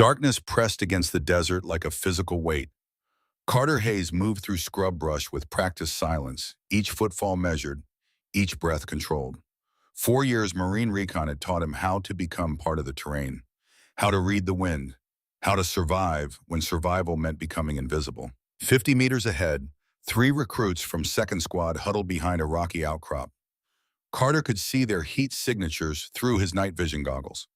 Darkness pressed against the desert like a physical weight. Carter Hayes moved through scrub brush with practiced silence, each footfall measured, each breath controlled. 4 years Marine recon had taught him how to become part of the terrain, how to read the wind, how to survive when survival meant becoming invisible. 50 meters ahead, 3 recruits from 2nd Squad huddled behind a rocky outcrop. Carter could see their heat signatures through his night vision goggles.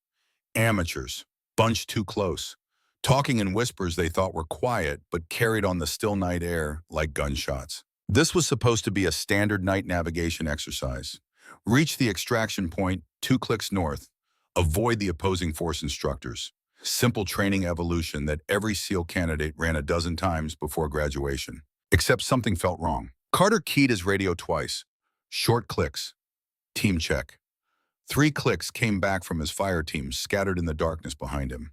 Amateurs, bunched too close, talking in whispers they thought were quiet but carried on the still night air like gunshots. This was supposed to be a standard night navigation exercise. Reach the extraction point 2 clicks north. Avoid the opposing force instructors. Simple training evolution that every SEAL candidate ran a dozen times before graduation. Except something felt wrong. Carter keyed his radio twice. Short clicks. Team check. 3 clicks came back from his fire team scattered in the darkness behind him.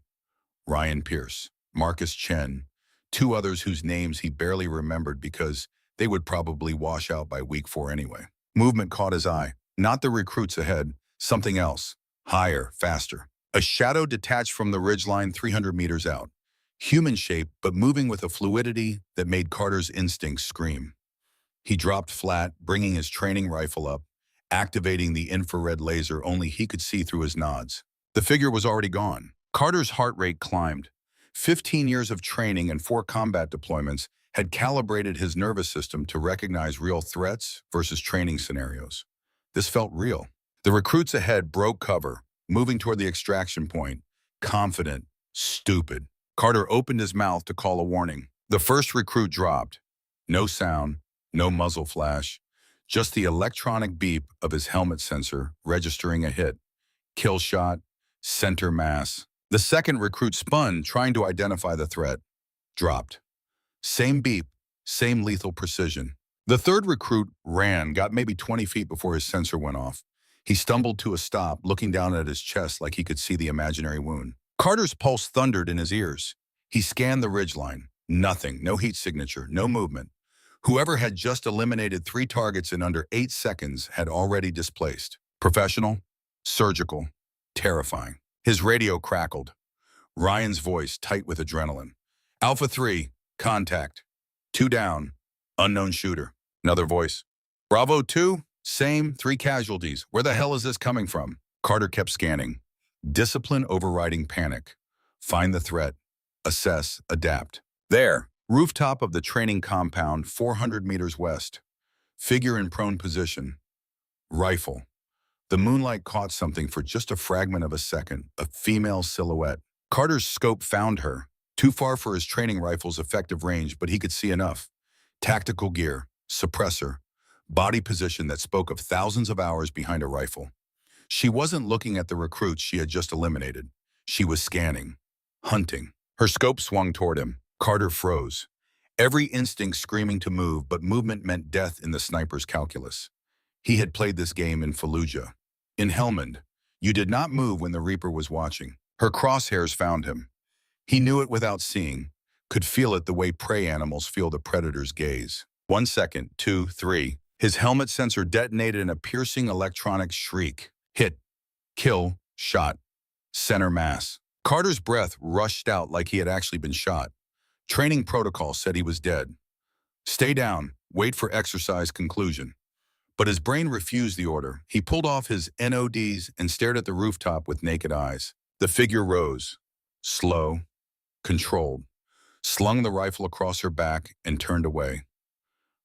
Ryan Pierce, Marcus Chen, 2 others whose names he barely remembered because they would probably wash out by week 4 anyway. Movement caught his eye. Not the recruits ahead, something else. Higher, faster. A shadow detached from the ridgeline 300 meters out. Human shape, but moving with a fluidity that made Carter's instincts scream. He dropped flat, bringing his training rifle up, activating the infrared laser only he could see through his nods. The figure was already gone. Carter's heart rate climbed. 15 years of training and 4 combat deployments had calibrated his nervous system to recognize real threats versus training scenarios. This felt real. The recruits ahead broke cover, moving toward the extraction point, confident, stupid. Carter opened his mouth to call a warning. The first recruit dropped. No sound, no muzzle flash, just the electronic beep of his helmet sensor registering a hit. Kill shot, center mass. The second recruit spun, trying to identify the threat. Dropped. Same beep, same lethal precision. The third recruit ran, got maybe 20 feet before his sensor went off. He stumbled to a stop, looking down at his chest like he could see the imaginary wound. Carter's pulse thundered in his ears. He scanned the ridgeline. Nothing, no heat signature, no movement. Whoever had just eliminated 3 targets in under 8 seconds had already displaced. Professional, surgical, terrifying. His radio crackled. Ryan's voice tight with adrenaline. Alpha 3, contact. 2 down, unknown shooter. Another voice. Bravo 2, same, 3 casualties. Where the hell is this coming from? Carter kept scanning. Discipline overriding panic. Find the threat. Assess, adapt. There, rooftop of the training compound 400 meters west. Figure in prone position. Rifle. The moonlight caught something for just a fragment of a second, a female silhouette. Carter's scope found her. Too far for his training rifle's effective range, but he could see enough. Tactical gear, suppressor, body position that spoke of thousands of hours behind a rifle. She wasn't looking at the recruits she had just eliminated. She was scanning, hunting. Her scope swung toward him. Carter froze. Every instinct screaming to move, but movement meant death in the sniper's calculus. He had played this game in Fallujah. In Helmand, you did not move when the Reaper was watching. Her crosshairs found him. He knew it without seeing, could feel it the way prey animals feel the predator's gaze. 1 second, 2, 3. His helmet sensor detonated in a piercing electronic shriek. Hit, kill, shot, center mass. Carter's breath rushed out like he had actually been shot. Training protocol said he was dead. Stay down, wait for exercise conclusion. But his brain refused the order. He pulled off his NODs and stared at the rooftop with naked eyes. The figure rose, slow, controlled, slung the rifle across her back and turned away.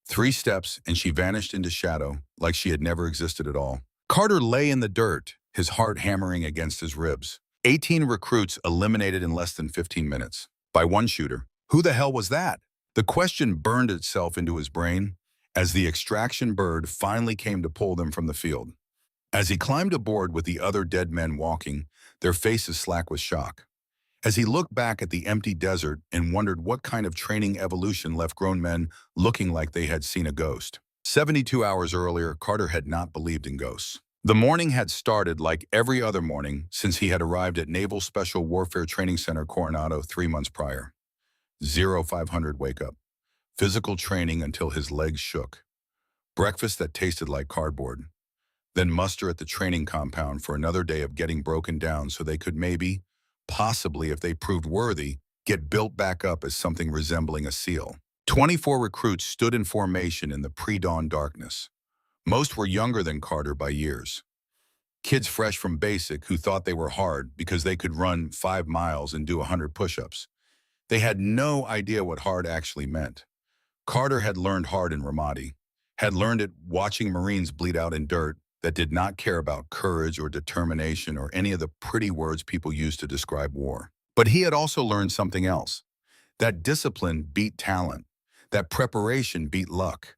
3 steps and she vanished into shadow like she had never existed at all. Carter lay in the dirt, his heart hammering against his ribs. 18 recruits eliminated in less than 15 minutes. By 1 shooter. Who the hell was that? The question burned itself into his brain as the extraction bird finally came to pull them from the field. As he climbed aboard with the other dead men walking, their faces slack with shock. As he looked back at the empty desert and wondered what kind of training evolution left grown men looking like they had seen a ghost. 72 hours earlier, Carter had not believed in ghosts. The morning had started like every other morning since he had arrived at Naval Special Warfare Training Center Coronado 3 months prior. 0500 wake up. Physical training until his legs shook. Breakfast that tasted like cardboard. Then muster at the training compound for another day of getting broken down so they could maybe, possibly if they proved worthy, get built back up as something resembling a SEAL. 24 recruits stood in formation in the pre-dawn darkness. Most were younger than Carter by years. Kids fresh from basic who thought they were hard because they could run 5 miles and do 100 push-ups. They had no idea what hard actually meant. Carter had learned hard in Ramadi, had learned it watching Marines bleed out in dirt that did not care about courage or determination or any of the pretty words people use to describe war. But he had also learned something else, that discipline beat talent, that preparation beat luck,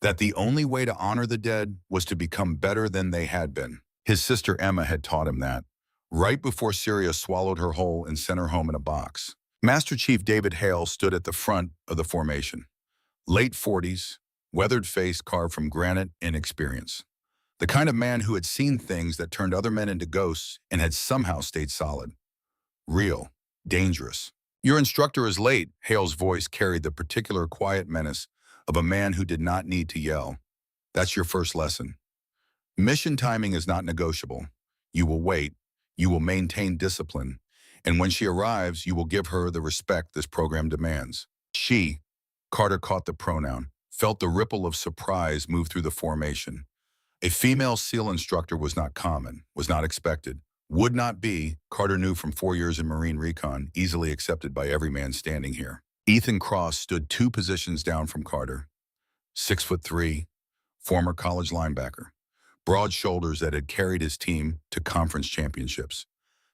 that the only way to honor the dead was to become better than they had been. His sister Emma had taught him that, right before Syria swallowed her whole and sent her home in a box. Master Chief David Hale stood at the front of the formation. Late 40s, weathered face carved from granite and experience. The kind of man who had seen things that turned other men into ghosts and had somehow stayed solid. Real, dangerous. Your instructor is late, Hale's voice carried the particular quiet menace of a man who did not need to yell. That's your first lesson. Mission timing is not negotiable. You will wait, you will maintain discipline, and when she arrives, you will give her the respect this program demands. She, Carter caught the pronoun, felt the ripple of surprise move through the formation. A female SEAL instructor was not common, was not expected, would not be, Carter knew from 4 years in Marine Recon, easily accepted by every man standing here. Ethan Cross stood 2 positions down from Carter. 6'3", former college linebacker. Broad shoulders that had carried his team to conference championships.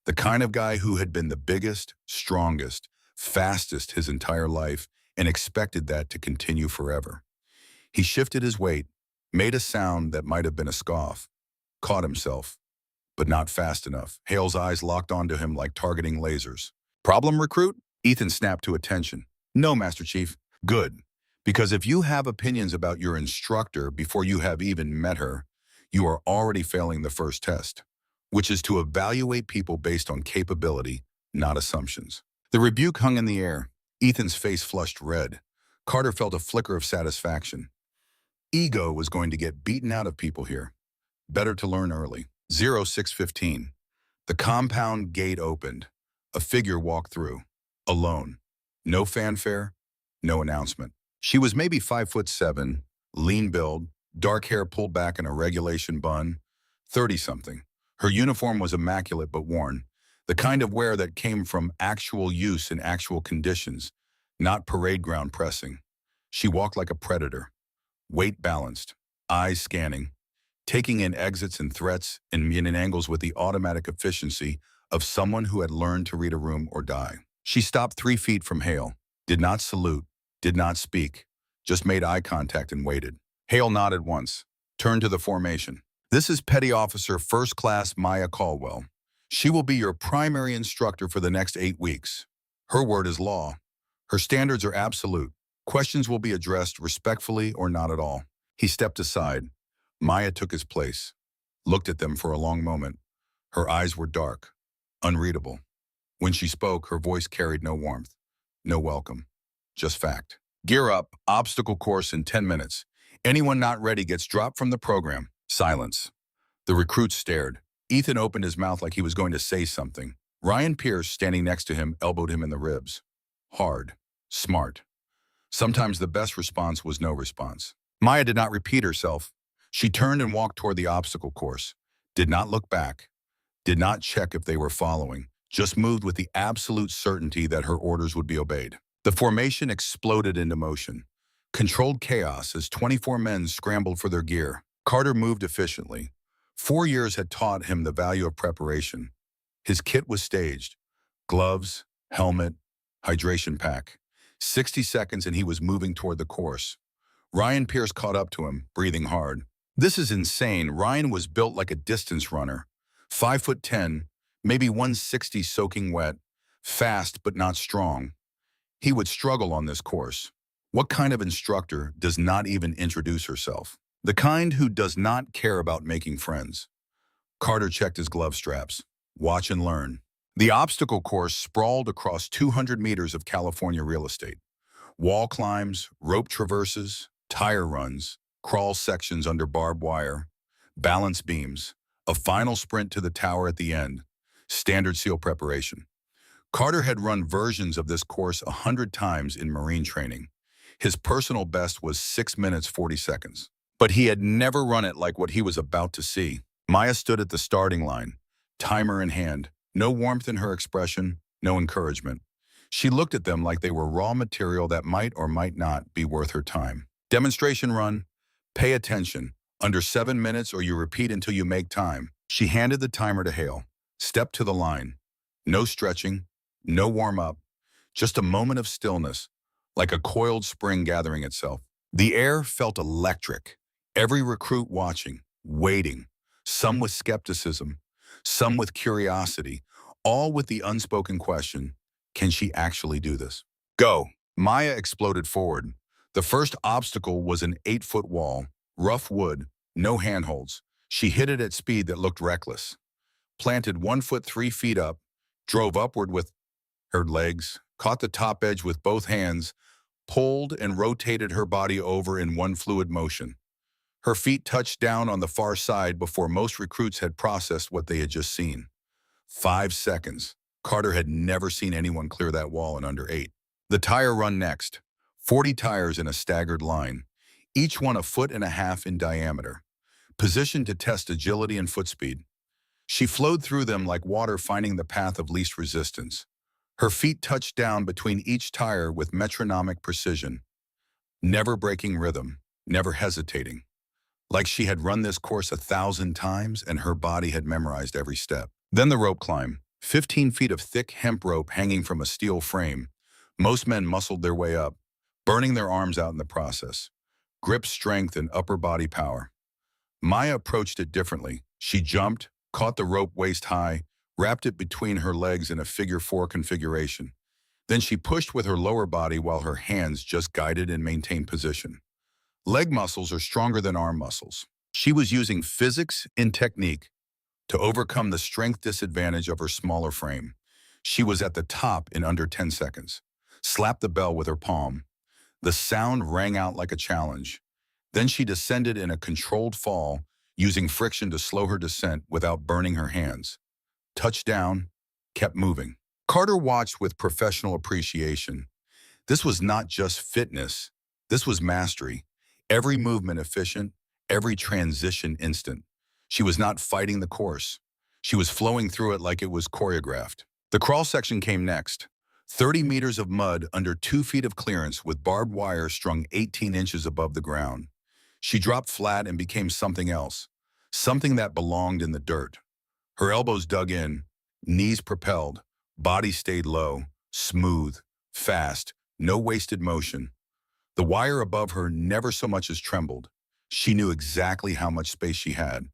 The kind of guy who had been the biggest, strongest, fastest his entire life and expected that to continue forever. He shifted his weight, made a sound that might have been a scoff, caught himself, but not fast enough. Hale's eyes locked onto him like targeting lasers. Problem, recruit? Ethan snapped to attention. No, Master Chief. Good. Because if you have opinions about your instructor before you have even met her, you are already failing the first test, which is to evaluate people based on capability, not assumptions. The rebuke hung in the air. Ethan's face flushed red. Carter felt a flicker of satisfaction. Ego was going to get beaten out of people here. Better to learn early. 0615. The compound gate opened. A figure walked through. Alone. No fanfare, no announcement. She was maybe 5'7", lean build, dark hair pulled back in a regulation bun, 30-something. Her uniform was immaculate but worn, the kind of wear that came from actual use in actual conditions, not parade ground pressing. She walked like a predator, weight balanced, eyes scanning, taking in exits and threats and angles with the automatic efficiency of someone who had learned to read a room or die. She stopped 3 feet from Hale, did not salute, did not speak, just made eye contact and waited. Hale nodded once, turned to the formation. This is Petty Officer First Class Maya Caldwell. She will be your primary instructor for the next 8 weeks. Her word is law. Her standards are absolute. Questions will be addressed respectfully or not at all. He stepped aside. Maya took his place, looked at them for a long moment. Her eyes were dark, unreadable. When she spoke, her voice carried no warmth, no welcome, just fact. Gear up, obstacle course in 10 minutes. Anyone not ready gets dropped from the program. Silence. The recruits stared. Ethan opened his mouth like he was going to say something. Ryan Pierce, standing next to him, elbowed him in the ribs. Hard. Smart. Sometimes the best response was no response. Maya did not repeat herself. She turned and walked toward the obstacle course, did not look back, did not check if they were following, just moved with the absolute certainty that her orders would be obeyed. The formation exploded into motion. Controlled chaos as 24 men scrambled for their gear. Carter moved efficiently. 4 years had taught him the value of preparation. His kit was staged. Gloves, helmet, hydration pack. 60 seconds and he was moving toward the course. Ryan Pierce caught up to him, breathing hard. This is insane. Ryan was built like a distance runner. 5'10", maybe 160 soaking wet, fast but not strong. He would struggle on this course. What kind of instructor does not even introduce herself? The kind who does not care about making friends. Carter checked his glove straps. Watch and learn. The obstacle course sprawled across 200 meters of California real estate. Wall climbs, rope traverses, tire runs, crawl sections under barbed wire, balance beams, a final sprint to the tower at the end, standard SEAL preparation. Carter had run versions of this course 100 times in Marine training. His personal best was 6 minutes 40 seconds. But he had never run it like what he was about to see. Maya stood at the starting line, timer in hand, no warmth in her expression, no encouragement. She looked at them like they were raw material that might or might not be worth her time. Demonstration run. Pay attention. Under 7 minutes or you repeat until you make time. She handed the timer to Hale. Step to the line. No stretching, no warm-up, just a moment of stillness, like a coiled spring gathering itself. The air felt electric. Every recruit watching, waiting, some with skepticism, some with curiosity, all with the unspoken question, can she actually do this? Go. Maya exploded forward. The first obstacle was an 8-foot wall, rough wood, no handholds. She hit it at speed that looked reckless. Planted 1 foot 3 feet up, drove upward with her legs, caught the top edge with both hands, pulled and rotated her body over in one fluid motion. Her feet touched down on the far side before most recruits had processed what they had just seen. 5 seconds. Carter had never seen anyone clear that wall in under 8. The tire run next. 40 tires in a staggered line, each one 1.5 feet in diameter, positioned to test agility and foot speed. She flowed through them like water finding the path of least resistance. Her feet touched down between each tire with metronomic precision, never breaking rhythm, never hesitating. Like she had run this course 1,000 times and her body had memorized every step. Then the rope climb, 15 feet of thick hemp rope hanging from a steel frame. Most men muscled their way up, burning their arms out in the process. Grip strength and upper body power. Maya approached it differently. She jumped, caught the rope waist high, wrapped it between her legs in a figure 4 configuration. Then she pushed with her lower body while her hands just guided and maintained position. Leg muscles are stronger than arm muscles. She was using physics and technique to overcome the strength disadvantage of her smaller frame. She was at the top in under 10 seconds. Slapped the bell with her palm. The sound rang out like a challenge. Then she descended in a controlled fall, using friction to slow her descent without burning her hands. Touched down, kept moving. Carter watched with professional appreciation. This was not just fitness. This was mastery. Every movement efficient, every transition instant. She was not fighting the course. She was flowing through it like it was choreographed. The crawl section came next. 30 meters of mud under 2 feet of clearance with barbed wire strung 18 inches above the ground. She dropped flat and became something else, something that belonged in the dirt. Her elbows dug in, knees propelled, body stayed low, smooth, fast, no wasted motion. The wire above her never so much as trembled. She knew exactly how much space she had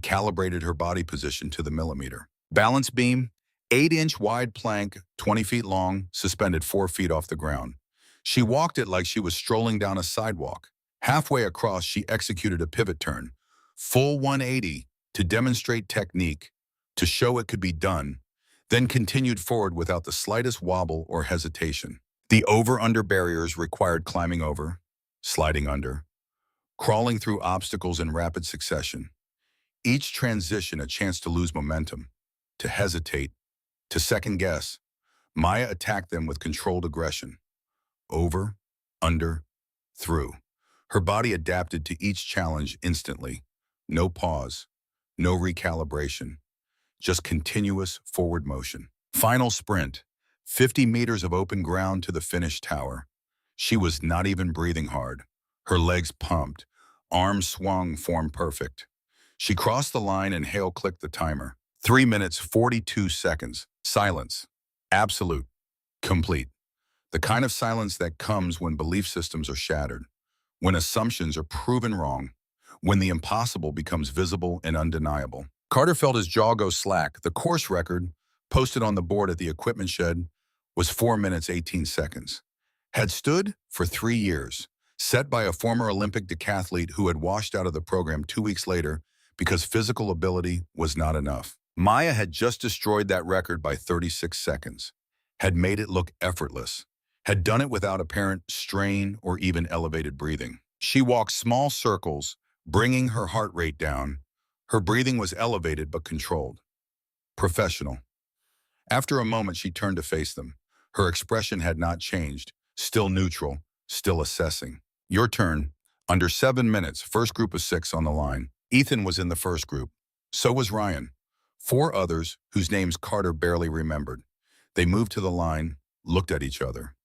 calibrated her body position to the millimeter. Balance beam, 8-inch wide plank, 20 feet long, suspended 4 feet off the ground. She walked it like she was strolling down a sidewalk. Halfway across, she executed a pivot turn, full 180, to demonstrate technique, to show it could be done, then continued forward without the slightest wobble or hesitation. The over-under barriers required climbing over, sliding under, crawling through obstacles in rapid succession. Each transition a chance to lose momentum, to hesitate, to second guess. Maya attacked them with controlled aggression. Over, under, through. Her body adapted to each challenge instantly. No pause, no recalibration, just continuous forward motion. Final sprint, 50 meters of open ground to the finish tower. She was not even breathing hard. Her legs pumped, arms swung, form perfect. She crossed the line and Hale clicked the timer. 3 minutes, 42 seconds. Silence. Absolute. Complete. The kind of silence that comes when belief systems are shattered, when assumptions are proven wrong, when the impossible becomes visible and undeniable. Carter felt his jaw go slack. The course record, posted on the board at the equipment shed, was 4 minutes, 18 seconds. Had stood for 3 years, set by a former Olympic decathlete who had washed out of the program 2 weeks later because physical ability was not enough. Maya had just destroyed that record by 36 seconds, had made it look effortless, had done it without apparent strain or even elevated breathing. She walked small circles, bringing her heart rate down. Her breathing was elevated but controlled. Professional. After a moment, she turned to face them. Her expression had not changed, still neutral, still assessing. Your turn. Under 7 minutes, first group of 6 on the line. Ethan was in the first group. So was Ryan. 4 others, whose names Carter barely remembered. They moved to the line, looked at each other.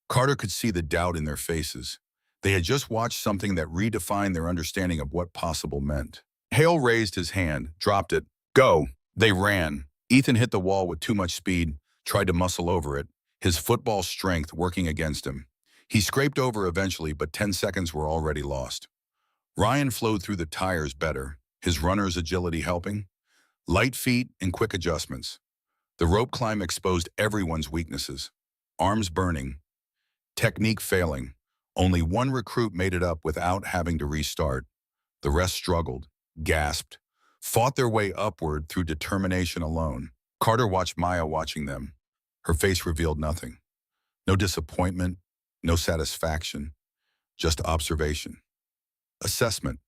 Carter could see the doubt in their faces. They had just watched something that redefined their understanding of what possible meant. Hale raised his hand, dropped it. Go! They ran. Ethan hit the wall with too much speed, tried to muscle over it, his football strength working against him. He scraped over eventually, but 10 seconds were already lost. Ryan flowed through the tires better, his runner's agility helping. Light feet and quick adjustments. The rope climb exposed everyone's weaknesses. Arms burning, technique failing. Only one recruit made it up without having to restart. The rest struggled, gasped, fought their way upward through determination alone. Carter watched Maya watching them. Her face revealed nothing. No disappointment, no satisfaction, just observation. Assessment.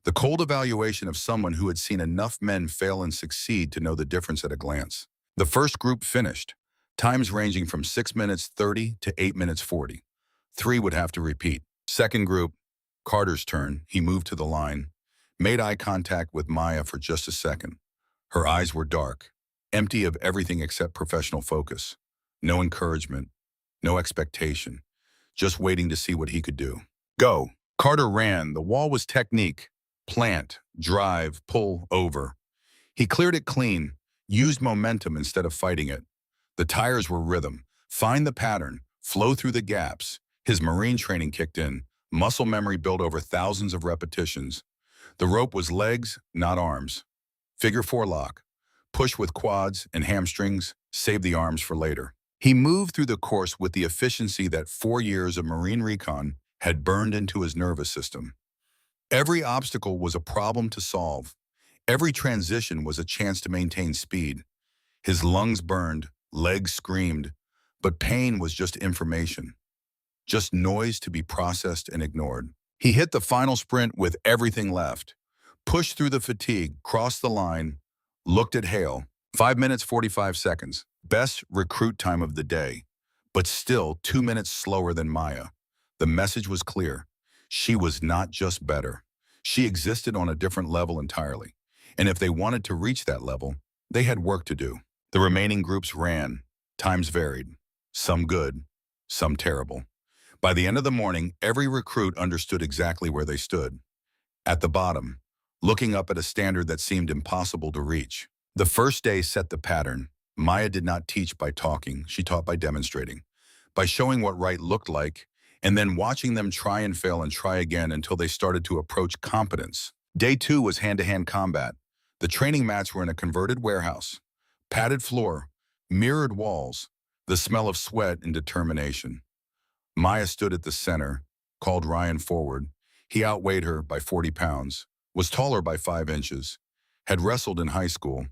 The cold evaluation of someone who had seen enough men fail and succeed to know the difference at a glance. The first group finished, times ranging from 6 minutes 30 to 8 minutes 40. 3 would have to repeat. Second group, Carter's turn. He moved to the line, made eye contact with Maya for just a second. Her eyes were dark, empty of everything except professional focus. No encouragement, no expectation, just waiting to see what he could do. Go. Carter ran. The wall was technique. Plant, drive, pull, over. He cleared it clean, used momentum instead of fighting it. The tires were rhythm. Find the pattern, flow through the gaps. His Marine training kicked in, muscle memory built over thousands of repetitions. The rope was legs, not arms. Figure 4 lock. Push with quads and hamstrings, save the arms for later. He moved through the course with the efficiency that 4 years of Marine recon had burned into his nervous system. Every obstacle was a problem to solve. Every transition was a chance to maintain speed. His lungs burned, legs screamed, but pain was just information. Just noise to be processed and ignored. He hit the final sprint with everything left, pushed through the fatigue, crossed the line, looked at Hale. 5 minutes, 45 seconds. Best recruit time of the day, but still 2 minutes slower than Maya. The message was clear. She was not just better. She existed on a different level entirely. And if they wanted to reach that level, they had work to do. The remaining groups ran. Times varied. Some good, some terrible. By the end of the morning, every recruit understood exactly where they stood. At the bottom, looking up at a standard that seemed impossible to reach. The first day set the pattern. Maya did not teach by talking, she taught by demonstrating, by showing what right looked like, and then watching them try and fail and try again until they started to approach competence. Day 2 was hand-to-hand combat. The training mats were in a converted warehouse. Padded floor, mirrored walls, the smell of sweat and determination. Maya stood at the center, called Ryan forward. He outweighed her by 40 pounds, was taller by 5 inches, had wrestled in high school,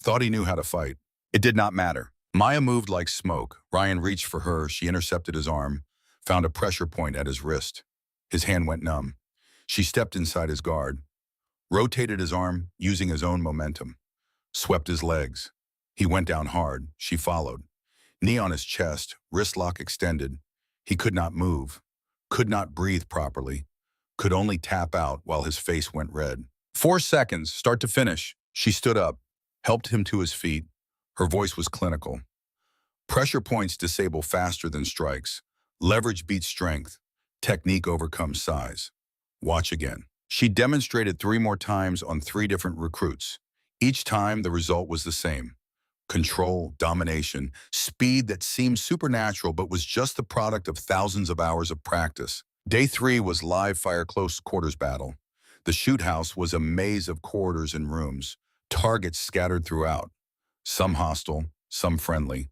thought he knew how to fight. It did not matter. Maya moved like smoke. Ryan reached for her. She intercepted his arm, found a pressure point at his wrist. His hand went numb. She stepped inside his guard, rotated his arm using his own momentum, swept his legs. He went down hard. She followed. Knee on his chest, wrist lock extended. He could not move, could not breathe properly, could only tap out while his face went red. 4 seconds, start to finish. She stood up, helped him to his feet. Her voice was clinical. Pressure points disable faster than strikes. Leverage beats strength. Technique overcomes size. Watch again. She demonstrated 3 more times on 3 different recruits. Each time, the result was the same. Control, domination, speed that seemed supernatural but was just the product of thousands of hours of practice. Day 3 was live fire close quarters battle. The shoot house was a maze of corridors and rooms, targets scattered throughout. Some hostile, some friendly.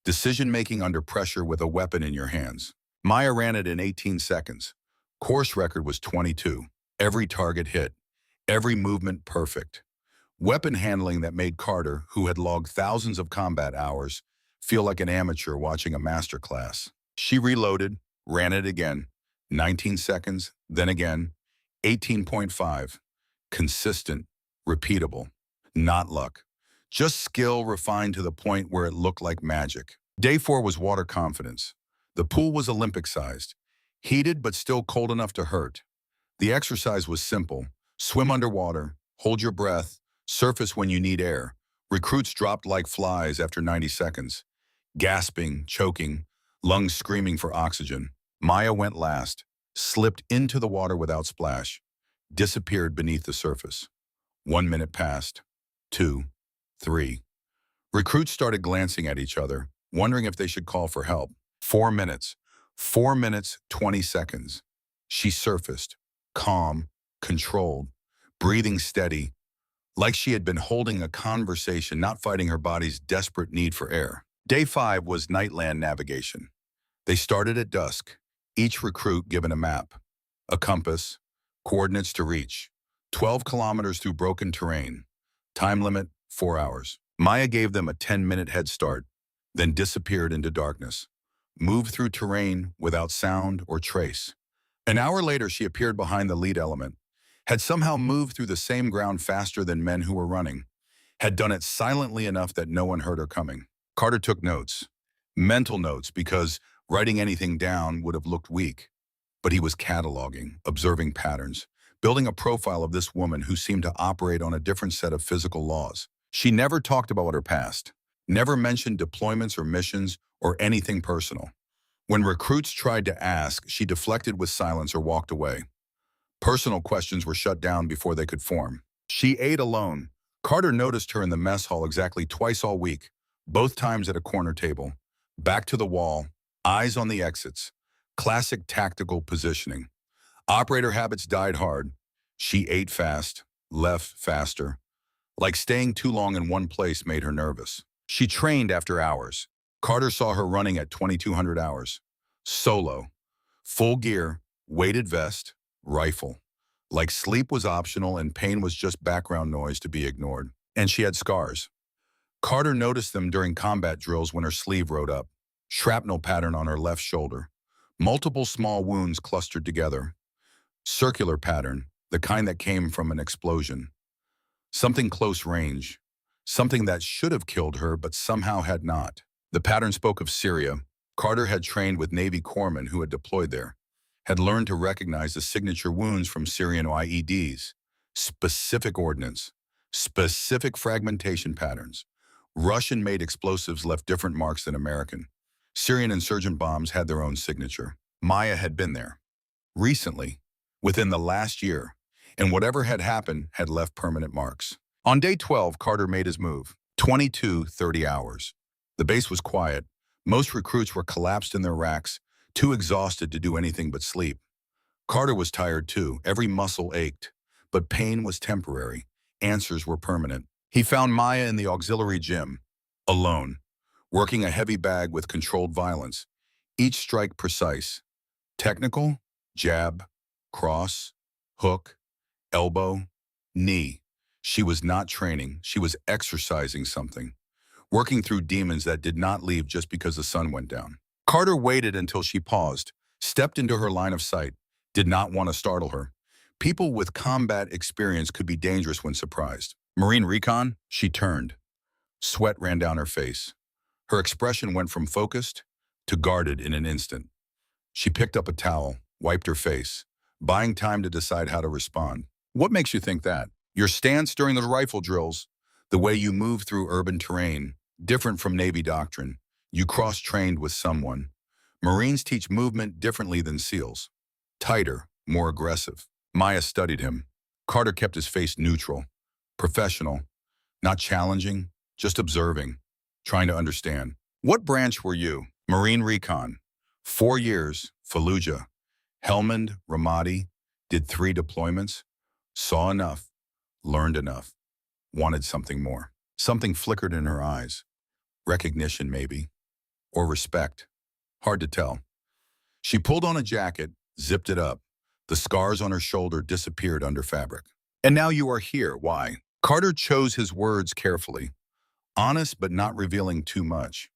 Decision-making under pressure with a weapon in your hands. Maya ran it in 18 seconds. Course record was 22. Every target hit. Every movement perfect. Weapon handling that made Carter, who had logged thousands of combat hours, feel like an amateur watching a master class. She reloaded, ran it again. 19 seconds, then again. 18.5. Consistent, repeatable. Not luck. Just skill refined to the point where it looked like magic. Day 4 was water confidence. The pool was Olympic-sized, heated but still cold enough to hurt. The exercise was simple. Swim underwater, hold your breath, surface when you need air. Recruits dropped like flies after 90 seconds, gasping, choking, lungs screaming for oxygen. Maya went last, slipped into the water without splash, disappeared beneath the surface. 1 minute passed. 2, 3. Recruits started glancing at each other, wondering if they should call for help. 4 minutes. 4 minutes, 20 seconds. She surfaced, calm, controlled, breathing steady, like she had been holding a conversation, not fighting her body's desperate need for air. Day 5 was nightland navigation. They started at dusk, each recruit given a map, a compass, coordinates to reach, 12 kilometers through broken terrain. Time limit, 4 hours. Maya gave them a 10-minute head start, then disappeared into darkness, moved through terrain without sound or trace. An hour later, she appeared behind the lead element, had somehow moved through the same ground faster than men who were running, had done it silently enough that no one heard her coming. Carter took notes, mental notes, because writing anything down would have looked weak. But he was cataloging, observing patterns, building a profile of this woman who seemed to operate on a different set of physical laws. She never talked about her past, never mentioned deployments or missions or anything personal. When recruits tried to ask, she deflected with silence or walked away. Personal questions were shut down before they could form. She ate alone. Carter noticed her in the mess hall exactly twice all week, both times at a corner table, back to the wall, eyes on the exits. Classic tactical positioning. Operator habits died hard. She ate fast, left faster. Like staying too long in one place made her nervous. She trained after hours. Carter saw her running at 2,200 hours. Solo. Full gear, weighted vest, rifle. Like sleep was optional and pain was just background noise to be ignored. And she had scars. Carter noticed them during combat drills when her sleeve rode up. Shrapnel pattern on her left shoulder. Multiple small wounds clustered together. Circular pattern, the kind that came from an explosion. Something close range. Something that should have killed her but somehow had not. The pattern spoke of Syria. Carter had trained with Navy corpsmen who had deployed there, had learned to recognize the signature wounds from Syrian IEDs, specific ordnance, specific fragmentation patterns. Russian-made explosives left different marks than American. Syrian insurgent bombs had their own signature. Maya had been there. Recently, within the last year, and whatever had happened had left permanent marks. On day 12, Carter made his move. 22-30 hours. The base was quiet. Most recruits were collapsed in their racks, too exhausted to do anything but sleep. Carter was tired too. Every muscle ached. But pain was temporary. Answers were permanent. He found Maya in the auxiliary gym, alone, working a heavy bag with controlled violence. Each strike precise. Technical, jab, cross, hook, elbow, knee. She was not training. She was exercising something, working through demons that did not leave just because the sun went down. Carter waited until she paused, stepped into her line of sight, did not want to startle her. People with combat experience could be dangerous when surprised. Marine recon? She turned. Sweat ran down her face. Her expression went from focused to guarded in an instant. She picked up a towel, wiped her face, buying time to decide how to respond. What makes you think that? Your stance during the rifle drills, the way you move through urban terrain, different from Navy doctrine. You cross-trained with someone. Marines teach movement differently than SEALs. Tighter, more aggressive. Maya studied him. Carter kept his face neutral, professional, not challenging, just observing, trying to understand. What branch were you? Marine recon. 4 years, Fallujah. Helmand, Ramadi, did 3 deployments. Saw enough, learned enough, wanted something more. Something flickered in her eyes. Recognition, maybe. Or respect. Hard to tell. She pulled on a jacket, zipped it up. The scars on her shoulder disappeared under fabric. And now you are here. Why? Carter chose his words carefully. Honest but not revealing too much.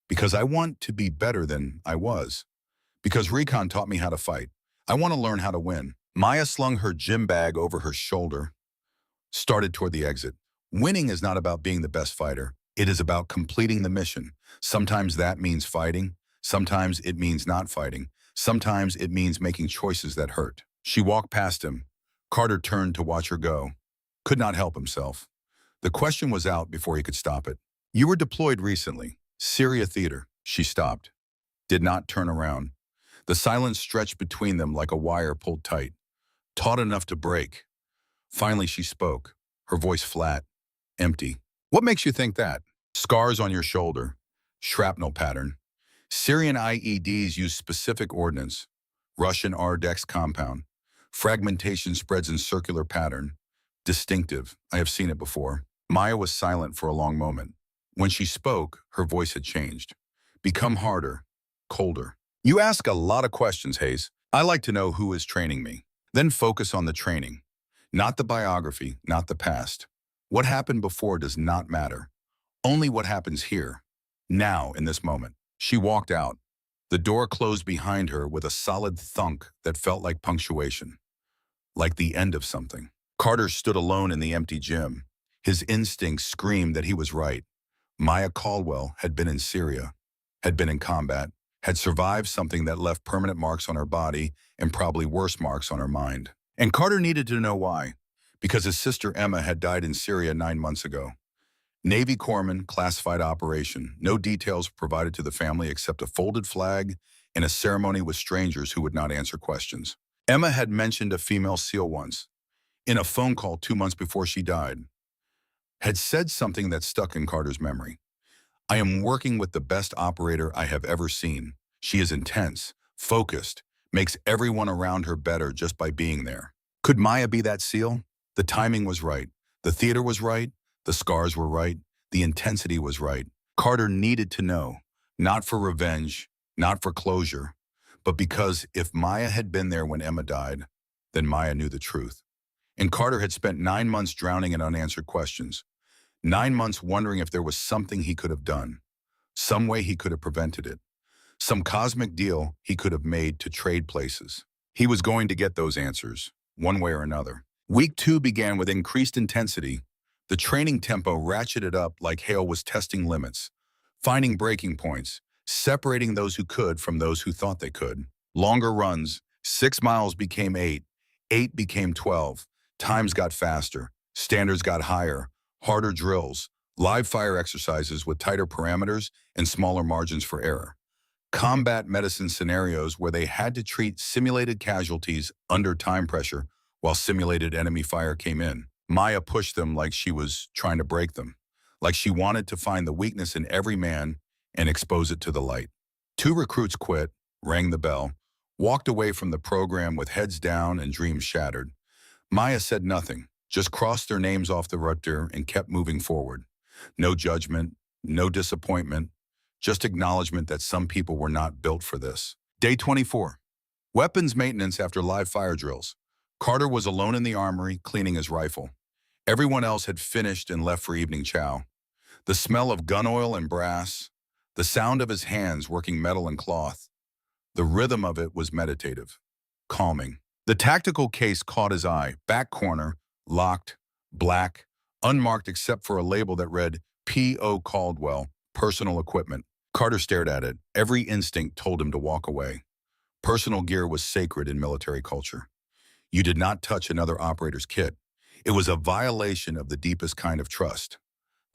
Because I want to be better than I was. Because recon taught me how to fight. I want to learn how to win. Maya slung her gym bag over her shoulder, started toward the exit. Winning is not about being the best fighter. It is about completing the mission. Sometimes that means fighting. Sometimes it means not fighting. Sometimes it means making choices that hurt. She walked past him. Carter turned to watch her go. Could not help himself. The question was out before he could stop it. You were deployed recently. Syria theater. She stopped. Did not turn around. The silence stretched between them like a wire pulled tight. Taut enough to break. Finally she spoke. Her voice flat. Empty. What makes you think that? Scars on your shoulder. Shrapnel pattern. Syrian IEDs use specific ordnance. Russian RDEX compound. Fragmentation spreads in circular pattern. Distinctive. I have seen it before. Maya was silent for a long moment. When she spoke, her voice had changed. Become harder. Colder. You ask a lot of questions, Hayes. I like to know who is training me. Then focus on the training. Not the biography, not the past. What happened before does not matter. Only what happens here. Now, in this moment. She walked out. The door closed behind her with a solid thunk that felt like punctuation. Like the end of something. Carter stood alone in the empty gym. His instincts screamed that he was right. Maya Caldwell had been in Syria, had been in combat, had survived something that left permanent marks on her body and probably worse marks on her mind. And Carter needed to know why. Because his sister Emma had died in Syria 9 months ago. Navy corpsman, classified operation. No details provided to the family except a folded flag and a ceremony with strangers who would not answer questions. Emma had mentioned a female SEAL once, in a phone call 2 months before she died. Had said something that stuck in Carter's memory. I am working with the best operator I have ever seen. She is intense, focused, makes everyone around her better just by being there. Could Maya be that SEAL? The timing was right. The theater was right. The scars were right. The intensity was right. Carter needed to know, not for revenge, not for closure, but because if Maya had been there when Emma died, then Maya knew the truth. And Carter had spent 9 months drowning in unanswered questions. 9 months wondering if there was something he could have done, some way he could have prevented it, some cosmic deal he could have made to trade places. He was going to get those answers, one way or another. Week 2 began with increased intensity. The training tempo ratcheted up like Hale was testing limits, finding breaking points, separating those who could from those who thought they could. Longer runs, 6 miles became 8, 8 became 12, times got faster, standards got higher, harder drills, live fire exercises with tighter parameters and smaller margins for error. Combat medicine scenarios where they had to treat simulated casualties under time pressure while simulated enemy fire came in. Maya pushed them like she was trying to break them, like she wanted to find the weakness in every man and expose it to the light. 2 recruits quit, rang the bell, walked away from the program with heads down and dreams shattered. Maya said nothing, just crossed their names off the roster and kept moving forward. No judgment, no disappointment, just acknowledgement that some people were not built for this. Day 24. Weapons maintenance after live fire drills. Carter was alone in the armory, cleaning his rifle. Everyone else had finished and left for evening chow. The smell of gun oil and brass, the sound of his hands working metal and cloth. The rhythm of it was meditative, calming. The tactical case caught his eye, back corner, locked, black, unmarked except for a label that read P.O. Caldwell, personal equipment. Carter stared at it. Every instinct told him to walk away. Personal gear was sacred in military culture. You did not touch another operator's kit. It was a violation of the deepest kind of trust.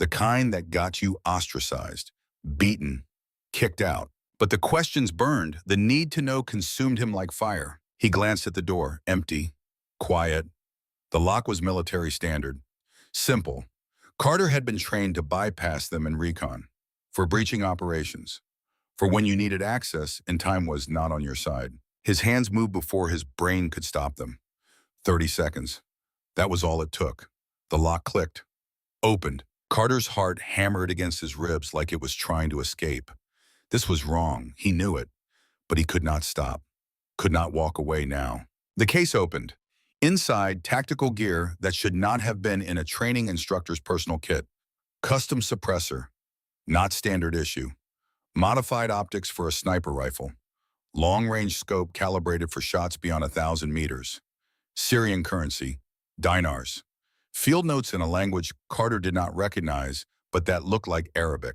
The kind that got you ostracized, beaten, kicked out. But the questions burned. The need to know consumed him like fire. He glanced at the door, empty, quiet. The lock was military standard. Simple. Carter had been trained to bypass them in recon, for breaching operations, for when you needed access and time was not on your side. His hands moved before his brain could stop them. 30 seconds. That was all it took. The lock clicked. Opened. Carter's heart hammered against his ribs like it was trying to escape. This was wrong. He knew it. But he could not stop. Could not walk away now. The case opened. Inside, tactical gear that should not have been in a training instructor's personal kit. Custom suppressor. Not standard issue. Modified optics for a sniper rifle. Long-range scope calibrated for shots beyond 1,000 meters. Syrian currency, dinars. Field notes in a language Carter did not recognize, but that looked like Arabic.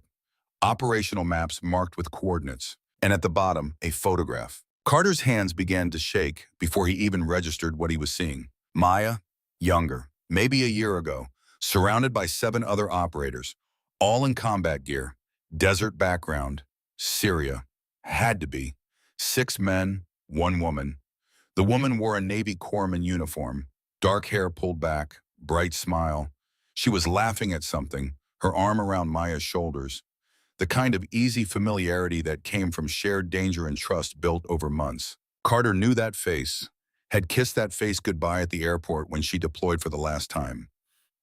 Operational maps marked with coordinates, and at the bottom, a photograph. Carter's hands began to shake before he even registered what he was seeing. Maya, younger, maybe a year ago, surrounded by 7 other operators, all in combat gear, desert background, Syria, had to be. 6 men, 1 woman. The woman wore a Navy corpsman uniform, dark hair pulled back, bright smile. She was laughing at something, her arm around Maya's shoulders. The kind of easy familiarity that came from shared danger and trust built over months. Carter knew that face, had kissed that face goodbye at the airport when she deployed for the last time,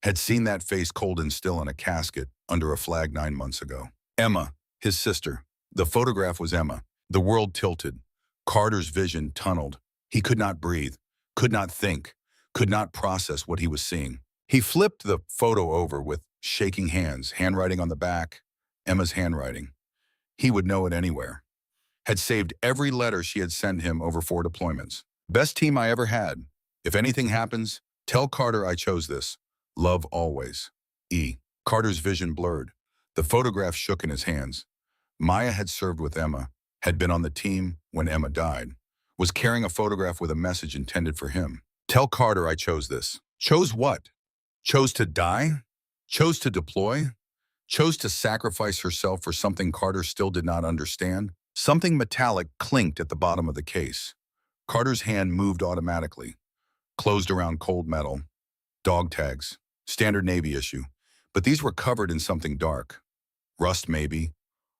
had seen that face cold and still in a casket under a flag 9 months ago. Emma, his sister. The photograph was Emma. The world tilted. Carter's vision tunneled. He could not breathe, could not think, could not process what he was seeing. He flipped the photo over with shaking hands, handwriting on the back, Emma's handwriting. He would know it anywhere. Had saved every letter she had sent him over 4 deployments. Best team I ever had. If anything happens, tell Carter I chose this. Love always. E. Carter's vision blurred. The photograph shook in his hands. Maya had served with Emma, had been on the team when Emma died, was carrying a photograph with a message intended for him. Tell Carter I chose this. Chose what? Chose to die? Chose to deploy? Chose to sacrifice herself for something Carter still did not understand? Something metallic clinked at the bottom of the case. Carter's hand moved automatically, closed around cold metal. Dog tags, standard Navy issue, but these were covered in something dark. Rust maybe,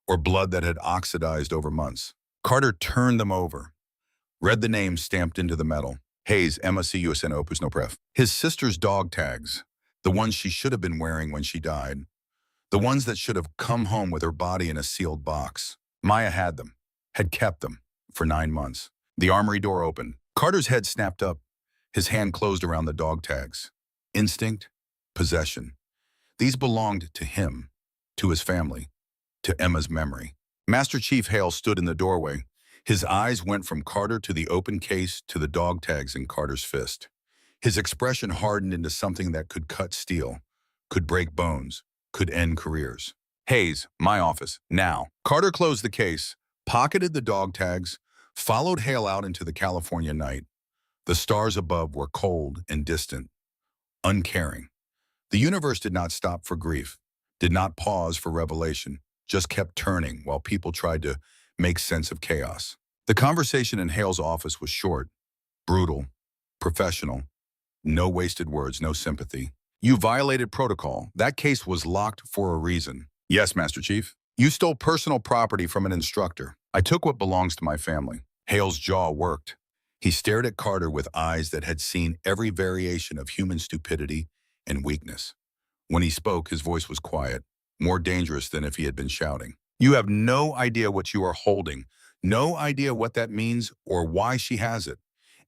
or blood that had oxidized over months. Carter turned them over, read the name stamped into the metal. Hayes, MSc USN Opus No Pref. His sister's dog tags, the ones she should have been wearing when she died. The ones that should have come home with her body in a sealed box. Maya had them, had kept them, for 9 months. The armory door opened. Carter's head snapped up. His hand closed around the dog tags. Instinct, possession. These belonged to him, to his family, to Emma's memory. Master Chief Hale stood in the doorway. His eyes went from Carter to the open case to the dog tags in Carter's fist. His expression hardened into something that could cut steel, could break bones, could end careers. Hayes, my office, now. Carter closed the case, pocketed the dog tags, followed Hale out into the California night. The stars above were cold and distant, uncaring. The universe did not stop for grief, did not pause for revelation, just kept turning while people tried to make sense of chaos. The conversation in Hale's office was short, brutal, professional. No wasted words, no sympathy. You violated protocol. That case was locked for a reason. Yes, Master Chief. You stole personal property from an instructor. I took what belongs to my family. Hale's jaw worked. He stared at Carter with eyes that had seen every variation of human stupidity and weakness. When he spoke, his voice was quiet, more dangerous than if he had been shouting. You have no idea what you are holding, no idea what that means or why she has it.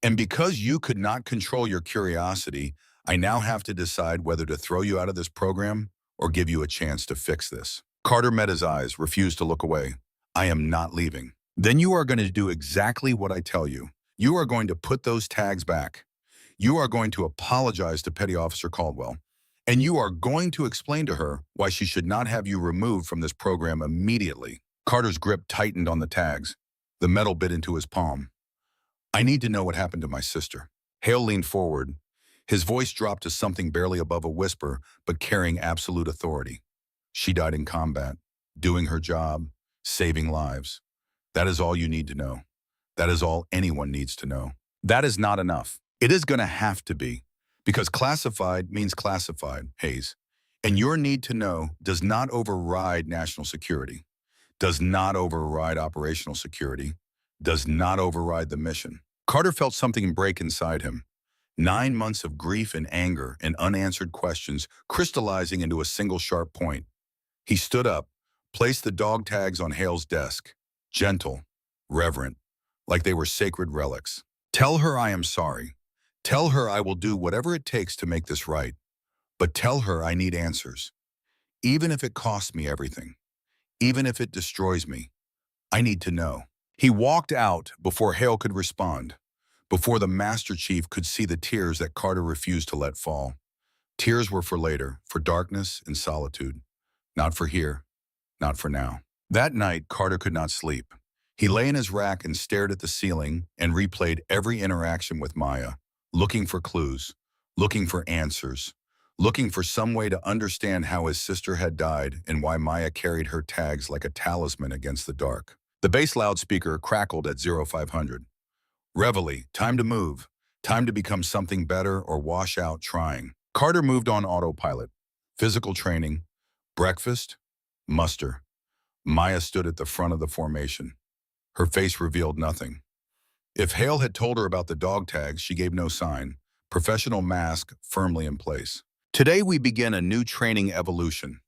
And because you could not control your curiosity, I now have to decide whether to throw you out of this program or give you a chance to fix this. Carter met his eyes, refused to look away. I am not leaving. Then you are going to do exactly what I tell you. You are going to put those tags back. You are going to apologize to Petty Officer Caldwell. And you are going to explain to her why she should not have you removed from this program immediately. Carter's grip tightened on the tags. The metal bit into his palm. I need to know what happened to my sister. Hale leaned forward. His voice dropped to something barely above a whisper, but carrying absolute authority. She died in combat, doing her job, saving lives. That is all you need to know. That is all anyone needs to know. That is not enough. It is going to have to be. Because classified means classified, Hayes. And your need to know does not override national security, does not override operational security, does not override the mission. Carter felt something break inside him. 9 months of grief and anger and unanswered questions crystallizing into a single sharp point. He stood up, placed the dog tags on Hale's desk, gentle, reverent, like they were sacred relics. Tell her I am sorry. Tell her I will do whatever it takes to make this right. But tell her I need answers. Even if it costs me everything. Even if it destroys me. I need to know. He walked out before Hale could respond, before the Master Chief could see the tears that Carter refused to let fall. Tears were for later, for darkness and solitude. Not for here, not for now. That night, Carter could not sleep. He lay in his rack and stared at the ceiling and replayed every interaction with Maya, looking for clues, looking for answers, looking for some way to understand how his sister had died and why Maya carried her tags like a talisman against the dark. The bass loudspeaker crackled at 0500. Reveille, time to move, time to become something better or wash out trying. Carter moved on autopilot. Physical training, breakfast, muster. Maya stood at the front of the formation. Her face revealed nothing. If Hale had told her about the dog tags, she gave no sign, professional mask firmly in place. Today we begin a new training evolution.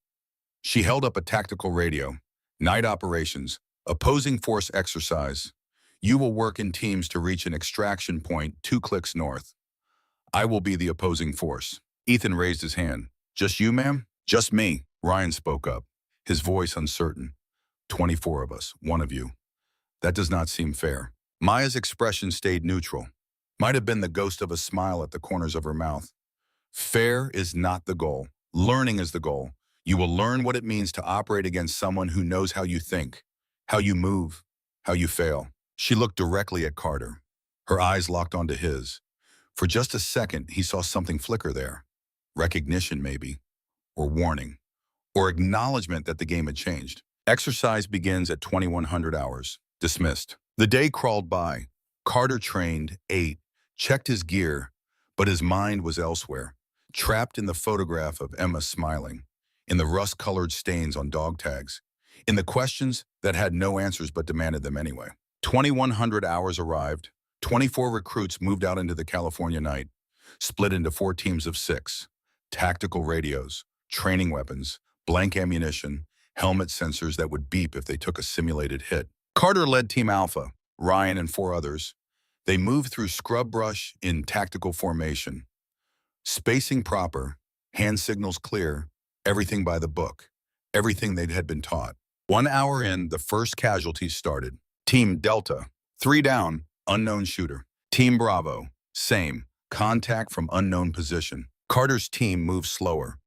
She held up a tactical radio. Night operations, opposing force exercise. You will work in teams to reach an extraction point 2 clicks north. I will be the opposing force. Ethan raised his hand. Just you, ma'am? Just me. Ryan spoke up, his voice uncertain. 24 of us, one of you. That does not seem fair. Maya's expression stayed neutral. Might have been the ghost of a smile at the corners of her mouth. Fair is not the goal. Learning is the goal. You will learn what it means to operate against someone who knows how you think, how you move, how you fail. She looked directly at Carter. Her eyes locked onto his. For just a second, he saw something flicker there. Recognition, maybe, or warning, or acknowledgement that the game had changed. Exercise begins at 2100 hours. Dismissed. The day crawled by. Carter trained, ate, checked his gear, but his mind was elsewhere, trapped in the photograph of Emma smiling, in the rust-colored stains on dog tags, in the questions that had no answers but demanded them anyway. 2100 hours arrived. 24 recruits moved out into the California night, split into 4 teams of 6. Tactical radios, training weapons, blank ammunition, helmet sensors that would beep if they took a simulated hit. Carter led Team Alpha, Ryan and 4 others. They moved through scrub brush in tactical formation. Spacing proper, hand signals clear, everything by the book, everything they had been taught. 1 hour in, the first casualties started. Team Delta, 3 down, unknown shooter. Team Bravo, same, contact from unknown position. Carter's team moved slower,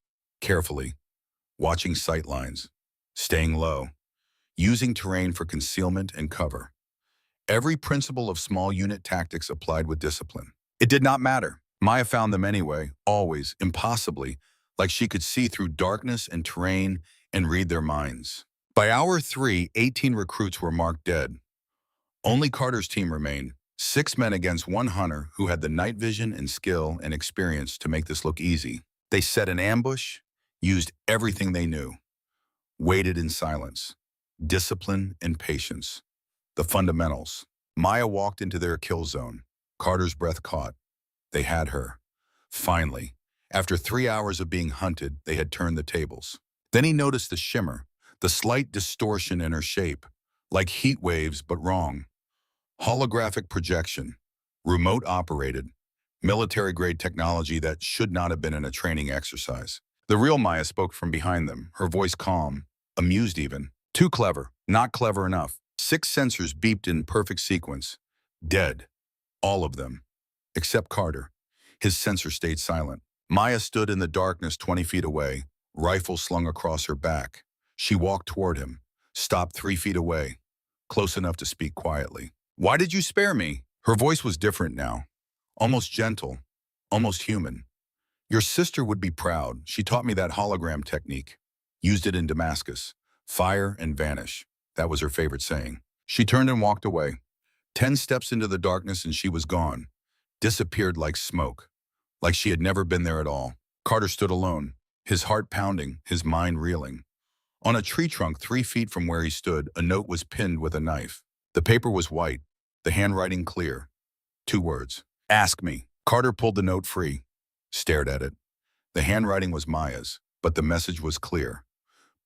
carefully, watching sight lines, staying low, using terrain for concealment and cover. Every principle of small unit tactics applied with discipline. It did not matter. Maya found them anyway, always, impossibly, like she could see through darkness and terrain and read their minds. By hour 3, 18 recruits were marked dead. Only Carter's team remained, 6 men against 1 hunter who had the night vision and skill and experience to make this look easy. They set an ambush, used everything they knew, waited in silence. Discipline and patience. The fundamentals. Maya walked into their kill zone. Carter's breath caught. They had her. Finally, after 3 hours of being hunted, they had turned the tables. Then he noticed the shimmer, the slight distortion in her shape, like heat waves but wrong. Holographic projection, remote operated, military-grade technology that should not have been in a training exercise. The real Maya spoke from behind them, her voice calm, amused even. Too clever, not clever enough. 6 sensors beeped in perfect sequence. Dead. All of them. Except Carter. His sensor stayed silent. Maya stood in the darkness 20 feet away, rifle slung across her back. She walked toward him, stopped 3 feet away, close enough to speak quietly. Why did you spare me? Her voice was different now. Almost gentle, almost human. Your sister would be proud. She taught me that hologram technique. Used it in Damascus. Fire and vanish. That was her favorite saying. She turned and walked away. 10 steps into the darkness and she was gone. Disappeared like smoke. Like she had never been there at all. Carter stood alone, his heart pounding, his mind reeling. On a tree trunk 3 feet from where he stood, a note was pinned with a knife. The paper was white, the handwriting clear. 2 words. Ask me. Carter pulled the note free, stared at it. The handwriting was Maya's, but the message was clear.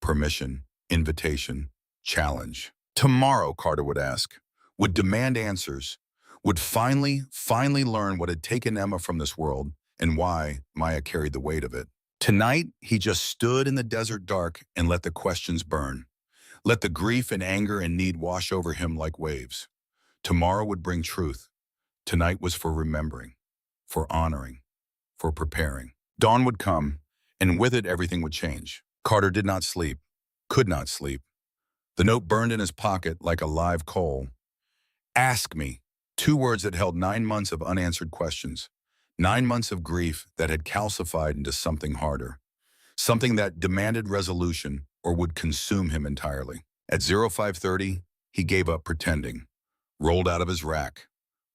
Permission, invitation, challenge. Tomorrow, Carter would ask, would demand answers, would finally learn what had taken Emma from this world and why Maya carried the weight of it. Tonight, he just stood in the desert dark and let the questions burn. Let the grief and anger and need wash over him like waves. Tomorrow would bring truth. Tonight was for remembering, for honoring, for preparing. Dawn would come, and with it everything would change. Carter did not sleep, could not sleep. The note burned in his pocket like a live coal. Ask me. 2 words that held 9 months of unanswered questions. 9 months of grief that had calcified into something harder. Something that demanded resolution or would consume him entirely. At 0530, he gave up pretending, rolled out of his rack,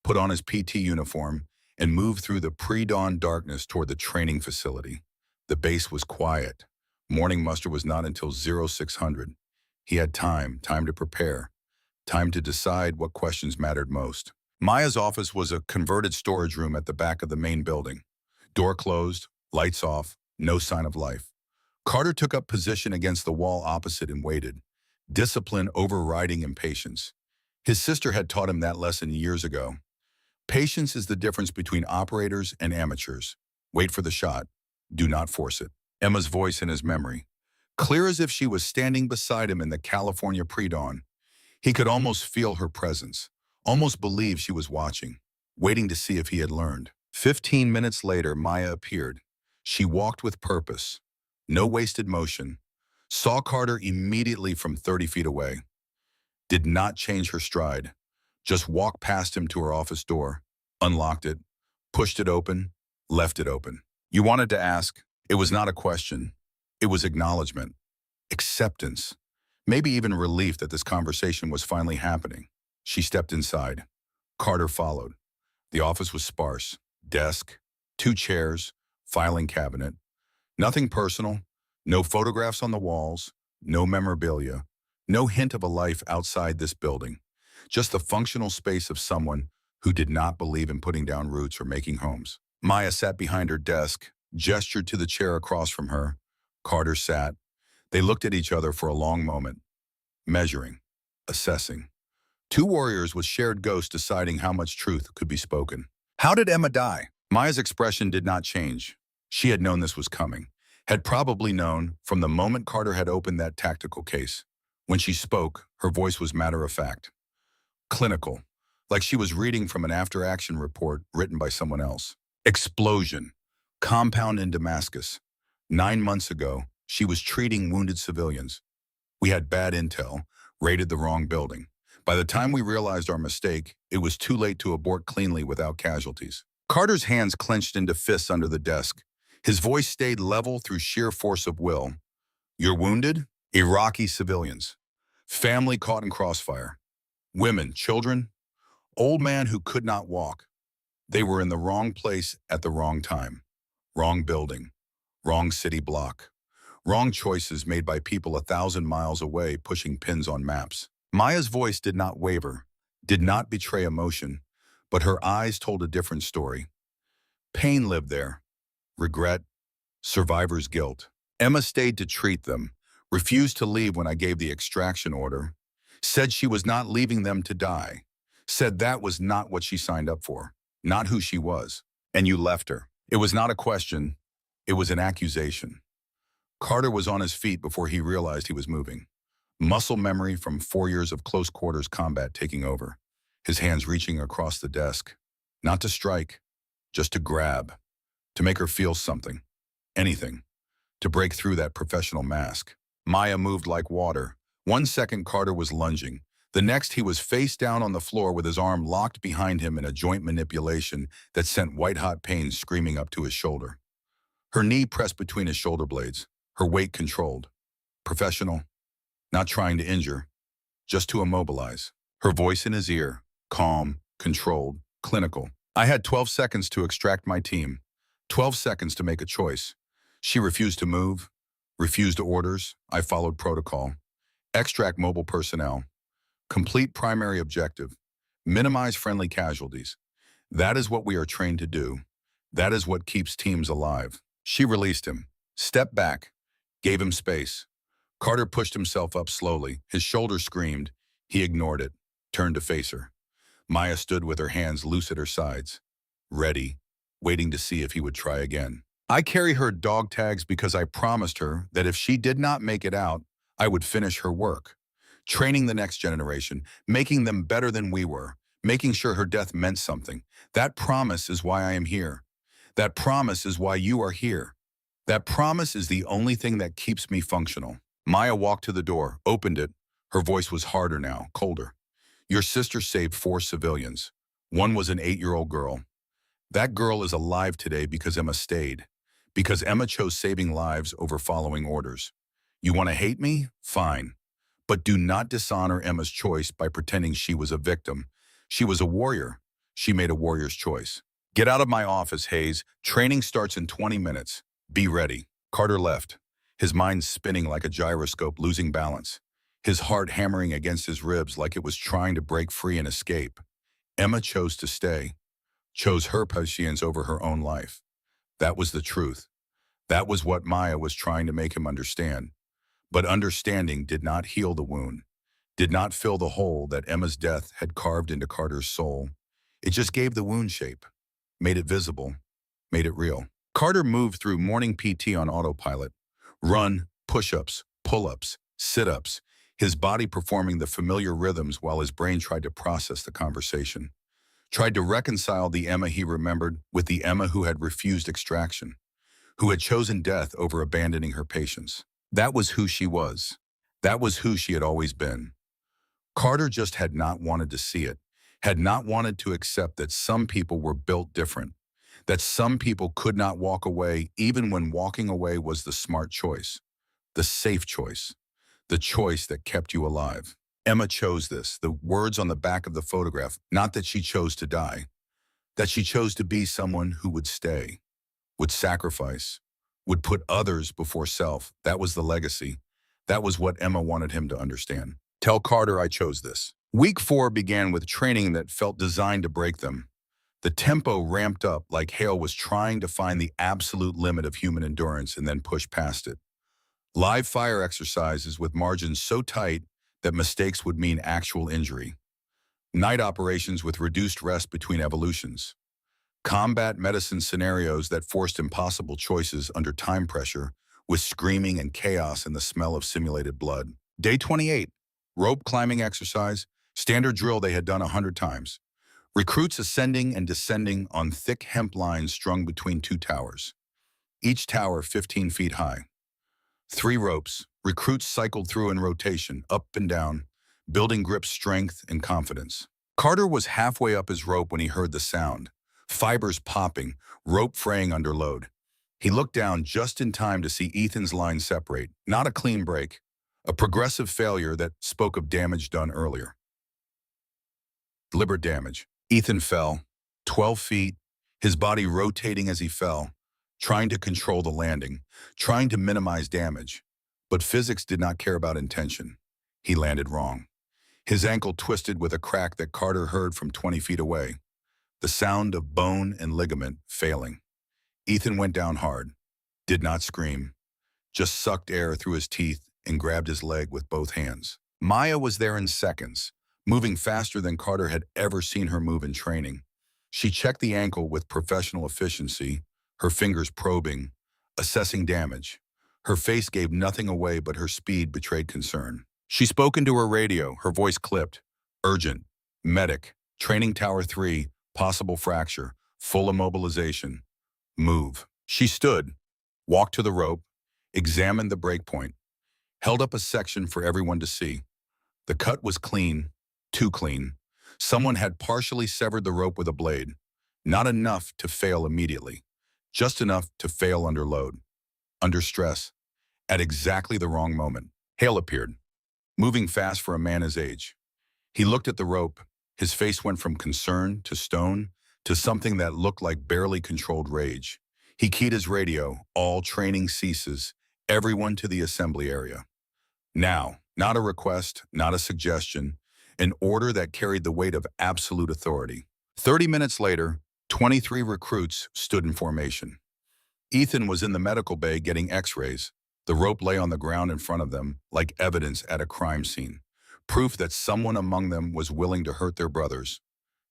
put on his PT uniform, and moved through the pre-dawn darkness toward the training facility. The base was quiet. Morning muster was not until 0600. He had time to prepare, time to decide what questions mattered most. Maya's office was a converted storage room at the back of the main building. Door closed, lights off, no sign of life. Carter took up position against the wall opposite and waited, discipline overriding impatience. His sister had taught him that lesson years ago. Patience is the difference between operators and amateurs. Wait for the shot. Do not force it. Emma's voice in his memory, clear as if she was standing beside him in the California pre-dawn. He could almost feel her presence, almost believe she was watching, waiting to see if he had learned. 15 minutes later, Maya appeared. She walked with purpose, no wasted motion, saw Carter immediately from 30 feet away, did not change her stride, just walked past him to her office door, unlocked it, pushed it open, left it open. You wanted to ask. It was not a question. It was acknowledgement, acceptance, maybe even relief that this conversation was finally happening. She stepped inside. Carter followed. The office was sparse. Desk, 2 chairs, filing cabinet. Nothing personal, no photographs on the walls, no memorabilia, no hint of a life outside this building. Just the functional space of someone who did not believe in putting down roots or making homes. Maya sat behind her desk, gestured to the chair across from her. Carter sat. They looked at each other for a long moment, measuring, assessing. 2 warriors with shared ghosts deciding how much truth could be spoken. How did Emma die? Maya's expression did not change. She had known this was coming, had probably known from the moment Carter had opened that tactical case. When she spoke, her voice was matter-of-fact, clinical, like she was reading from an after-action report written by someone else. Explosion. Compound in Damascus. 9 months ago, she was treating wounded civilians. We had bad intel, raided the wrong building. By the time we realized our mistake, it was too late to abort cleanly without casualties. Carter's hands clenched into fists under the desk. His voice stayed level through sheer force of will. You're wounded? Iraqi civilians. Family caught in crossfire. Women, children, old man who could not walk. They were in the wrong place at the wrong time. Wrong building. Wrong city block. Wrong choices made by people 1,000 miles away pushing pins on maps. Maya's voice did not waver, did not betray emotion, but her eyes told a different story. Pain lived there. Regret. Survivor's guilt. Emma stayed to treat them, refused to leave when I gave the extraction order, said she was not leaving them to die, said that was not what she signed up for, not who she was, and you left her. It was not a question, it was an accusation. Carter was on his feet before he realized he was moving. Muscle memory from 4 years of close quarters combat taking over, his hands reaching across the desk, not to strike, just to grab, to make her feel something, anything, to break through that professional mask. Maya moved like water. 1 second Carter was lunging. The next he was face down on the floor with his arm locked behind him in a joint manipulation that sent white-hot pain screaming up to his shoulder. Her knee pressed between his shoulder blades, her weight controlled. Professional, not trying to injure, just to immobilize. Her voice in his ear, calm, controlled, clinical. I had 12 seconds to extract my team, 12 seconds to make a choice. She refused to move, refused orders. I followed protocol. Extract mobile personnel. Complete primary objective. Minimize friendly casualties. That is what we are trained to do. That is what keeps teams alive. She released him, stepped back, gave him space. Carter pushed himself up slowly. His shoulder screamed. He ignored it, turned to face her. Maya stood with her hands loose at her sides, ready, waiting to see if he would try again. I carry her dog tags because I promised her that if she did not make it out, I would finish her work. Training the next generation, making them better than we were, making sure her death meant something. That promise is why I am here. That promise is why you are here. That promise is the only thing that keeps me functional. Maya walked to the door, opened it. Her voice was harder now, colder. Your sister saved 4 civilians. One was an 8-year-old girl. That girl is alive today because Emma stayed. Because Emma chose saving lives over following orders. You want to hate me? Fine. But do not dishonor Emma's choice by pretending she was a victim. She was a warrior. She made a warrior's choice. Get out of my office, Hayes. Training starts in 20 minutes. Be ready. Carter left, his mind spinning like a gyroscope, losing balance, his heart hammering against his ribs like it was trying to break free and escape. Emma chose to stay, chose her patience over her own life. That was the truth. That was what Maya was trying to make him understand. But understanding did not heal the wound, did not fill the hole that Emma's death had carved into Carter's soul. It just gave the wound shape, made it visible, made it real. Carter moved through morning PT on autopilot. Run, push-ups, pull-ups, sit-ups, his body performing the familiar rhythms while his brain tried to process the conversation. Tried to reconcile the Emma he remembered with the Emma who had refused extraction, who had chosen death over abandoning her patients. That was who she was. That was who she had always been. Carter just had not wanted to see it, had not wanted to accept that some people were built different, that some people could not walk away even when walking away was the smart choice, the safe choice, the choice that kept you alive. Emma chose this, the words on the back of the photograph, not that she chose to die, that she chose to be someone who would stay, would sacrifice, would put others before self. That was the legacy. That was what Emma wanted him to understand. Tell Carter I chose this. Week 4 began with training that felt designed to break them. The tempo ramped up like Hale was trying to find the absolute limit of human endurance and then push past it. Live fire exercises with margins so tight that mistakes would mean actual injury. Night operations with reduced rest between evolutions. Combat medicine scenarios that forced impossible choices under time pressure with screaming and chaos and the smell of simulated blood. Day 28, rope climbing exercise, standard drill they had done 100 times. Recruits ascending and descending on thick hemp lines strung between 2 towers. Each tower 15 feet high. 3 ropes. Recruits cycled through in rotation, up and down, building grip strength and confidence. Carter was halfway up his rope when he heard the sound. Fibers popping, rope fraying under load. He looked down just in time to see Ethan's line separate. Not a clean break, a progressive failure that spoke of damage done earlier. Deliberate damage. Ethan fell, 12 feet, his body rotating as he fell, trying to control the landing, trying to minimize damage. But physics did not care about intention. He landed wrong. His ankle twisted with a crack that Carter heard from 20 feet away. The sound of bone and ligament failing. Ethan went down hard, did not scream, just sucked air through his teeth and grabbed his leg with both hands. Maya was there in seconds, moving faster than Carter had ever seen her move in training. She checked the ankle with professional efficiency, her fingers probing, assessing damage. Her face gave nothing away, but her speed betrayed concern. She spoke into her radio, her voice clipped. Urgent. Medic. Training Tower 3. Possible fracture. Full immobilization. Move. She stood, walked to the rope, examined the break point, held up a section for everyone to see. The cut was clean, too clean. Someone had partially severed the rope with a blade. Not enough to fail immediately. Just enough to fail under load. Under stress. At exactly the wrong moment. Hale appeared, moving fast for a man his age. He looked at the rope. His face went from concern to stone to something that looked like barely controlled rage. He keyed his radio. All training ceases. Everyone to the assembly area. Now, not a request, not a suggestion, an order that carried the weight of absolute authority. 30 minutes later, 23 recruits stood in formation. Ethan was in the medical bay getting x-rays. The rope lay on the ground in front of them, like evidence at a crime scene. Proof that someone among them was willing to hurt their brothers,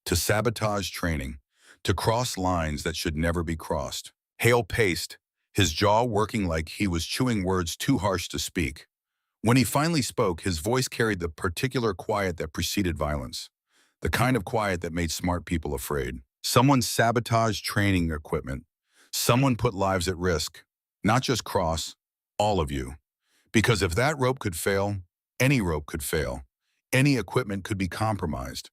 to sabotage training, to cross lines that should never be crossed. Hale paced, his jaw working like he was chewing words too harsh to speak. When he finally spoke, his voice carried the particular quiet that preceded violence, the kind of quiet that made smart people afraid. Someone sabotaged training equipment. Someone put lives at risk, not just Cross, all of you. Because if that rope could fail, any rope could fail. Any equipment could be compromised.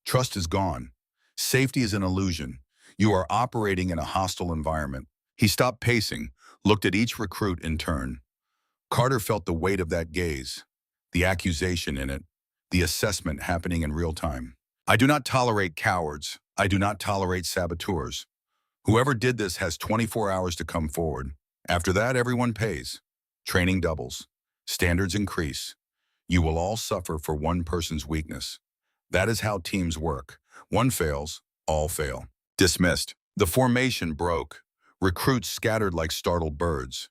Trust is gone. Safety is an illusion. You are operating in a hostile environment. He stopped pacing, looked at each recruit in turn. Carter felt the weight of that gaze, the accusation in it, the assessment happening in real time. I do not tolerate cowards. I do not tolerate saboteurs. Whoever did this has 24 hours to come forward. After that, everyone pays. Training doubles. Standards increase. You will all suffer for one person's weakness. That is how teams work. One fails, all fail. Dismissed. The formation broke. Recruits scattered like startled birds.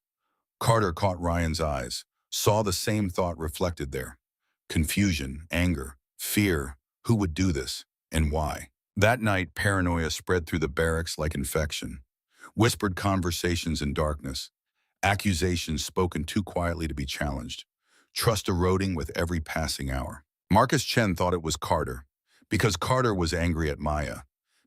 Carter caught Ryan's eyes, saw the same thought reflected there. Confusion, anger, fear. Who would do this, and why? That night, paranoia spread through the barracks like infection. Whispered conversations in darkness. Accusations spoken too quietly to be challenged. Trust eroding with every passing hour. Marcus Chen thought it was Carter, because Carter was angry at Maya,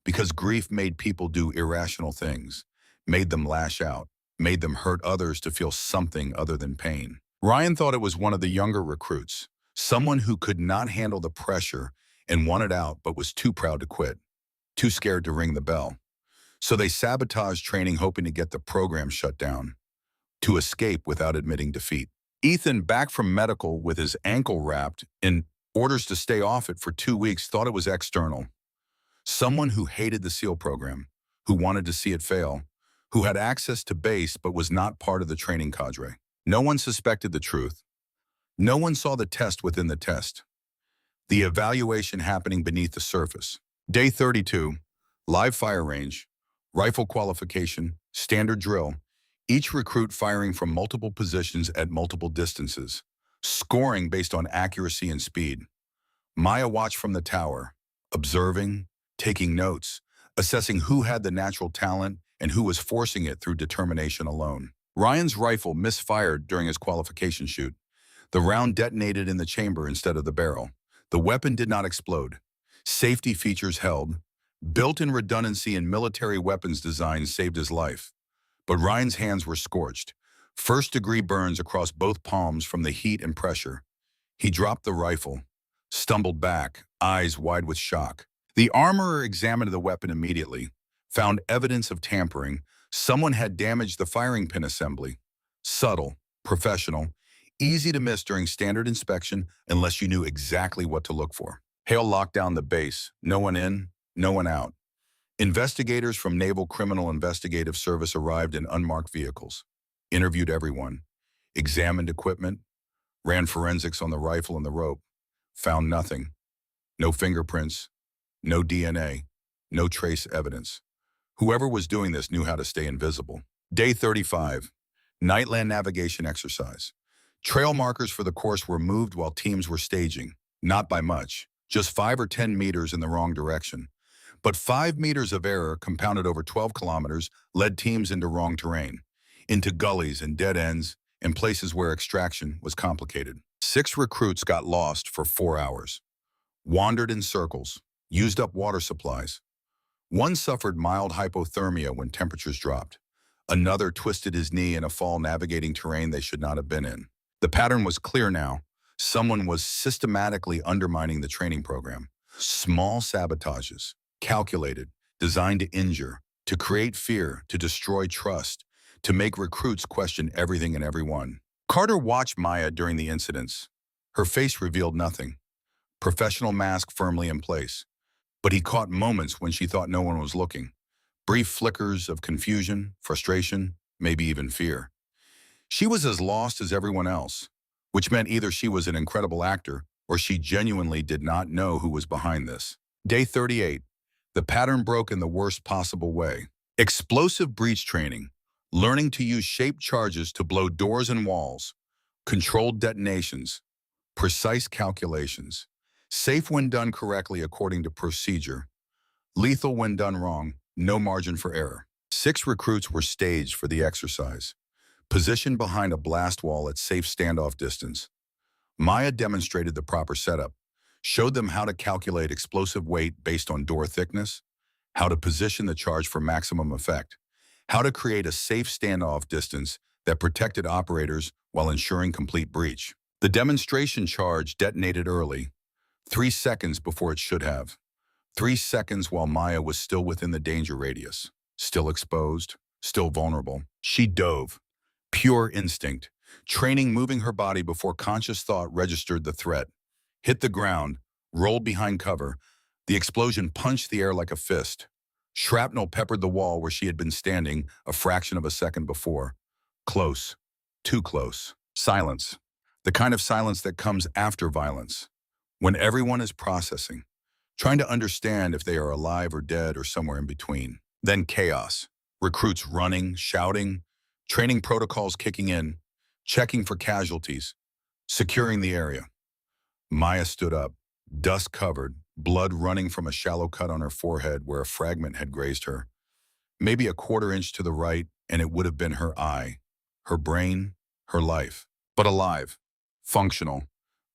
because grief made people do irrational things, made them lash out, made them hurt others to feel something other than pain. Ryan thought it was one of the younger recruits, someone who could not handle the pressure and wanted out but was too proud to quit, too scared to ring the bell. So they sabotaged training hoping to get the program shut down, to escape without admitting defeat. Ethan, back from medical with his ankle wrapped in orders to stay off it for 2 weeks, thought it was external. Someone who hated the SEAL program, who wanted to see it fail, who had access to base but was not part of the training cadre. No one suspected the truth. No one saw the test within the test. The evaluation happening beneath the surface. Day 32, live fire range, rifle qualification, standard drill, each recruit firing from multiple positions at multiple distances, scoring based on accuracy and speed. Maya watched from the tower, observing, taking notes, assessing who had the natural talent and who was forcing it through determination alone. Ryan's rifle misfired during his qualification shoot. The round detonated in the chamber instead of the barrel. The weapon did not explode. Safety features held. Built-in redundancy in military weapons design saved his life. But Ryan's hands were scorched. First-degree burns across both palms from the heat and pressure. He dropped the rifle, stumbled back, eyes wide with shock. The armorer examined the weapon immediately, found evidence of tampering. Someone had damaged the firing pin assembly. Subtle, professional, easy to miss during standard inspection unless you knew exactly what to look for. Hale locked down the base. No one in, no one out. Investigators from Naval Criminal Investigative Service arrived in unmarked vehicles, interviewed everyone, examined equipment, ran forensics on the rifle and the rope, found nothing. No fingerprints, no DNA, no trace evidence. Whoever was doing this knew how to stay invisible. Day 35, Nightland navigation exercise. Trail markers for the course were moved while teams were staging, not by much, just 5 or 10 meters in the wrong direction. But 5 meters of error compounded over 12 kilometers led teams into wrong terrain, into gullies and dead ends, and places where extraction was complicated. 6 recruits got lost for 4 hours, wandered in circles, used up water supplies. One suffered mild hypothermia when temperatures dropped. Another twisted his knee in a fall navigating terrain they should not have been in. The pattern was clear now. Someone was systematically undermining the training program. Small sabotages, calculated, designed to injure, to create fear, to destroy trust, to make recruits question everything and everyone. Carter watched Maya during the incidents. Her face revealed nothing. Professional mask firmly in place. But he caught moments when she thought no one was looking. Brief flickers of confusion, frustration, maybe even fear. She was as lost as everyone else, which meant either she was an incredible actor or she genuinely did not know who was behind this. Day 38. The pattern broke in the worst possible way. Explosive breach training, learning to use shaped charges to blow doors and walls, controlled detonations, precise calculations, safe when done correctly according to procedure, lethal when done wrong, no margin for error. 6 recruits were staged for the exercise, positioned behind a blast wall at safe standoff distance. Maya demonstrated the proper setup, showed them how to calculate explosive weight based on door thickness, how to position the charge for maximum effect, How to create a safe standoff distance that protected operators while ensuring complete breach. The demonstration charge detonated early, 3 seconds before it should have. 3 seconds while Maya was still within the danger radius, still exposed, still vulnerable. She dove, pure instinct, training moving her body before conscious thought registered the threat. Hit the ground, rolled behind cover. The explosion punched the air like a fist. Shrapnel peppered the wall where she had been standing a fraction of a second before. Close, too close. Silence, the kind of silence that comes after violence, when everyone is processing, trying to understand if they are alive or dead or somewhere in between. Then chaos, recruits running, shouting, training protocols kicking in, checking for casualties, securing the area. Maya stood up, dust covered, blood running from a shallow cut on her forehead where a fragment had grazed her. Maybe a quarter-inch to the right, and it would have been her eye, her brain, her life. But alive, functional,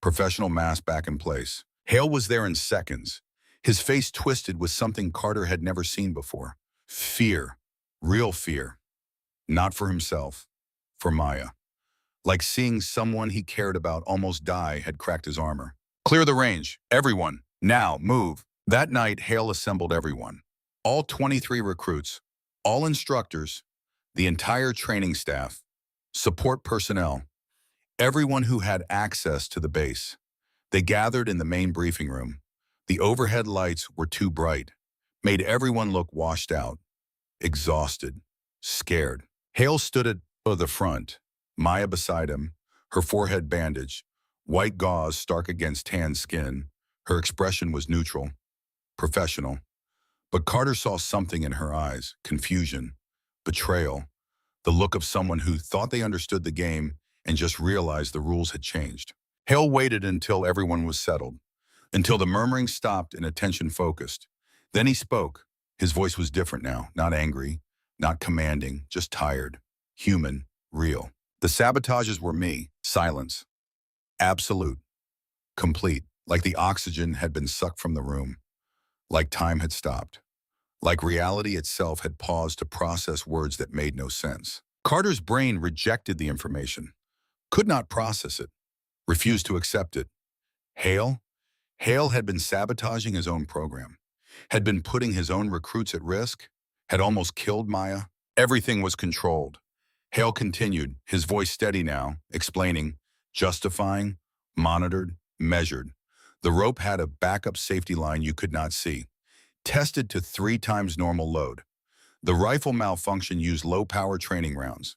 professional mask back in place. Hale was there in seconds, his face twisted with something Carter had never seen before. Fear, real fear. Not for himself, for Maya. Like seeing someone he cared about almost die had cracked his armor. Clear the range, everyone. Now, move. That night, Hale assembled everyone. All 23 recruits, all instructors, the entire training staff, support personnel, everyone who had access to the base. They gathered in the main briefing room. The overhead lights were too bright, made everyone look washed out, exhausted, scared. Hale stood at the front, Maya beside him, her forehead bandaged, white gauze stark against tan skin. Her expression was neutral, professional. But Carter saw something in her eyes, confusion, betrayal, the look of someone who thought they understood the game and just realized the rules had changed. Hale waited until everyone was settled, until the murmuring stopped and attention focused. Then he spoke. His voice was different now, not angry, not commanding, just tired, human, real. The sabotages were me, silence, absolute, complete, like the oxygen had been sucked from the room, like time had stopped, like reality itself had paused to process words that made no sense. Carter's brain rejected the information, could not process it, refused to accept it. Hale? Hale had been sabotaging his own program, had been putting his own recruits at risk, had almost killed Maya. Everything was controlled. Hale continued, his voice steady now, explaining, justifying, monitored, measured. The rope had a backup safety line you could not see, tested to 3 times normal load. The rifle malfunction used low-power training rounds,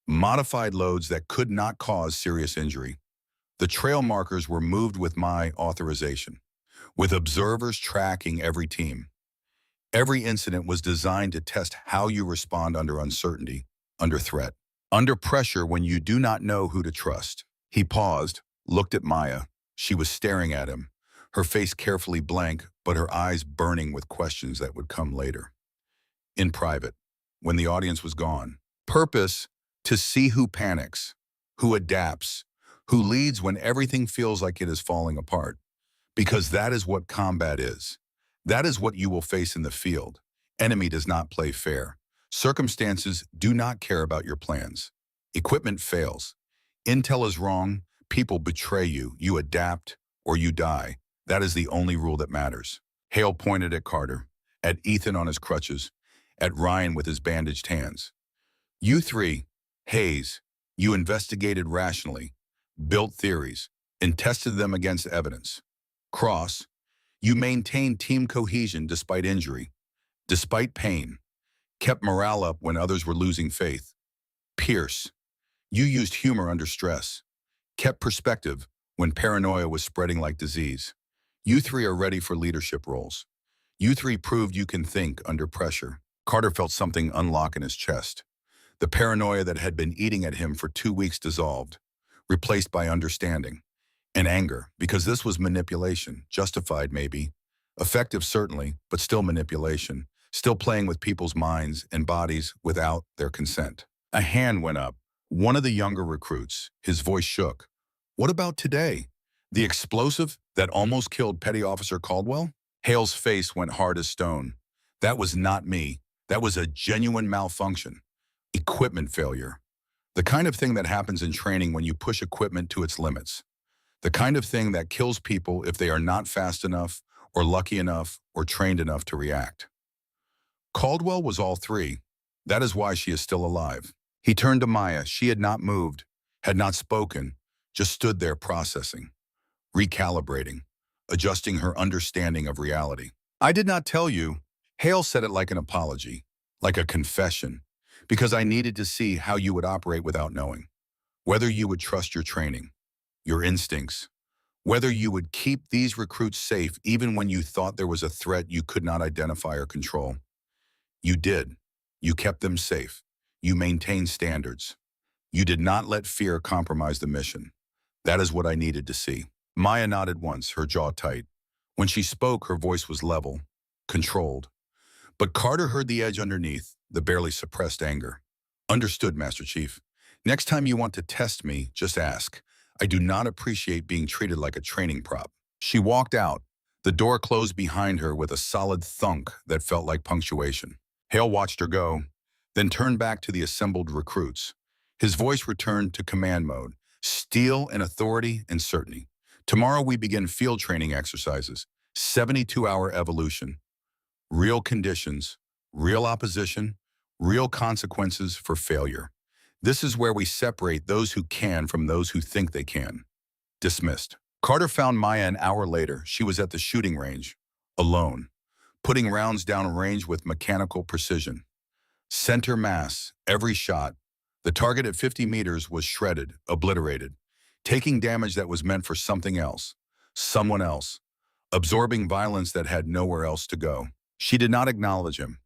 modified loads that could not cause serious injury. The trail markers were moved with my authorization, with observers tracking every team. Every incident was designed to test how you respond under uncertainty, under threat, under pressure when you do not know who to trust. He paused, looked at Maya. She was staring at him, her face carefully blank, but her eyes burning with questions that would come later. In private, when the audience was gone. Purpose: to see who panics, who adapts, who leads when everything feels like it is falling apart. Because that is what combat is. That is what you will face in the field. Enemy does not play fair. Circumstances do not care about your plans. Equipment fails. Intel is wrong. People betray you. You adapt or you die. That is the only rule that matters. Hale pointed at Carter, at Ethan on his crutches, at Ryan with his bandaged hands. You three, Hayes, you investigated rationally, built theories, and tested them against evidence. Cross, you maintained team cohesion despite injury, despite pain, kept morale up when others were losing faith. Pierce, you used humor under stress, kept perspective when paranoia was spreading like disease. You three are ready for leadership roles. You three proved you can think under pressure. Carter felt something unlock in his chest. The paranoia that had been eating at him for 2 weeks dissolved, replaced by understanding and anger, because this was manipulation, justified maybe, effective certainly, but still manipulation, still playing with people's minds and bodies without their consent. A hand went up. One of the younger recruits, his voice shook. What about today? The explosive that almost killed Petty Officer Caldwell? Hale's face went hard as stone. That was not me. That was a genuine malfunction, equipment failure. The kind of thing that happens in training when you push equipment to its limits. The kind of thing that kills people if they are not fast enough or lucky enough or trained enough to react. Caldwell was all three. That is why she is still alive. He turned to Maya. She had not moved, had not spoken, just stood there processing, recalibrating, adjusting her understanding of reality. I did not tell you. Hale said it like an apology, like a confession, because I needed to see how you would operate without knowing. Whether you would trust your training, your instincts, whether you would keep these recruits safe even when you thought there was a threat you could not identify or control. You did. You kept them safe. You maintained standards. You did not let fear compromise the mission. That is what I needed to see. Maya nodded once, her jaw tight. When she spoke, her voice was level, controlled. But Carter heard the edge underneath, the barely suppressed anger. Understood, Master Chief. Next time you want to test me, just ask. I do not appreciate being treated like a training prop. She walked out. The door closed behind her with a solid thunk that felt like punctuation. Hale watched her go, then turned back to the assembled recruits. His voice returned to command mode, steel and authority and certainty. Tomorrow we begin field training exercises, 72-hour evolution. Real conditions, real opposition, real consequences for failure. This is where we separate those who can from those who think they can. Dismissed. Carter found Maya an hour later. She was at the shooting range, alone, putting rounds down range with mechanical precision. Center mass, every shot. The target at 50 meters was shredded, obliterated, taking damage that was meant for something else, someone else, absorbing violence that had nowhere else to go. She did not acknowledge him,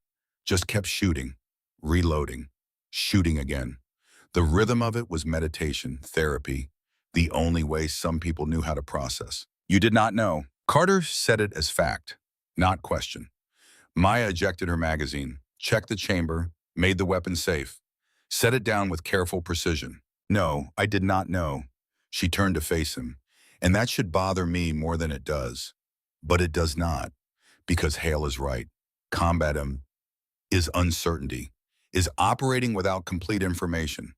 just kept shooting, reloading, shooting again. The rhythm of it was meditation, therapy, the only way some people knew how to process. You did not know. Carter said it as fact, not question. Maya ejected her magazine, checked the chamber, made the weapon safe, set it down with careful precision. No, I did not know. She turned to face him, and that should bother me more than it does. But it does not, because Hale is right. Combat is uncertainty, is operating without complete information,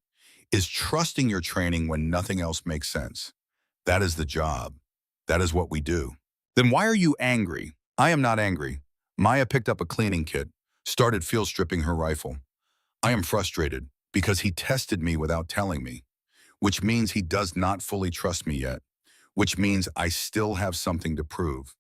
is trusting your training when nothing else makes sense. That is the job. That is what we do. Then why are you angry? I am not angry. Maya picked up a cleaning kit, started field stripping her rifle. I am frustrated because he tested me without telling me, which means he does not fully trust me yet, which means I still have something to prove.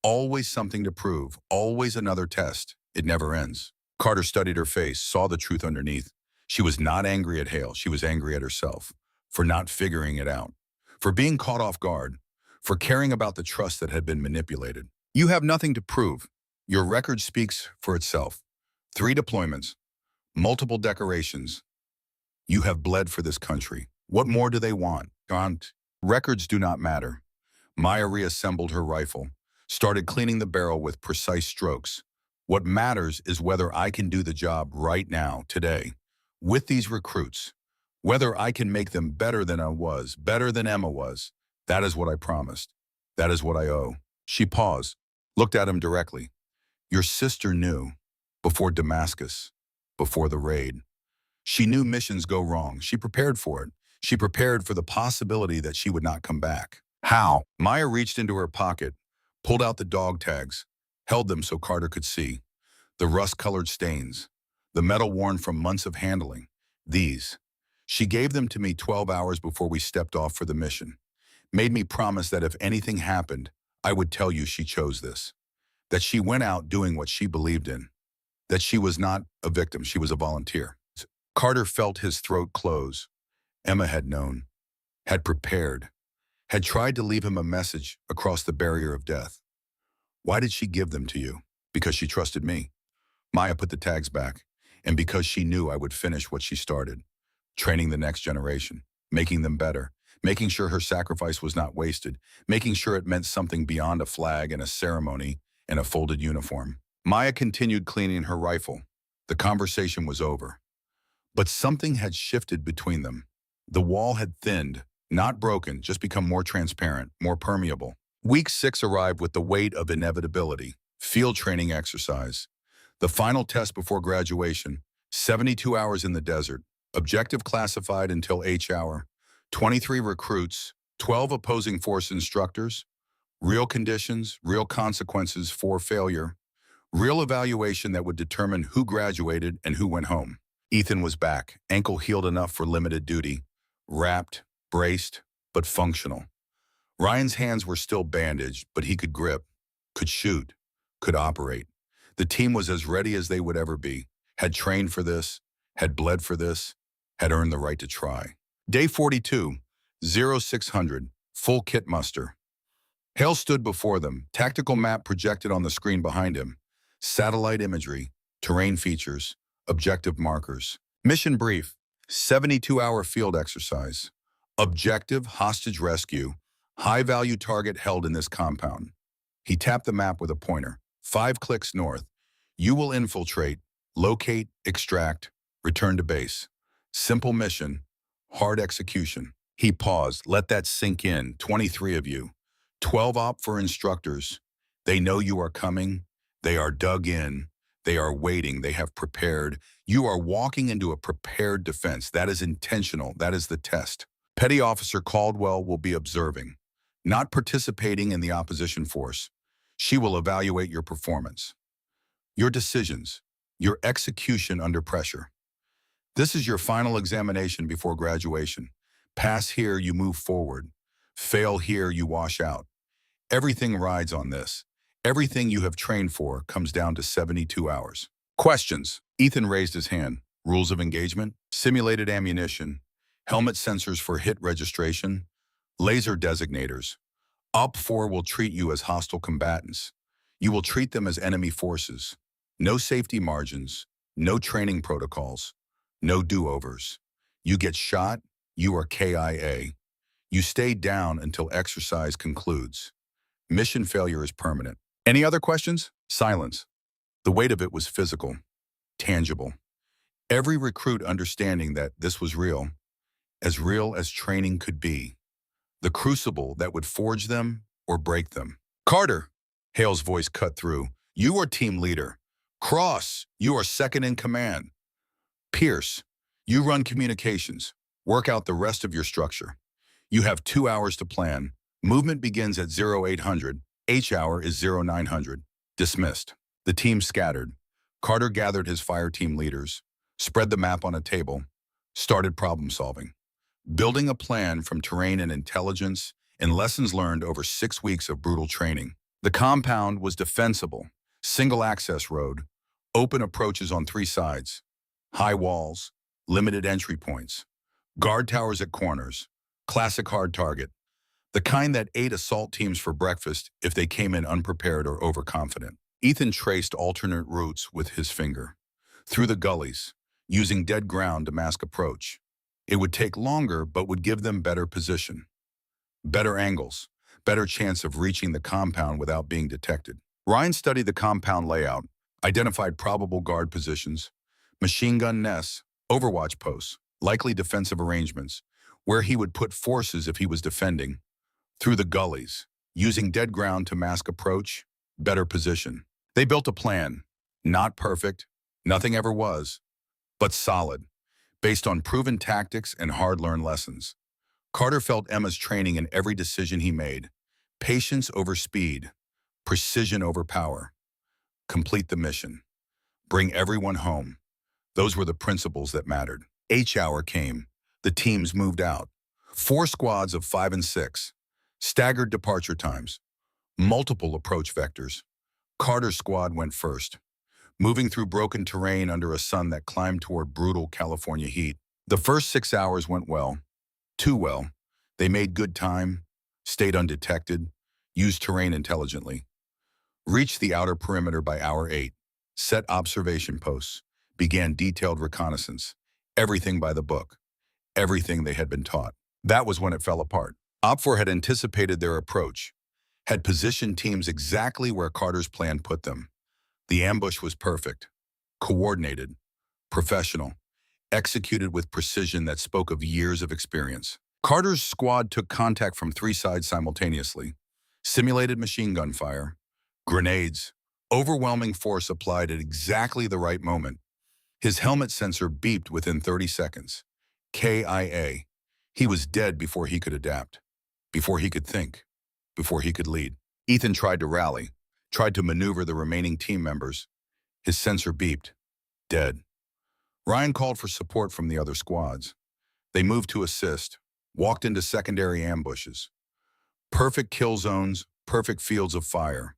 Always something to prove, always another test. It never ends. Carter studied her face, saw the truth underneath. She was not angry at Hale, she was angry at herself for not figuring it out, for being caught off guard, for caring about the trust that had been manipulated. You have nothing to prove. Your record speaks for itself. 3 deployments, multiple decorations. You have bled for this country. What more do they want? Records do not matter. Maya reassembled her rifle, started cleaning the barrel with precise strokes. What matters is whether I can do the job right now, today, with these recruits, whether I can make them better than I was, better than Emma was. That is what I promised. That is what I owe. She paused, looked at him directly. Your sister knew, before Damascus, before the raid. She knew missions go wrong. She prepared for it. She prepared for the possibility that she would not come back. How? Maya reached into her pocket, pulled out the dog tags, held them so Carter could see. The rust-colored stains, the metal worn from months of handling. These. She gave them to me 12 hours before we stepped off for the mission. Made me promise that if anything happened, I would tell you she chose this. That she went out doing what she believed in. That she was not a victim, she was a volunteer. Carter felt his throat close. Emma had known, had prepared, had tried to leave him a message across the barrier of death. Why did she give them to you? Because she trusted me. Maya put the tags back, and because she knew I would finish what she started, training the next generation, making them better, making sure her sacrifice was not wasted, making sure it meant something beyond a flag and a ceremony and a folded uniform. Maya continued cleaning her rifle. The conversation was over. But something had shifted between them. The wall had thinned, not broken, just become more transparent, more permeable. Week 6 arrived with the weight of inevitability. Field training exercise. The final test before graduation, 72 hours in the desert, objective classified until H hour, 23 recruits, 12 opposing force instructors, real conditions, real consequences for failure, real evaluation that would determine who graduated and who went home. Ethan was back, ankle healed enough for limited duty, wrapped, braced, but functional. Ryan's hands were still bandaged, but he could grip, could shoot, could operate. The team was as ready as they would ever be, had trained for this, had bled for this, had earned the right to try. Day 42, 0600, full kit muster. Hale stood before them, tactical map projected on the screen behind him, satellite imagery, terrain features, objective markers. Mission brief, 72-hour field exercise. Objective, hostage rescue, high-value target held in this compound. He tapped the map with a pointer. 5 clicks north. You will infiltrate, locate, extract, return to base. Simple mission, hard execution. He paused. Let that sink in. 23 of you. 12 op for instructors. They know you are coming. They are dug in. They are waiting. They have prepared. You are walking into a prepared defense. That is intentional. That is the test. Petty Officer Caldwell will be observing, not participating in the opposition force. She will evaluate your performance, your decisions, your execution under pressure. This is your final examination before graduation. Pass here, you move forward. Fail here, you wash out. Everything rides on this. Everything you have trained for comes down to 72 hours. Questions. Ethan raised his hand. Rules of engagement, simulated ammunition, helmet sensors for hit registration, laser designators. OP4 will treat you as hostile combatants. You will treat them as enemy forces. No safety margins, no training protocols, no do-overs. You get shot, you are KIA. You stay down until exercise concludes. Mission failure is permanent. Any other questions? Silence. The weight of it was physical, tangible. Every recruit understanding that this was real as training could be. The crucible that would forge them or break them. Carter, Hale's voice cut through. You are team leader. Cross, you are second in command. Pierce, you run communications. Work out the rest of your structure. You have 2 hours to plan. Movement begins at 0800. H hour is 0900. Dismissed. The team scattered. Carter gathered his fire team leaders, spread the map on a table, started problem solving. Building a plan from terrain and intelligence and lessons learned over 6 weeks of brutal training. The compound was defensible, single access road, open approaches on 3 sides, high walls, limited entry points, guard towers at corners, classic hard target, the kind that ate assault teams for breakfast if they came in unprepared or overconfident. Ethan traced alternate routes with his finger, through the gullies, using dead ground to mask approach. It would take longer, but would give them better position, better angles, better chance of reaching the compound without being detected. Ryan studied the compound layout, identified probable guard positions, machine gun nests, overwatch posts, likely defensive arrangements, where he would put forces if he was defending, through the gullies, using dead ground to mask approach, better position. They built a plan, not perfect, nothing ever was, but solid, based on proven tactics and hard-learned lessons. Carter felt Emma's training in every decision he made. Patience over speed, precision over power. Complete the mission. Bring everyone home. Those were the principles that mattered. H hour came. The teams moved out. 4 squads of 5 and 6. Staggered departure times. Multiple approach vectors. Carter's squad went first, moving through broken terrain under a sun that climbed toward brutal California heat. The first 6 hours went well. Too well. They made good time, stayed undetected, used terrain intelligently. Reached the outer perimeter by hour 8. Set observation posts. Began detailed reconnaissance. Everything by the book. Everything they had been taught. That was when it fell apart. OPFOR had anticipated their approach, had positioned teams exactly where Carter's plan put them. The ambush was perfect, coordinated, professional, executed with precision that spoke of years of experience. Carter's squad took contact from 3 sides simultaneously, simulated machine gun fire, grenades, Overwhelming force applied at exactly the right moment. His helmet sensor beeped within 30 seconds. KIA. He was dead before he could adapt, before he could think, before he could lead. Ethan tried to rally, tried to maneuver the remaining team members. His sensor beeped. Dead. Ryan called for support from the other squads. They moved to assist, walked into secondary ambushes. Perfect kill zones, perfect fields of fire.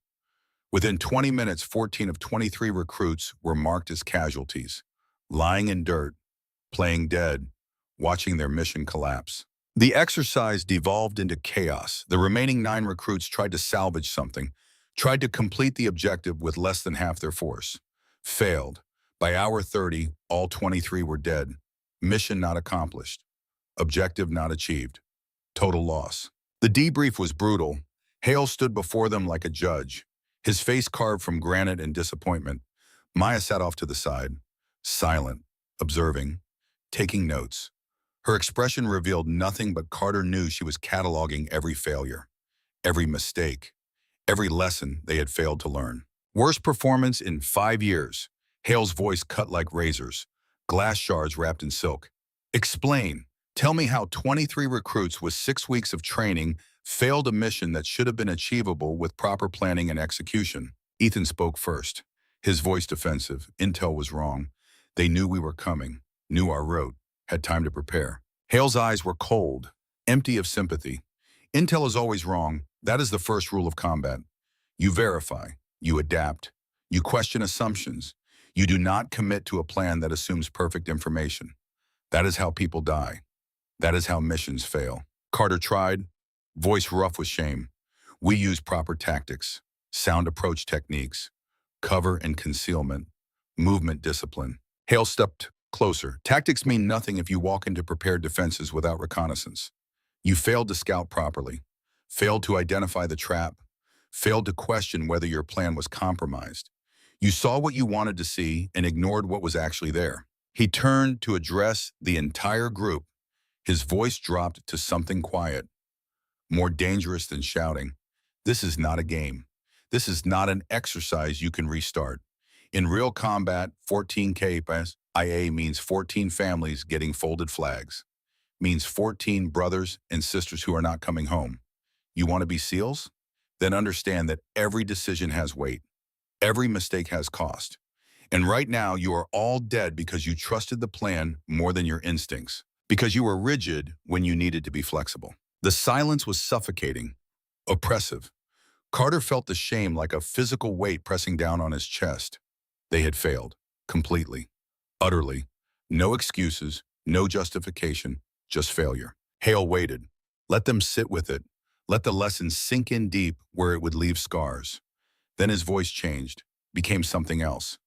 Within 20 minutes, 14 of 23 recruits were marked as casualties, lying in dirt, playing dead, watching their mission collapse. The exercise devolved into chaos. The remaining 9 recruits tried to salvage something, tried to complete the objective with less than half their force. Failed. By hour 30, all 23 were dead. Mission not accomplished. Objective not achieved. Total loss. The debrief was brutal. Hale stood before them like a judge, his face carved from granite and disappointment. Maya sat off to the side, silent, observing, taking notes. Her expression revealed nothing, but Carter knew she was cataloging every failure, every mistake, every lesson they had failed to learn. Worst performance in 5 years. Hale's voice cut like razors, glass shards wrapped in silk. Explain. Tell me how 23 recruits with 6 weeks of training failed a mission that should have been achievable with proper planning and execution. Ethan spoke first, his voice defensive. Intel was wrong. They knew we were coming, knew our route, had time to prepare. Hale's eyes were cold, empty of sympathy. Intel is always wrong. That is the first rule of combat. You verify, you adapt, you question assumptions. You do not commit to a plan that assumes perfect information. That is how people die. That is how missions fail. Carter tried, voice rough with shame. We use proper tactics, sound approach techniques, cover and concealment, movement discipline. Hale stepped closer. Tactics mean nothing if you walk into prepared defenses without reconnaissance. You failed to scout properly, failed to identify the trap, failed to question whether your plan was compromised. You saw what you wanted to see and ignored what was actually there. He turned to address the entire group. His voice dropped to something quiet, more dangerous than shouting. This is not a game. This is not an exercise you can restart. In real combat, 14K means 14 families getting folded flags. Means 14 brothers and sisters who are not coming home. You want to be SEALs? Then understand that every decision has weight. Every mistake has cost. And right now, you are all dead because you trusted the plan more than your instincts. Because you were rigid when you needed to be flexible. The silence was suffocating, oppressive. Carter felt the shame like a physical weight pressing down on his chest. They had failed, completely, utterly. No excuses, no justification, just failure. Hale waited. Let them sit with it. Let the lesson sink in deep where it would leave scars. Then his voice changed, became something else.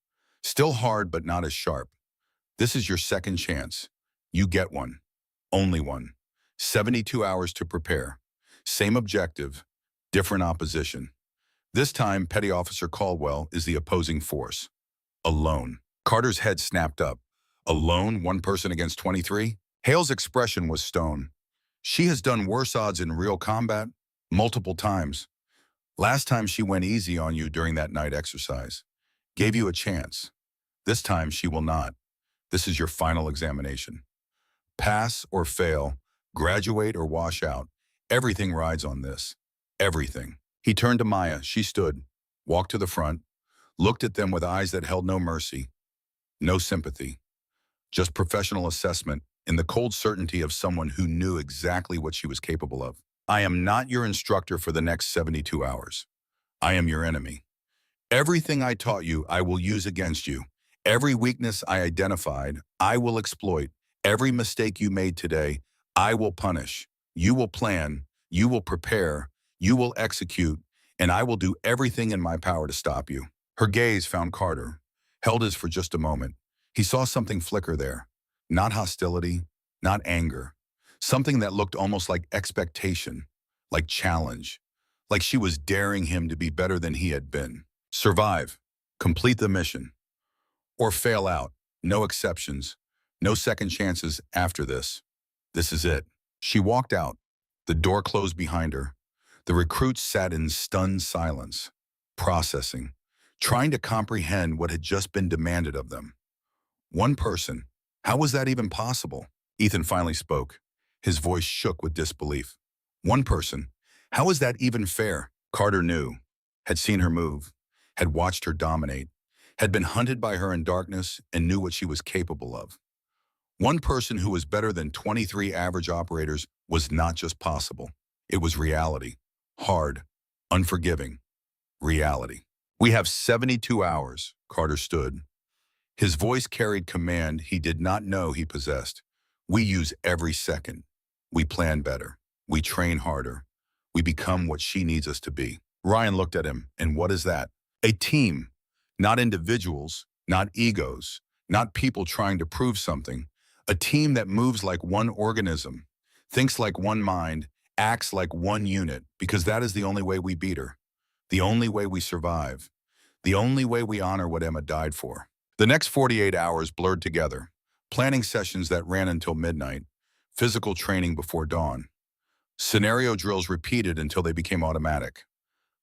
Still hard, but not as sharp. This is your second chance. You get one. Only one. 72 hours to prepare. Same objective, different opposition. This time, Petty Officer Caldwell is the opposing force. Alone. Carter's head snapped up. Alone, one person against 23? Hale's expression was stone. She has done worse odds in real combat multiple times. Last time she went easy on you during that night exercise. Gave you a chance. This time she will not. This is your final examination. Pass or fail, graduate or wash out. Everything rides on this. Everything. He turned to Maya. She stood, walked to the front, looked at them with eyes that held no mercy, no sympathy, just professional assessment in the cold certainty of someone who knew exactly what she was capable of. I am not your instructor for the next 72 hours. I am your enemy. Everything I taught you, I will use against you. Every weakness I identified, I will exploit. Every mistake you made today, I will punish. You will plan, you will prepare, you will execute, and I will do everything in my power to stop you. Her gaze found Carter, held his for just a moment. He saw something flicker there. Not hostility, not anger. Something that looked almost like expectation, like challenge, like she was daring him to be better than he had been. Survive, complete the mission, or fail out. No exceptions, no second chances after this. This is it. She walked out. The door closed behind her. The recruits sat in stunned silence, processing, trying to comprehend what had just been demanded of them. One person. How was that even possible? Ethan finally spoke. His voice shook with disbelief. One person. How is that even fair? Carter knew, had seen her move, had watched her dominate, had been hunted by her in darkness and knew what she was capable of. One person who was better than 23 average operators was not just possible. It was reality. Hard, unforgiving, reality. We have 72 hours, Carter stood. His voice carried command he did not know he possessed. We use every second. We plan better. We train harder. We become what she needs us to be. Ryan looked at him, and what is that? A team, not individuals, not egos, not people trying to prove something. A team that moves like one organism, thinks like one mind, acts like one unit, because that is the only way we beat her, the only way we survive, the only way we honor what Emma died for. The next 48 hours blurred together, planning sessions that ran until midnight, physical training before dawn. Scenario drills repeated until they became automatic.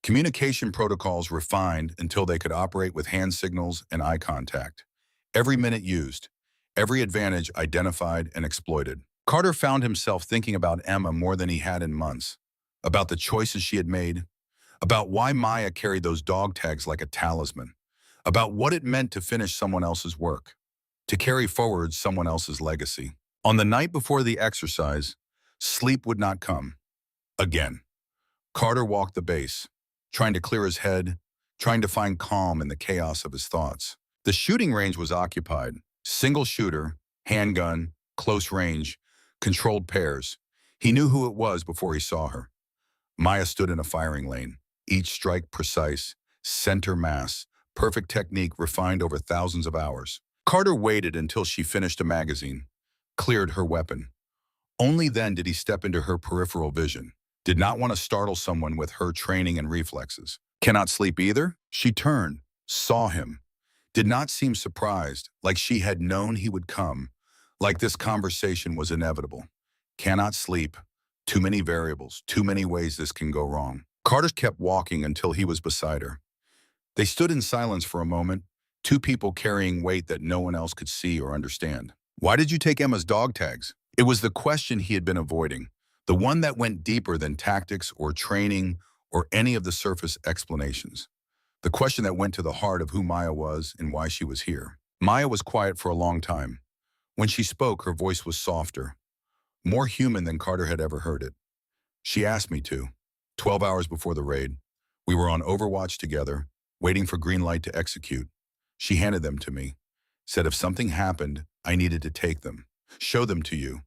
Communication protocols refined until they could operate with hand signals and eye contact. Every minute used, every advantage identified and exploited. Carter found himself thinking about Emma more than he had in months, about the choices she had made, about why Maya carried those dog tags like a talisman, about what it meant to finish someone else's work, to carry forward someone else's legacy. On the night before the exercise, sleep would not come. Again. Carter walked the base, trying to clear his head, trying to find calm in the chaos of his thoughts. The shooting range was occupied. Single shooter, handgun, close range, controlled pairs. He knew who it was before he saw her. Maya stood in a firing lane, each strike precise, center mass, perfect technique refined over thousands of hours. Carter waited until she finished a magazine, cleared her weapon. Only then did he step into her peripheral vision. Did not want to startle someone with her training and reflexes. Cannot sleep either? She turned, saw him. Did not seem surprised, like she had known he would come, like this conversation was inevitable. Cannot sleep. Too many variables, too many ways this can go wrong. Carter kept walking until he was beside her. They stood in silence for a moment, two people carrying weight that no one else could see or understand. Why did you take Emma's dog tags? It was the question he had been avoiding, the one that went deeper than tactics or training or any of the surface explanations. The question that went to the heart of who Maya was and why she was here. Maya was quiet for a long time. When she spoke, her voice was softer, more human than Carter had ever heard it. She asked me to. 12 hours before the raid, we were on Overwatch together, waiting for green light to execute. She handed them to me, said if something happened, I needed to take them, show them to you,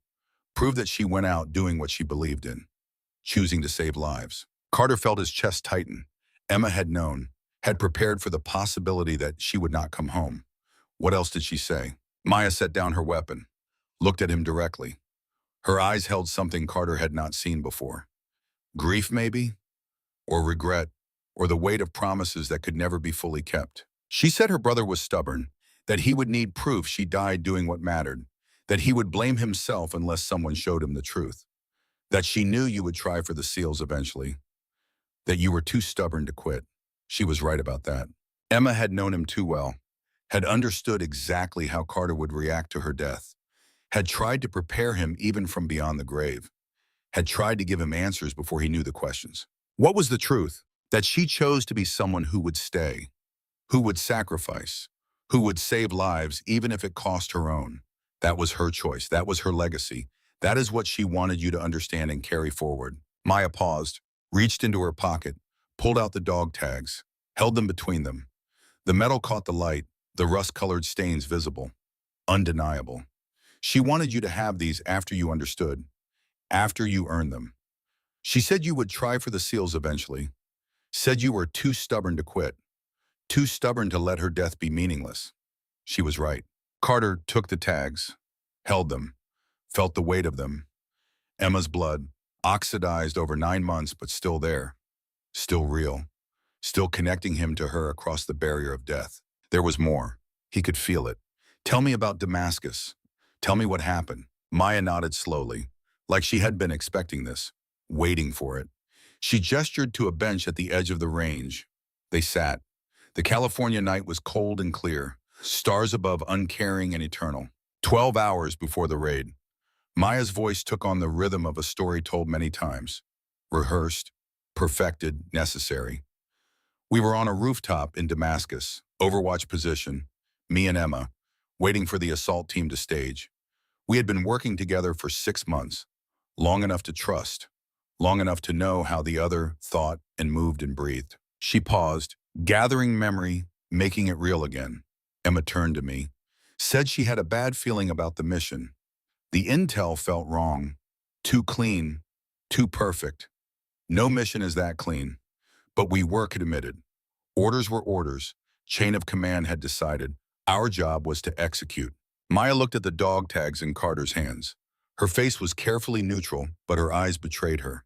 prove that she went out doing what she believed in, choosing to save lives. Carter felt his chest tighten. Emma had known, had prepared for the possibility that she would not come home. What else did she say? Maya set down her weapon, looked at him directly. Her eyes held something Carter had not seen before. Grief, maybe? Or regret? Or the weight of promises that could never be fully kept? She said her brother was stubborn, that he would need proof she died doing what mattered, that he would blame himself unless someone showed him the truth, that she knew you would try for the seals eventually, that you were too stubborn to quit. She was right about that. Emma had known him too well, had understood exactly how Carter would react to her death, had tried to prepare him even from beyond the grave, had tried to give him answers before he knew the questions. What was the truth? That she chose to be someone who would stay, who would sacrifice, who would save lives even if it cost her own. That was her choice. That was her legacy. That is what she wanted you to understand and carry forward. Maya paused, reached into her pocket, pulled out the dog tags, held them between them. The metal caught the light, the rust-colored stains visible, undeniable. She wanted you to have these after you understood, after you earned them. She said you would try for the seals eventually, said you were too stubborn to quit, too stubborn to let her death be meaningless. She was right. Carter took the tags, held them, felt the weight of them. Emma's blood, oxidized over 9 months, but still there, still real, still connecting him to her across the barrier of death. There was more. He could feel it. Tell me about Damascus. Tell me what happened. Maya nodded slowly, like she had been expecting this, waiting for it. She gestured to a bench at the edge of the range. They sat. The California night was cold and clear, stars above uncaring and eternal. 12 hours before the raid, Maya's voice took on the rhythm of a story told many times. Rehearsed, perfected, necessary. We were on a rooftop in Damascus, Overwatch position, me and Emma, waiting for the assault team to stage. We had been working together for 6 months, long enough to trust, long enough to know how the other thought and moved and breathed. She paused, gathering memory, making it real again. Emma turned to me, said she had a bad feeling about the mission. The intel felt wrong, too clean, too perfect. No mission is that clean, but we were committed. Orders were orders. Chain of command had decided. Our job was to execute. Maya looked at the dog tags in Carter's hands. Her face was carefully neutral, but her eyes betrayed her.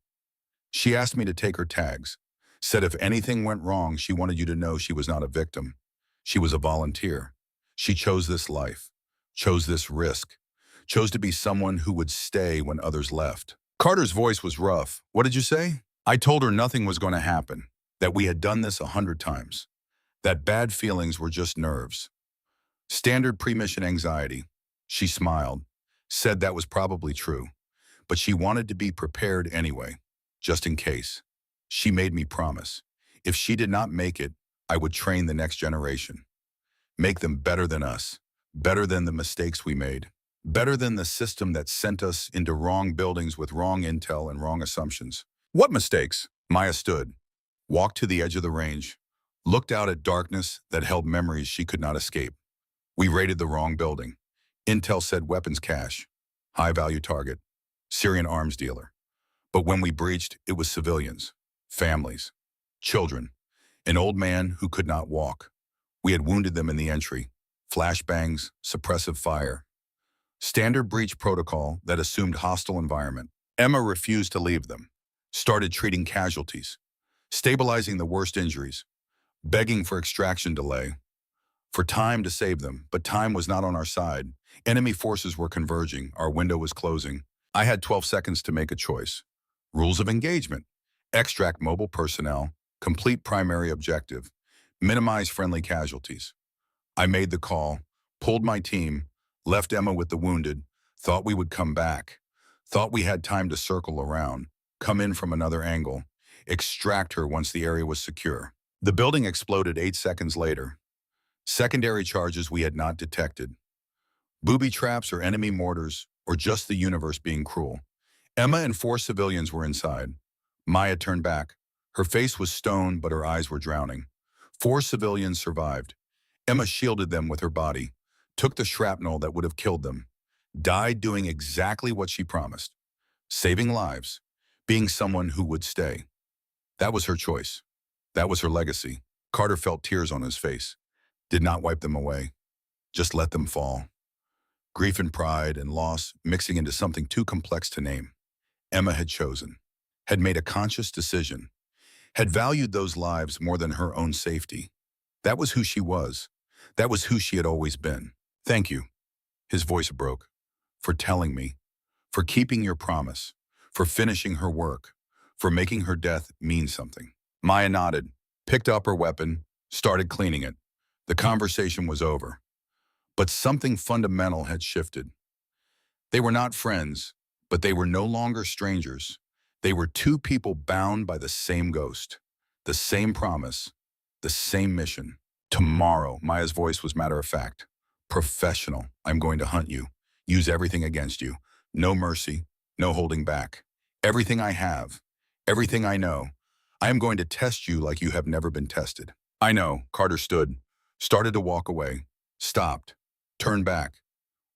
She asked me to take her tags, said if anything went wrong, she wanted you to know she was not a victim. She was a volunteer. She chose this life, chose this risk, chose to be someone who would stay when others left. Carter's voice was rough. What did you say? I told her nothing was going to happen, that we had done this 100 times, that bad feelings were just nerves. Standard pre-mission anxiety. She smiled, said that was probably true, but she wanted to be prepared anyway, just in case. She made me promise. If she did not make it, I would train the next generation. Make them better than us, better than the mistakes we made, better than the system that sent us into wrong buildings with wrong intel and wrong assumptions. What mistakes? Maya stood, walked to the edge of the range, looked out at darkness that held memories she could not escape. We raided the wrong building. Intel said weapons cache, high-value target, Syrian arms dealer. But when we breached, it was civilians, families, children, an old man who could not walk. We had wounded them in the entry, flashbangs, suppressive fire. Standard breach protocol that assumed hostile environment. Emma refused to leave them, started treating casualties, stabilizing the worst injuries, begging for extraction delay, for time to save them, but time was not on our side. Enemy forces were converging, our window was closing. I had 12 seconds to make a choice. Rules of engagement: extract mobile personnel, complete primary objective, minimize friendly casualties. I made the call, pulled my team, left Emma with the wounded, thought we would come back, thought we had time to circle around, come in from another angle, extract her once the area was secure. The building exploded 8 seconds later. Secondary charges we had not detected. Booby traps or enemy mortars, or just the universe being cruel. Emma and 4 civilians were inside. Maya turned back. Her face was stone, but her eyes were drowning. 4 civilians survived. Emma shielded them with her body, took the shrapnel that would have killed them, died doing exactly what she promised, saving lives, being someone who would stay. That was her choice. That was her legacy. Carter felt tears on his face, did not wipe them away, just let them fall. Grief and pride and loss mixing into something too complex to name. Emma had chosen, had made a conscious decision, had valued those lives more than her own safety. That was who she was. That was who she had always been. Thank you, his voice broke, for telling me, for keeping your promise, for finishing her work, for making her death mean something. Maya nodded, picked up her weapon, started cleaning it. The conversation was over. But something fundamental had shifted. They were not friends, but they were no longer strangers. They were 2 people bound by the same ghost, the same promise, the same mission. Tomorrow, Maya's voice was matter-of-fact. Professional, I'm going to hunt you, use everything against you. No mercy, no holding back. Everything I have, everything I know, I am going to test you like you have never been tested. I know. Carter stood, started to walk away, stopped, turned back.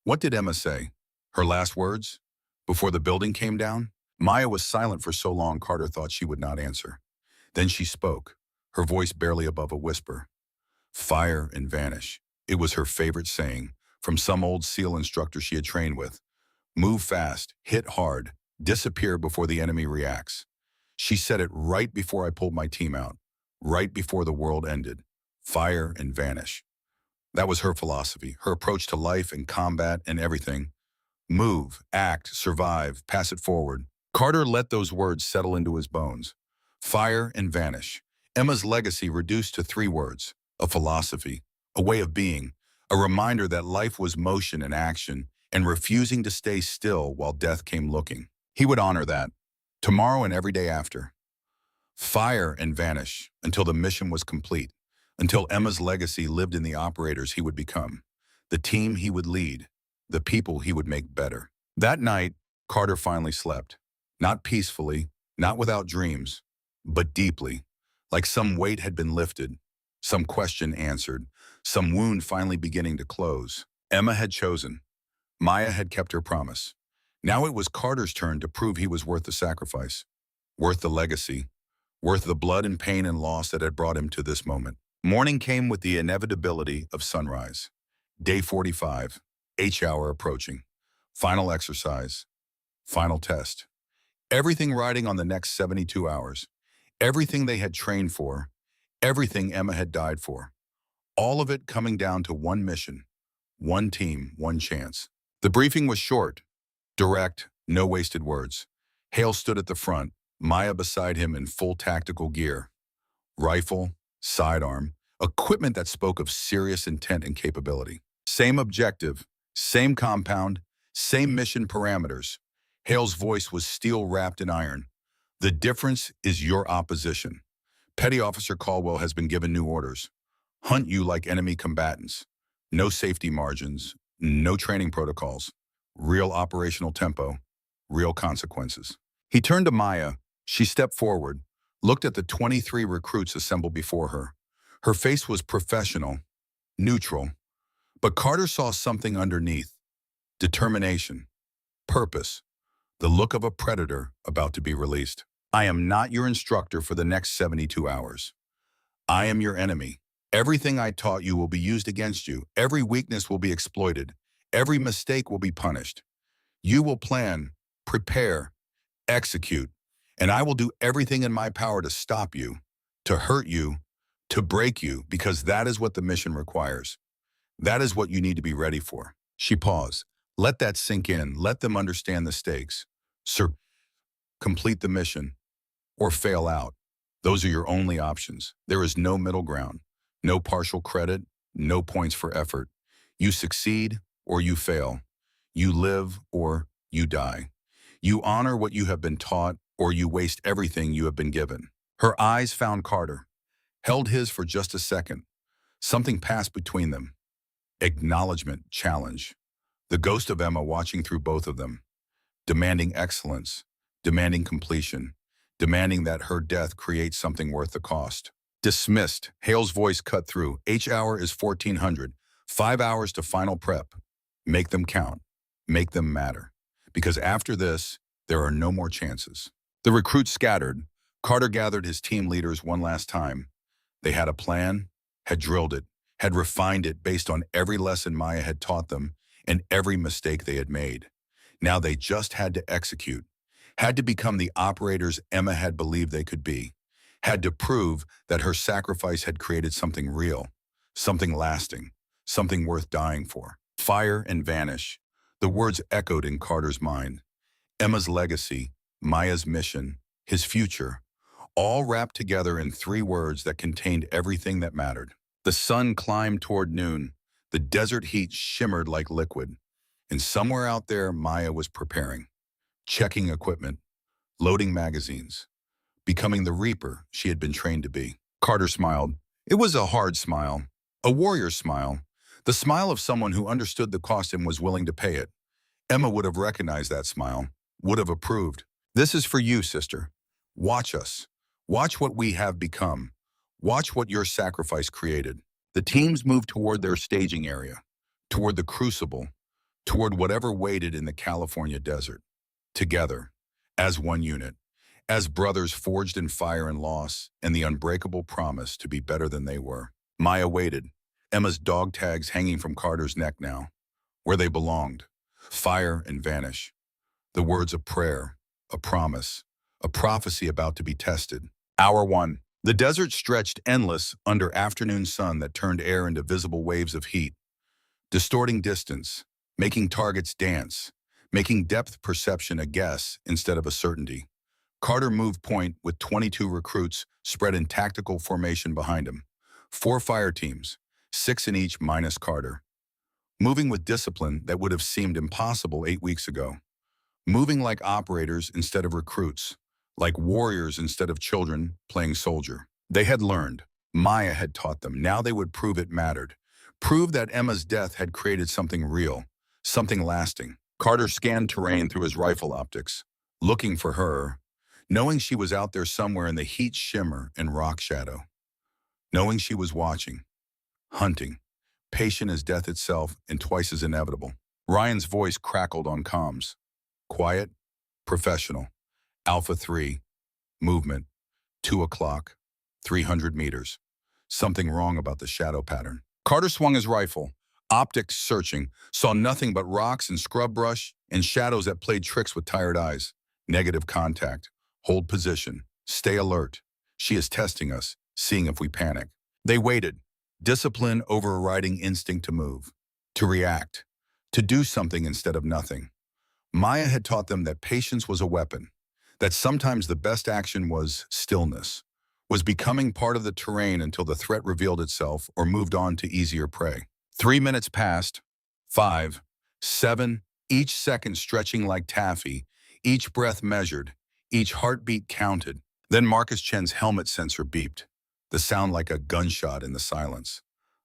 What did Emma say? Her last words? Before the building came down? Maya was silent for so long Carter thought she would not answer. Then she spoke, her voice barely above a whisper. Fire and vanish. It was her favorite saying, from some old SEAL instructor she had trained with. Move fast, hit hard, disappear before the enemy reacts. She said it right before I pulled my team out, right before the world ended. Fire and vanish. That was her philosophy, her approach to life and combat and everything. Move, act, survive, pass it forward. Carter let those words settle into his bones. Fire and vanish. Emma's legacy reduced to 3 words. a philosophy, a way of being, a reminder that life was motion and action, and refusing to stay still while death came looking. He would honor that, tomorrow and every day after. Fire and vanish until the mission was complete, until Emma's legacy lived in the operators he would become, the team he would lead, the people he would make better. That night, Carter finally slept. Not peacefully, not without dreams, but deeply, like some weight had been lifted, some question answered, some wound finally beginning to close. Emma had chosen. Maya had kept her promise. Now it was Carter's turn to prove he was worth the sacrifice, worth the legacy, worth the blood and pain and loss that had brought him to this moment. Morning came with the inevitability of sunrise. Day 45, H-hour approaching. Final exercise, final test. Everything riding on the next 72 hours. Everything they had trained for. Everything Emma had died for. All of it coming down to one mission, one team, one chance. The briefing was short, direct, no wasted words. Hale stood at the front, Maya beside him in full tactical gear. Rifle, sidearm, equipment that spoke of serious intent and capability. Same objective, same compound, same mission parameters. Hale's voice was steel wrapped in iron. The difference is your opposition. Petty Officer Caldwell has been given new orders. Hunt you like enemy combatants. No safety margins, no training protocols. Real operational tempo, real consequences. He turned to Maya. She stepped forward, looked at the 23 recruits assembled before her. Her face was professional, neutral, but Carter saw something underneath. Determination, purpose, the look of a predator about to be released. I am not your instructor for the next 72 hours. I am your enemy. Everything I taught you will be used against you. Every weakness will be exploited. Every mistake will be punished. You will plan, prepare, execute, and I will do everything in my power to stop you, to hurt you, to break you, because that is what the mission requires. That is what you need to be ready for. She paused. Let that sink in. Let them understand the stakes. Sir, complete the mission or fail out. Those are your only options. There is no middle ground, no partial credit, no points for effort. You succeed or you fail. You live or you die. You honor what you have been taught or you waste everything you have been given. Her eyes found Carter, held his for just a second. Something passed between them. Acknowledgement, challenge. The ghost of Emma watching through both of them, demanding excellence, demanding completion, demanding that her death create something worth the cost. Dismissed. Hale's voice cut through. H-hour is 1400. 5 hours to final prep. Make them count. Make them matter. Because after this, there are no more chances. The recruits scattered. Carter gathered his team leaders one last time. They had a plan, had drilled it, had refined it based on every lesson Maya had taught them and every mistake they had made. Now they just had to execute, had to become the operators Emma had believed they could be, had to prove that her sacrifice had created something real, something lasting, something worth dying for. Fire and vanish. The words echoed in Carter's mind. Emma's legacy, Maya's mission, his future, all wrapped together in 3 words that contained everything that mattered. The sun climbed toward noon. The desert heat shimmered like liquid. And somewhere out there, Maya was preparing, checking equipment, loading magazines, becoming the reaper she had been trained to be. Carter smiled. It was a hard smile, a warrior's smile, the smile of someone who understood the cost and was willing to pay it. Emma would have recognized that smile, would have approved. This is for you, sister. Watch us. Watch what we have become. Watch what your sacrifice created. The teams moved toward their staging area, toward the crucible, toward whatever waited in the California desert. Together, as one unit, as brothers forged in fire and loss and the unbreakable promise to be better than they were. Maya waited, Emma's dog tags hanging from Carter's neck now, where they belonged. Fire and vanish. The words of prayer, a promise, a prophecy about to be tested. Hour 1. The desert stretched endless under afternoon sun that turned air into visible waves of heat, distorting distance, making targets dance, making depth perception a guess instead of a certainty. Carter moved point with 22 recruits spread in tactical formation behind him. 4 fire teams, 6 in each minus Carter. Moving with discipline that would have seemed impossible 8 weeks ago. Moving like operators instead of recruits, like warriors instead of children playing soldier. They had learned. Maya had taught them. Now they would prove it mattered. Prove that Emma's death had created something real, something lasting. Carter scanned terrain through his rifle optics, looking for her, knowing she was out there somewhere in the heat shimmer and rock shadow. Knowing she was watching, hunting, patient as death itself and twice as inevitable. Ryan's voice crackled on comms. Quiet, professional. Alpha 3, movement, 2 o'clock, 300 meters. Something wrong about the shadow pattern. Carter swung his rifle, optics searching, saw nothing but rocks and scrub brush and shadows that played tricks with tired eyes. Negative contact. Hold position. Stay alert. She is testing us, seeing if we panic. They waited. Discipline overriding instinct to move, to react, to do something instead of nothing. Maya had taught them that patience was a weapon, that sometimes the best action was stillness, was becoming part of the terrain until the threat revealed itself or moved on to easier prey. 3 minutes passed, 5, 7, each second stretching like taffy, each breath measured, each heartbeat counted. Then Marcus Chen's helmet sensor beeped, the sound like a gunshot in the silence,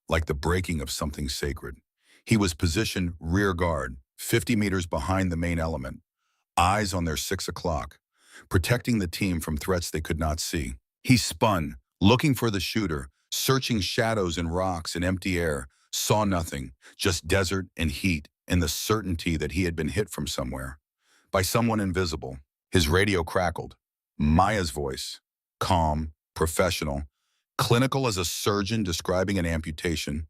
like the breaking of something sacred. He was positioned rear guard, 50 meters behind the main element, eyes on their 6 o'clock, protecting the team from threats they could not see. He spun, looking for the shooter, searching shadows and rocks and empty air, saw nothing, just desert and heat and the certainty that he had been hit from somewhere, by someone invisible. His radio crackled. Maya's voice, calm, professional, clinical as a surgeon describing an amputation.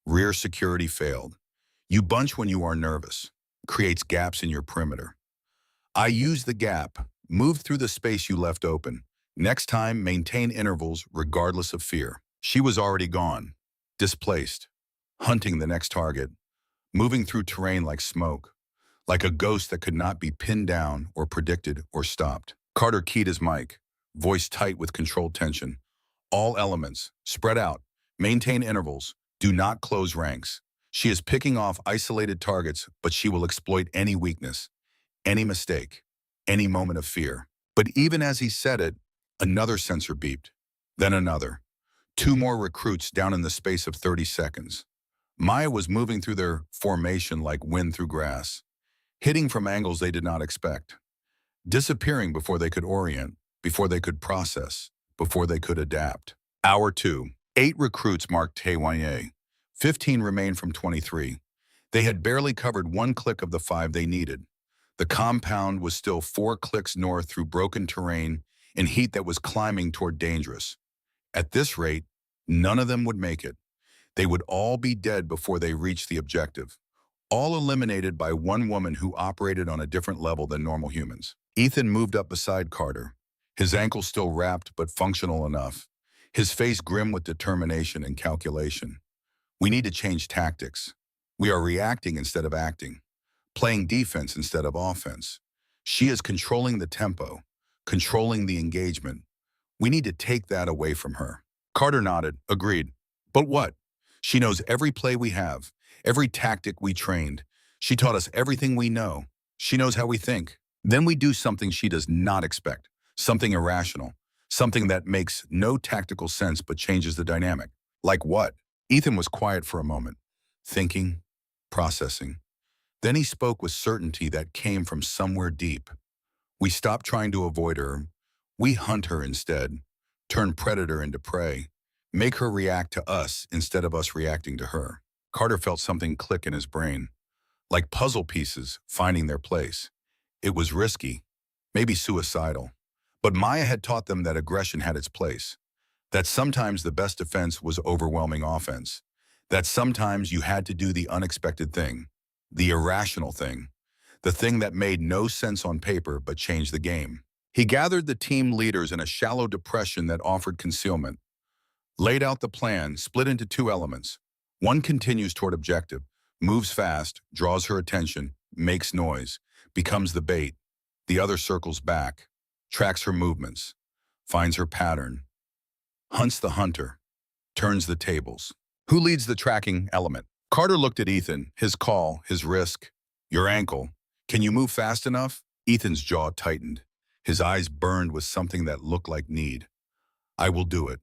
Rear security failed. You bunch when you are nervous. Creates gaps in your perimeter. I use the gap. Move through the space you left open. Next time, maintain intervals regardless of fear. She was already gone. Displaced. Hunting the next target. Moving through terrain like smoke. Like a ghost that could not be pinned down or predicted or stopped. Carter keyed his mic. Voice tight with controlled tension. All elements. Spread out. Maintain intervals. Do not close ranks. She is picking off isolated targets, but she will exploit any weakness, any mistake, any moment of fear. But even as he said it, another sensor beeped, then another. 2 more recruits down in the space of 30 seconds. Maya was moving through their formation like wind through grass, hitting from angles they did not expect, disappearing before they could orient, before they could process, before they could adapt. Hour 2. 8 recruits marked Taywanye. 15 remained from 23. They had barely covered 1 click of the 5 they needed. The compound was still 4 clicks north through broken terrain and heat that was climbing toward dangerous. At this rate, none of them would make it. They would all be dead before they reached the objective. All eliminated by one woman who operated on a different level than normal humans. Ethan moved up beside Carter, his ankles still wrapped but functional enough, his face grim with determination and calculation. We need to change tactics. We are reacting instead of acting, playing defense instead of offense. She is controlling the tempo, controlling the engagement. We need to take that away from her. Carter nodded, agreed. But what? She knows every play we have, every tactic we trained. She taught us everything we know. She knows how we think. Then we do something she does not expect, something irrational, something that makes no tactical sense but changes the dynamic. Like what? Ethan was quiet for a moment, thinking, processing. Then he spoke with certainty that came from somewhere deep. We stop trying to avoid her. We hunt her instead, turn predator into prey, make her react to us instead of us reacting to her. Carter felt something click in his brain, like puzzle pieces finding their place. It was risky, maybe suicidal, but Maya had taught them that aggression had its place, that sometimes the best defense was overwhelming offense, that sometimes you had to do the unexpected thing, the irrational thing, the thing that made no sense on paper but changed the game. He gathered the team leaders in a shallow depression that offered concealment, laid out the plan, split into 2 elements. One continues toward objective, moves fast, draws her attention, makes noise, becomes the bait. The other circles back, tracks her movements, finds her pattern, hunts the hunter, turns the tables. Who leads the tracking element? Carter looked at Ethan, his call, his risk. Your ankle. Can you move fast enough? Ethan's jaw tightened. His eyes burned with something that looked like need. I will do it.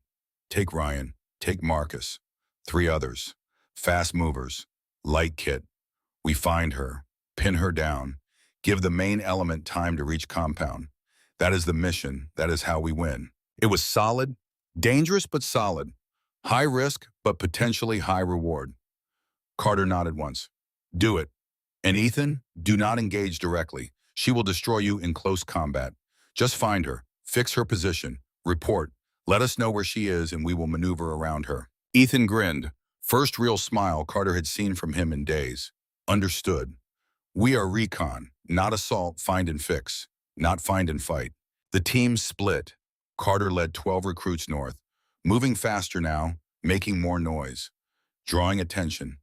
Take Ryan. Take Marcus. 3 others. Fast movers. Light kit. We find her. Pin her down. Give the main element time to reach compound. That is the mission. That is how we win. It was solid. Dangerous but solid. High risk but potentially high reward. Carter nodded once. Do it. And Ethan, do not engage directly. She will destroy you in close combat. Just find her, fix her position, report. Let us know where she is and we will maneuver around her. Ethan grinned. First real smile Carter had seen from him in days. Understood. We are recon, not assault, find and fix, not find and fight. The team split. Carter led 12 recruits north, moving faster now, making more noise, drawing attention,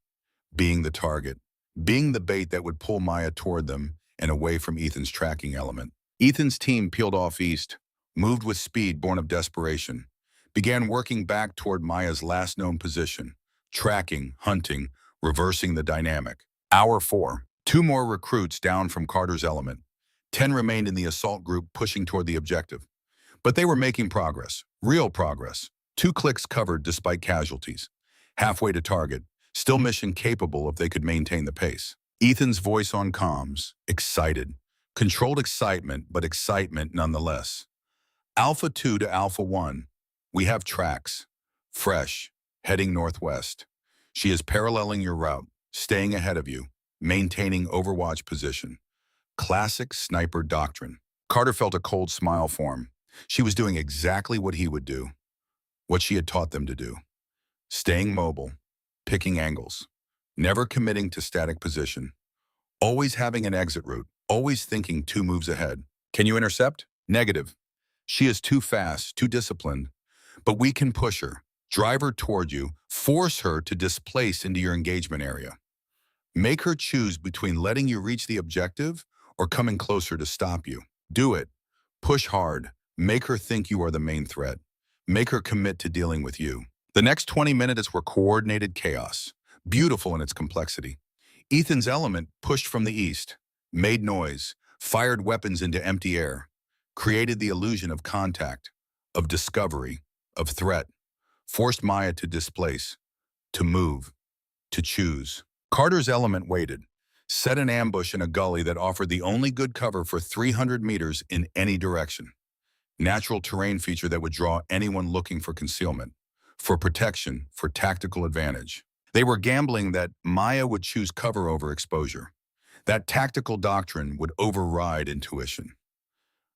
being the target, being the bait that would pull Maya toward them and away from Ethan's tracking element. Ethan's team peeled off east, moved with speed born of desperation, began working back toward Maya's last known position, tracking, hunting, reversing the dynamic. Hour 4. 2 more recruits down from Carter's element. 10 remained in the assault group pushing toward the objective. But they were making progress, real progress. 2 clicks covered despite casualties. Halfway to target, still mission capable if they could maintain the pace. Ethan's voice on comms, excited. Controlled excitement, but excitement nonetheless. Alpha 2 to Alpha 1. We have tracks. Fresh, heading northwest. She is paralleling your route, staying ahead of you, maintaining overwatch position. Classic sniper doctrine. Carter felt a cold smile form. She was doing exactly what he would do, what she had taught them to do. Staying mobile, picking angles, never committing to static position, always having an exit route, always thinking 2 moves ahead. Can you intercept? Negative. She is too fast, too disciplined, but we can push her, drive her toward you, force her to displace into your engagement area. Make her choose between letting you reach the objective or coming closer to stop you. Do it. Push hard. Make her think you are the main threat. Make her commit to dealing with you. The next 20 minutes were coordinated chaos, beautiful in its complexity. Ethan's element pushed from the east, made noise, fired weapons into empty air, created the illusion of contact, of discovery, of threat, forced Maya to displace, to move, to choose. Carter's element waited, set an ambush in a gully that offered the only good cover for 300 meters in any direction. Natural terrain feature that would draw anyone looking for concealment, for protection, for tactical advantage. They were gambling that Maya would choose cover over exposure. That tactical doctrine would override intuition.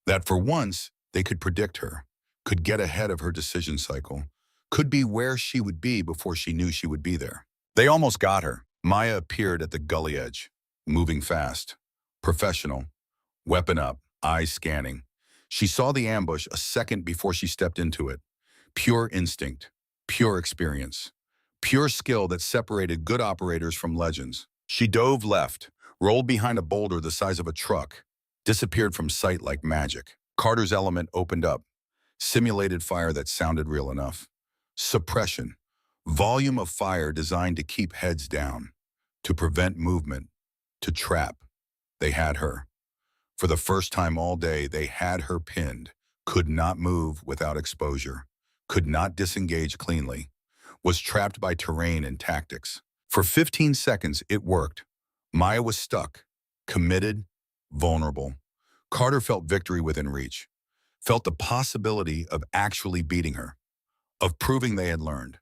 That for once, they could predict her, could get ahead of her decision cycle, could be where she would be before she knew she would be there. They almost got her. Maya appeared at the gully edge, moving fast, professional, weapon up, eyes scanning. She saw the ambush a second before she stepped into it. Pure instinct, pure experience, pure skill that separated good operators from legends. She dove left, rolled behind a boulder the size of a truck, disappeared from sight like magic. Carter's element opened up, simulated fire that sounded real enough. Suppression, volume of fire designed to keep heads down, to prevent movement, to trap. They had her. For the first time all day, they had her pinned, could not move without exposure, could not disengage cleanly, was trapped by terrain and tactics. For 15 seconds, it worked. Maya was stuck, committed, vulnerable. Carter felt victory within reach, felt the possibility of actually beating her, of proving they had learned,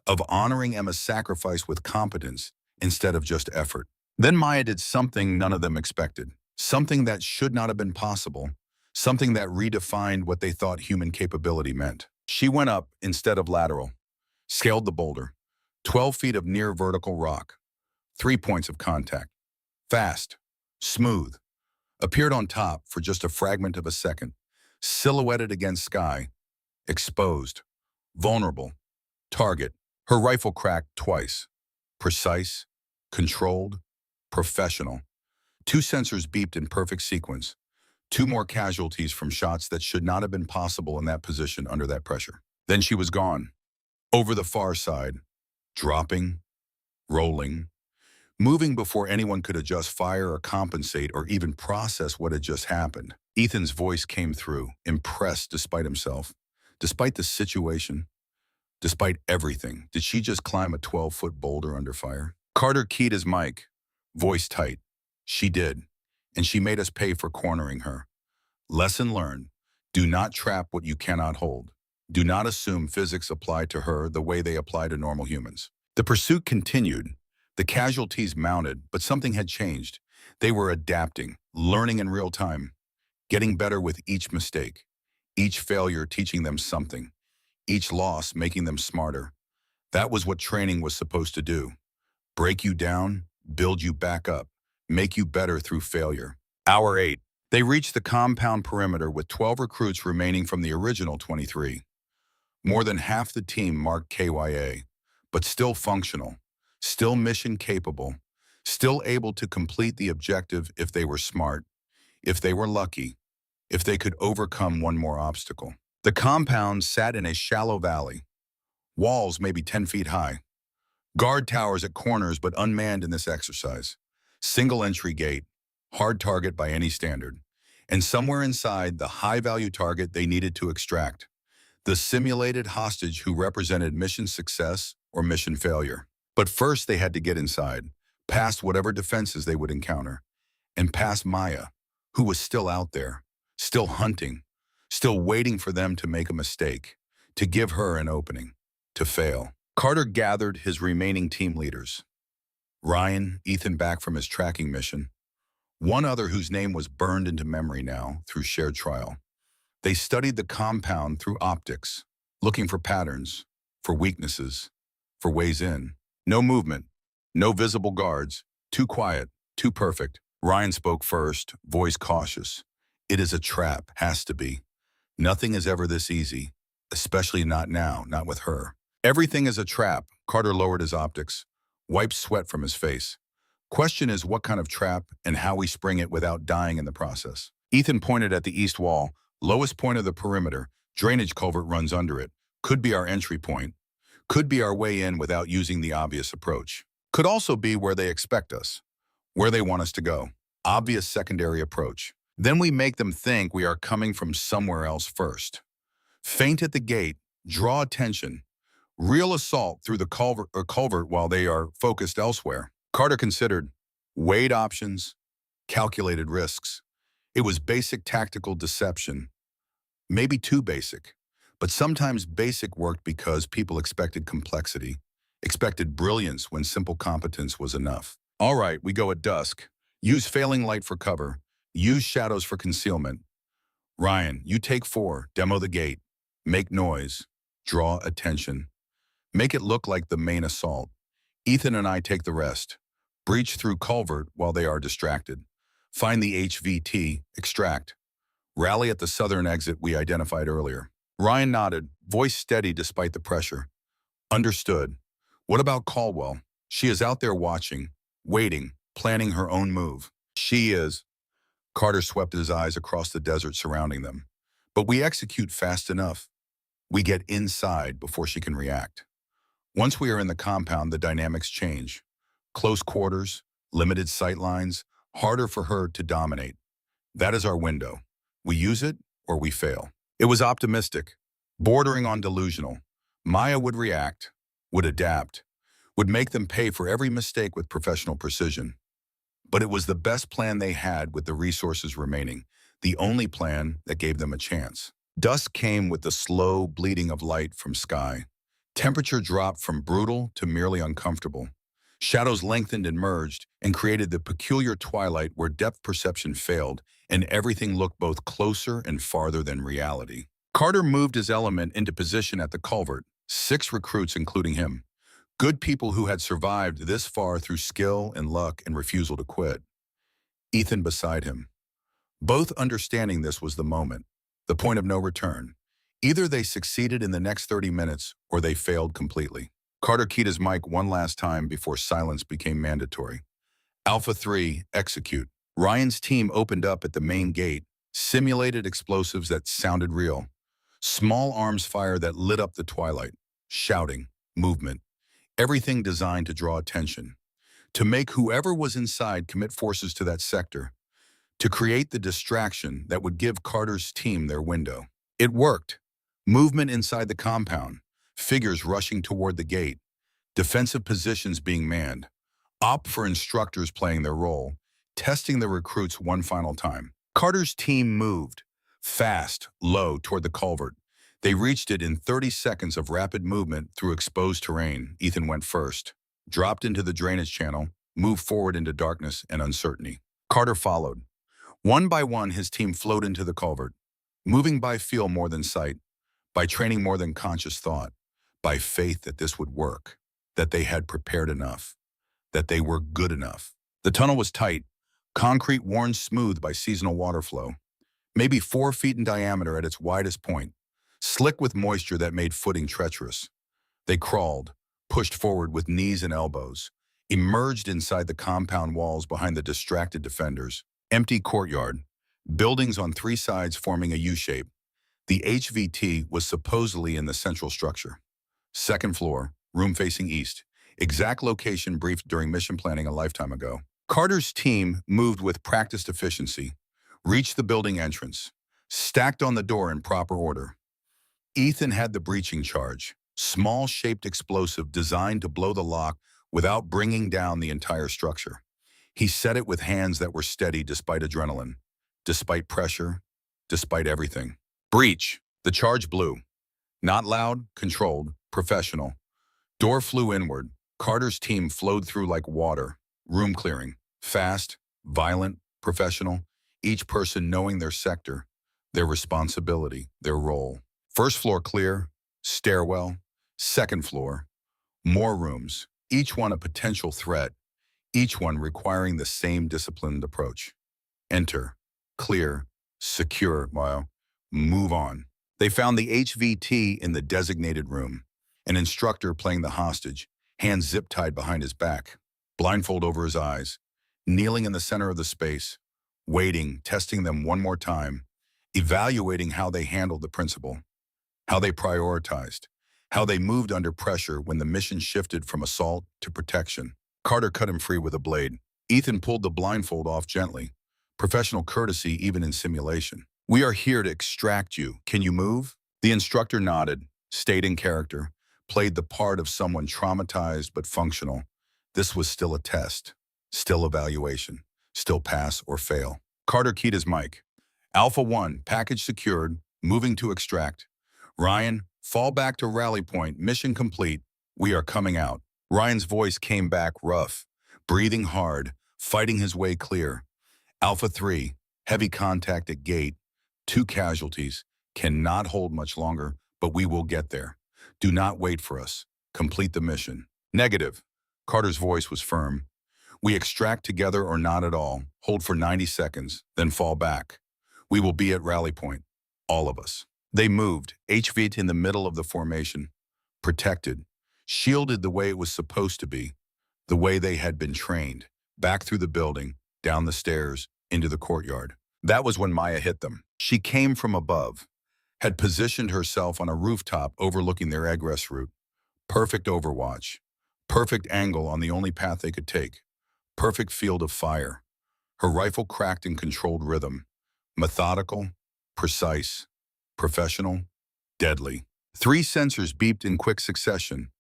of honoring Emma's sacrifice with competence instead of just effort. Then Maya did something none of them expected, something that should not have been possible, something that redefined what they thought human capability meant. She went up instead of lateral, scaled the boulder, 12 feet of near vertical rock, 3 points of contact, fast, smooth, appeared on top for just a fragment of a second, silhouetted against sky, exposed, vulnerable, target. Her rifle cracked twice, precise, controlled, professional. 2 sensors beeped in perfect sequence. 2 more casualties from shots that should not have been possible in that position under that pressure. Then she was gone. Over the far side, dropping, rolling, moving before anyone could adjust fire or compensate or even process what had just happened. Ethan's voice came through, impressed despite himself, despite the situation, despite everything. Did she just climb a 12-foot boulder under fire? Carter keyed his mic, voice tight. She did, and she made us pay for cornering her. Lesson learned. Do not trap what you cannot hold. Do not assume physics apply to her the way they apply to normal humans. The pursuit continued. The casualties mounted, but something had changed. They were adapting, learning in real time, getting better with each mistake, each failure teaching them something, each loss making them smarter. That was what training was supposed to do. Break you down, build you back up, make you better through failure. Hour 8. They reached the compound perimeter with 12 recruits remaining from the original 23. More than half the team marked KYA, but still functional, still mission capable, still able to complete the objective if they were smart, if they were lucky, if they could overcome one more obstacle. The compound sat in a shallow valley, walls maybe 10 feet high, guard towers at corners but unmanned in this exercise, single entry gate, hard target by any standard, and somewhere inside the high-value target they needed to extract, the simulated hostage who represented mission success or mission failure. But first they had to get inside, past whatever defenses they would encounter, and past Maya, who was still out there, still hunting, still waiting for them to make a mistake, to give her an opening, to fail. Carter gathered his remaining team leaders. Ryan, Ethan back from his tracking mission, one other whose name was burned into memory now through shared trial. They studied the compound through optics, looking for patterns, for weaknesses, for ways in. No movement, no visible guards, too quiet, too perfect. Ryan spoke first, voice cautious. It is a trap, has to be. Nothing is ever this easy, especially not now, not with her. Everything is a trap. Carter lowered his optics, wiped sweat from his face. Question is what kind of trap and how we spring it without dying in the process. Ethan pointed at the east wall, lowest point of the perimeter. Drainage culvert runs under it. Could be our entry point. Could be our way in without using the obvious approach. Could also be where they expect us, where they want us to go. Obvious secondary approach. Then we make them think we are coming from somewhere else first. Feint at the gate, draw attention. Real assault through the culvert while they are focused elsewhere. Carter considered, weighed options, calculated risks. It was basic tactical deception. Maybe too basic. But sometimes basic worked because people expected complexity, expected brilliance when simple competence was enough. All right, we go at dusk. Use failing light for cover. Use shadows for concealment. Ryan, you take 4, demo the gate. Make noise. Draw attention. Make it look like the main assault. Ethan and I take the rest. Breach through culvert while they are distracted. Find the HVT, extract. Rally at the southern exit we identified earlier. Ryan nodded, voice steady despite the pressure. Understood. What about Caldwell? She is out there watching, waiting, planning her own move. She is. Carter swept his eyes across the desert surrounding them. But we execute fast enough. We get inside before she can react. Once we are in the compound, the dynamics change. Close quarters, limited sight lines, harder for her to dominate. That is our window. We use it or we fail. It was optimistic, bordering on delusional. Maya would react, would adapt, would make them pay for every mistake with professional precision. But it was the best plan they had with the resources remaining, the only plan that gave them a chance. Dusk came with the slow bleeding of light from sky. Temperature dropped from brutal to merely uncomfortable. Shadows lengthened and merged and created the peculiar twilight where depth perception failed and everything looked both closer and farther than reality. Carter moved his element into position at the culvert, 6 recruits including him. Good people who had survived this far through skill and luck and refusal to quit. Ethan beside him. Both understanding this was the moment, the point of no return. Either they succeeded in the next 30 minutes or they failed completely. Carter keyed his mic one last time before silence became mandatory. Alpha 3, execute. Ryan's team opened up at the main gate, simulated explosives that sounded real. Small arms fire that lit up the twilight. shouting, movement, everything designed to draw attention, to make whoever was inside commit forces to that sector, to create the distraction that would give Carter's team their window. It worked. Movement inside the compound, figures rushing toward the gate, defensive positions being manned, for instructors playing their role, testing the recruits one final time. Carter's team moved, fast, low, toward the culvert. They reached it in 30 seconds of rapid movement through exposed terrain. Ethan went first, dropped into the drainage channel, moved forward into darkness and uncertainty. Carter followed. One by one, his team flowed into the culvert, moving by feel more than sight, by training more than conscious thought, by faith that this would work, that they had prepared enough, that they were good enough. The tunnel was tight, concrete worn smooth by seasonal water flow, maybe 4 feet in diameter at its widest point, slick with moisture that made footing treacherous. They crawled, pushed forward with knees and elbows, emerged inside the compound walls behind the distracted defenders. Empty courtyard, buildings on 3 sides forming a U-shape. The HVT was supposedly in the central structure. Second floor, room facing east, exact location briefed during mission planning a lifetime ago. Carter's team moved with practiced efficiency, reached the building entrance, stacked on the door in proper order. Ethan had the breaching charge, small-shaped explosive designed to blow the lock without bringing down the entire structure. He set it with hands that were steady despite adrenaline, despite pressure, despite everything. Breach. The charge blew. Not loud, controlled, professional. Door flew inward. Carter's team flowed through like water. Room clearing. Fast, violent, professional. Each person knowing their sector, their responsibility, their role. First floor clear. Stairwell. Second floor. More rooms. Each one a potential threat. Each one requiring the same disciplined approach. Enter. Clear. Secure. Move on. They found the HVT in the designated room. An instructor playing the hostage, hands zip-tied behind his back, blindfold over his eyes, kneeling in the center of the space, waiting, testing them one more time, evaluating how they handled the principal, how they prioritized, how they moved under pressure when the mission shifted from assault to protection. Carter cut him free with a blade. Ethan pulled the blindfold off gently. Professional courtesy even in simulation. "We are here to extract you. Can you move?" The instructor nodded, stayed in character, played the part of someone traumatized but functional. This was still a test, still evaluation, still pass or fail. Carter keyed his mic. "Alpha 1, package secured, moving to extract. Ryan, fall back to rally point, mission complete. We are coming out." Ryan's voice came back rough, breathing hard, fighting his way clear. "Alpha 3, heavy contact at gate. 2 casualties. Cannot hold much longer, but we will get there. Do not wait for us. Complete the mission." "Negative." Carter's voice was firm. "We extract together or not at all. Hold for 90 seconds, then fall back. We will be at rally point. All of us." They moved, HVT in the middle of the formation. Protected, shielded the way it was supposed to be, the way they had been trained. Back through the building, down the stairs, into the courtyard. That was when Maya hit them. She came from above, had positioned herself on a rooftop overlooking their egress route. Perfect overwatch. Perfect angle on the only path they could take. Perfect field of fire. Her rifle cracked in controlled rhythm. Methodical, precise, professional, deadly. 3 sensors beeped in quick succession.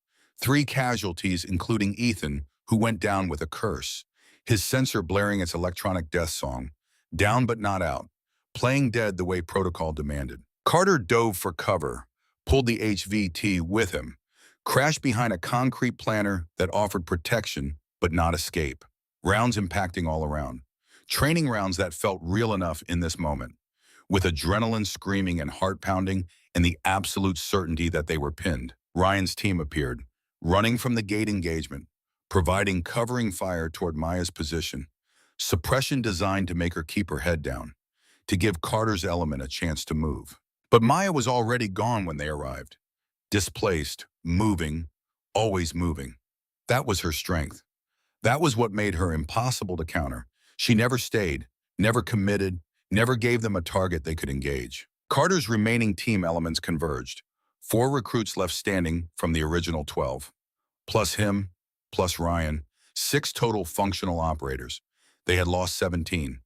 3 casualties, including Ethan, who went down with a curse. His sensor blaring its electronic death song. Down but not out. Playing dead the way protocol demanded. Carter dove for cover, pulled the HVT with him, crashed behind a concrete planter that offered protection but not escape. Rounds impacting all around. Training rounds that felt real enough in this moment, with adrenaline screaming and heart pounding and the absolute certainty that they were pinned. Ryan's team appeared, running from the gate engagement, providing covering fire toward Maya's position. Suppression designed to make her keep her head down, to give Carter's element a chance to move. But Maya was already gone when they arrived. Displaced, moving, always moving. That was her strength. That was what made her impossible to counter. She never stayed, never committed, never gave them a target they could engage. Carter's remaining team elements converged. 4 recruits left standing from the original 12. Plus him, plus Ryan, 6 total functional operators. They had lost 17.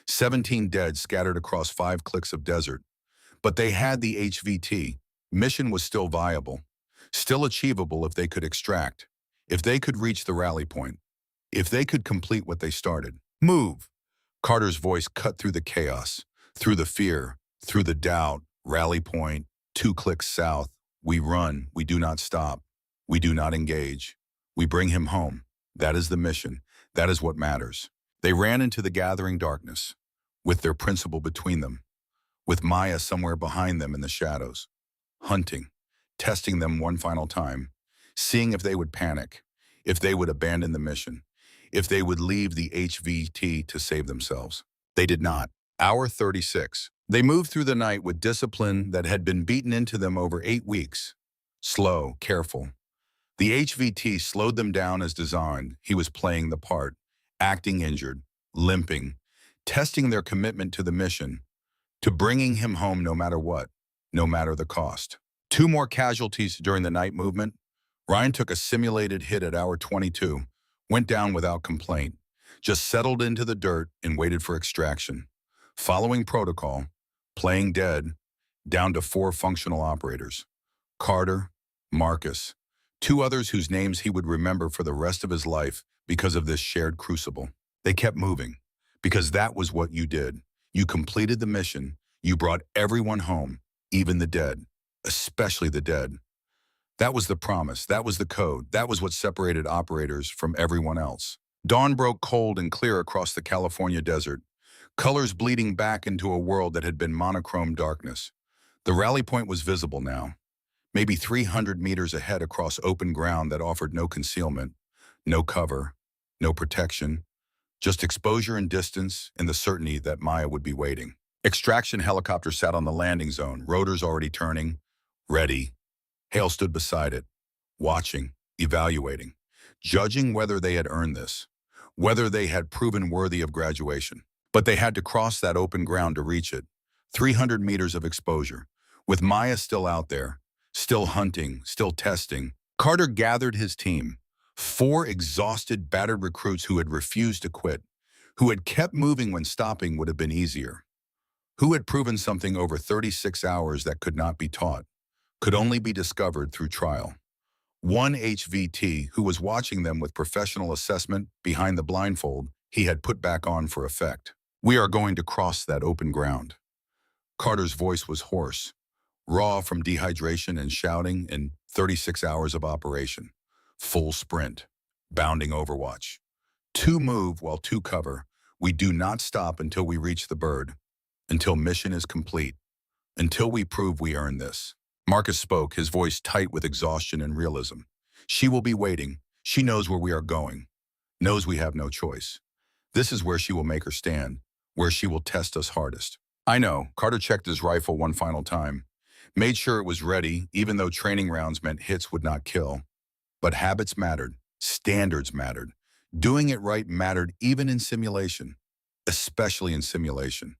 17 dead scattered across 5 clicks of desert. But they had the HVT. Mission was still viable, still achievable if they could extract, if they could reach the rally point, if they could complete what they started. Move! Carter's voice cut through the chaos, through the fear, through the doubt. Rally point, 2 clicks south. We run, we do not stop. We do not engage. We bring him home. That is the mission. That is what matters. They ran into the gathering darkness, with their principal between them, with Maya somewhere behind them in the shadows, hunting, testing them one final time, seeing if they would panic, if they would abandon the mission, if they would leave the HVT to save themselves. They did not. Hour 36. They moved through the night with discipline that had been beaten into them over 8 weeks. Slow, careful. The HVT slowed them down as designed. He was playing the part, acting injured, limping, testing their commitment to the mission, to bringing him home no matter what, no matter the cost. 2 more casualties during the night movement. Ryan took a simulated hit at hour 22, went down without complaint, just settled into the dirt and waited for extraction. Following protocol, playing dead, down to 4 functional operators. Carter, Marcus, 2 others whose names he would remember for the rest of his life because of this shared crucible. They kept moving, because that was what you did. You completed the mission. You brought everyone home, even the dead, especially the dead. That was the promise. That was the code. That was what separated operators from everyone else. Dawn broke cold and clear across the California desert, colors bleeding back into a world that had been monochrome darkness. The rally point was visible now, maybe 300 meters ahead across open ground that offered no concealment, no cover, no protection, just exposure and distance and the certainty that Maya would be waiting. Extraction helicopter sat on the landing zone, rotors already turning, ready. Hale stood beside it, watching, evaluating, judging whether they had earned this, whether they had proven worthy of graduation. But they had to cross that open ground to reach it. 300 meters of exposure, with Maya still out there, still hunting, still testing. Carter gathered his team, 4 exhausted, battered recruits who had refused to quit, who had kept moving when stopping would have been easier, who had proven something over 36 hours that could not be taught, could only be discovered through trial. One HVT who was watching them with professional assessment behind the blindfold he had put back on for effect. We are going to cross that open ground. Carter's voice was hoarse, raw from dehydration and shouting in 36 hours of operation. Full sprint, bounding overwatch. 2 move while 2 cover. We do not stop until we reach the bird, until mission is complete, until we prove we earn this. Marcus spoke, his voice tight with exhaustion and realism. She will be waiting. She knows where we are going, knows we have no choice. This is where she will make her stand, where she will test us hardest. I know. Carter checked his rifle one final time, made sure it was ready, even though training rounds meant hits would not kill. But habits mattered, standards mattered. Doing it right mattered even in simulation, especially in simulation.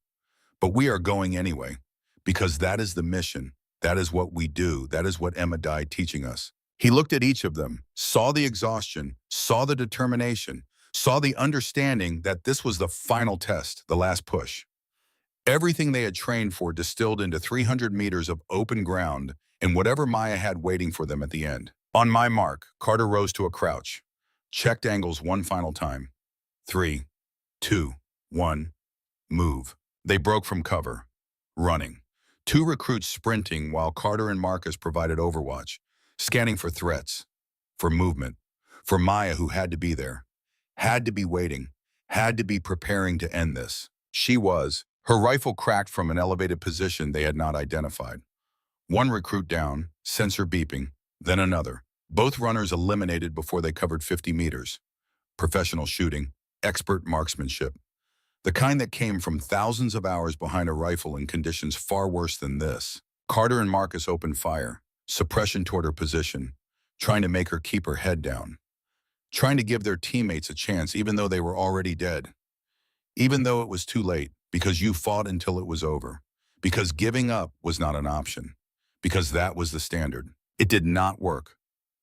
But we are going anyway, because that is the mission. That is what we do. That is what Emma died teaching us. He looked at each of them, saw the exhaustion, saw the determination, saw the understanding that this was the final test, the last push. Everything they had trained for distilled into 300 meters of open ground and whatever Maya had waiting for them at the end. On my mark, Carter rose to a crouch, checked angles one final time. 3, 2, 1, move. They broke from cover, running. 2 recruits sprinting while Carter and Marcus provided overwatch, scanning for threats, for movement, for Maya who had to be there, had to be waiting, had to be preparing to end this. She was. Her rifle cracked from an elevated position they had not identified. 1 recruit down, sensor beeping, then another. Both runners eliminated before they covered 50 meters. Professional shooting, expert marksmanship. The kind that came from thousands of hours behind a rifle in conditions far worse than this. Carter and Marcus opened fire, suppression toward her position, trying to make her keep her head down, trying to give their teammates a chance even though they were already dead. Even though it was too late, because you fought until it was over, because giving up was not an option, because that was the standard. It did not work.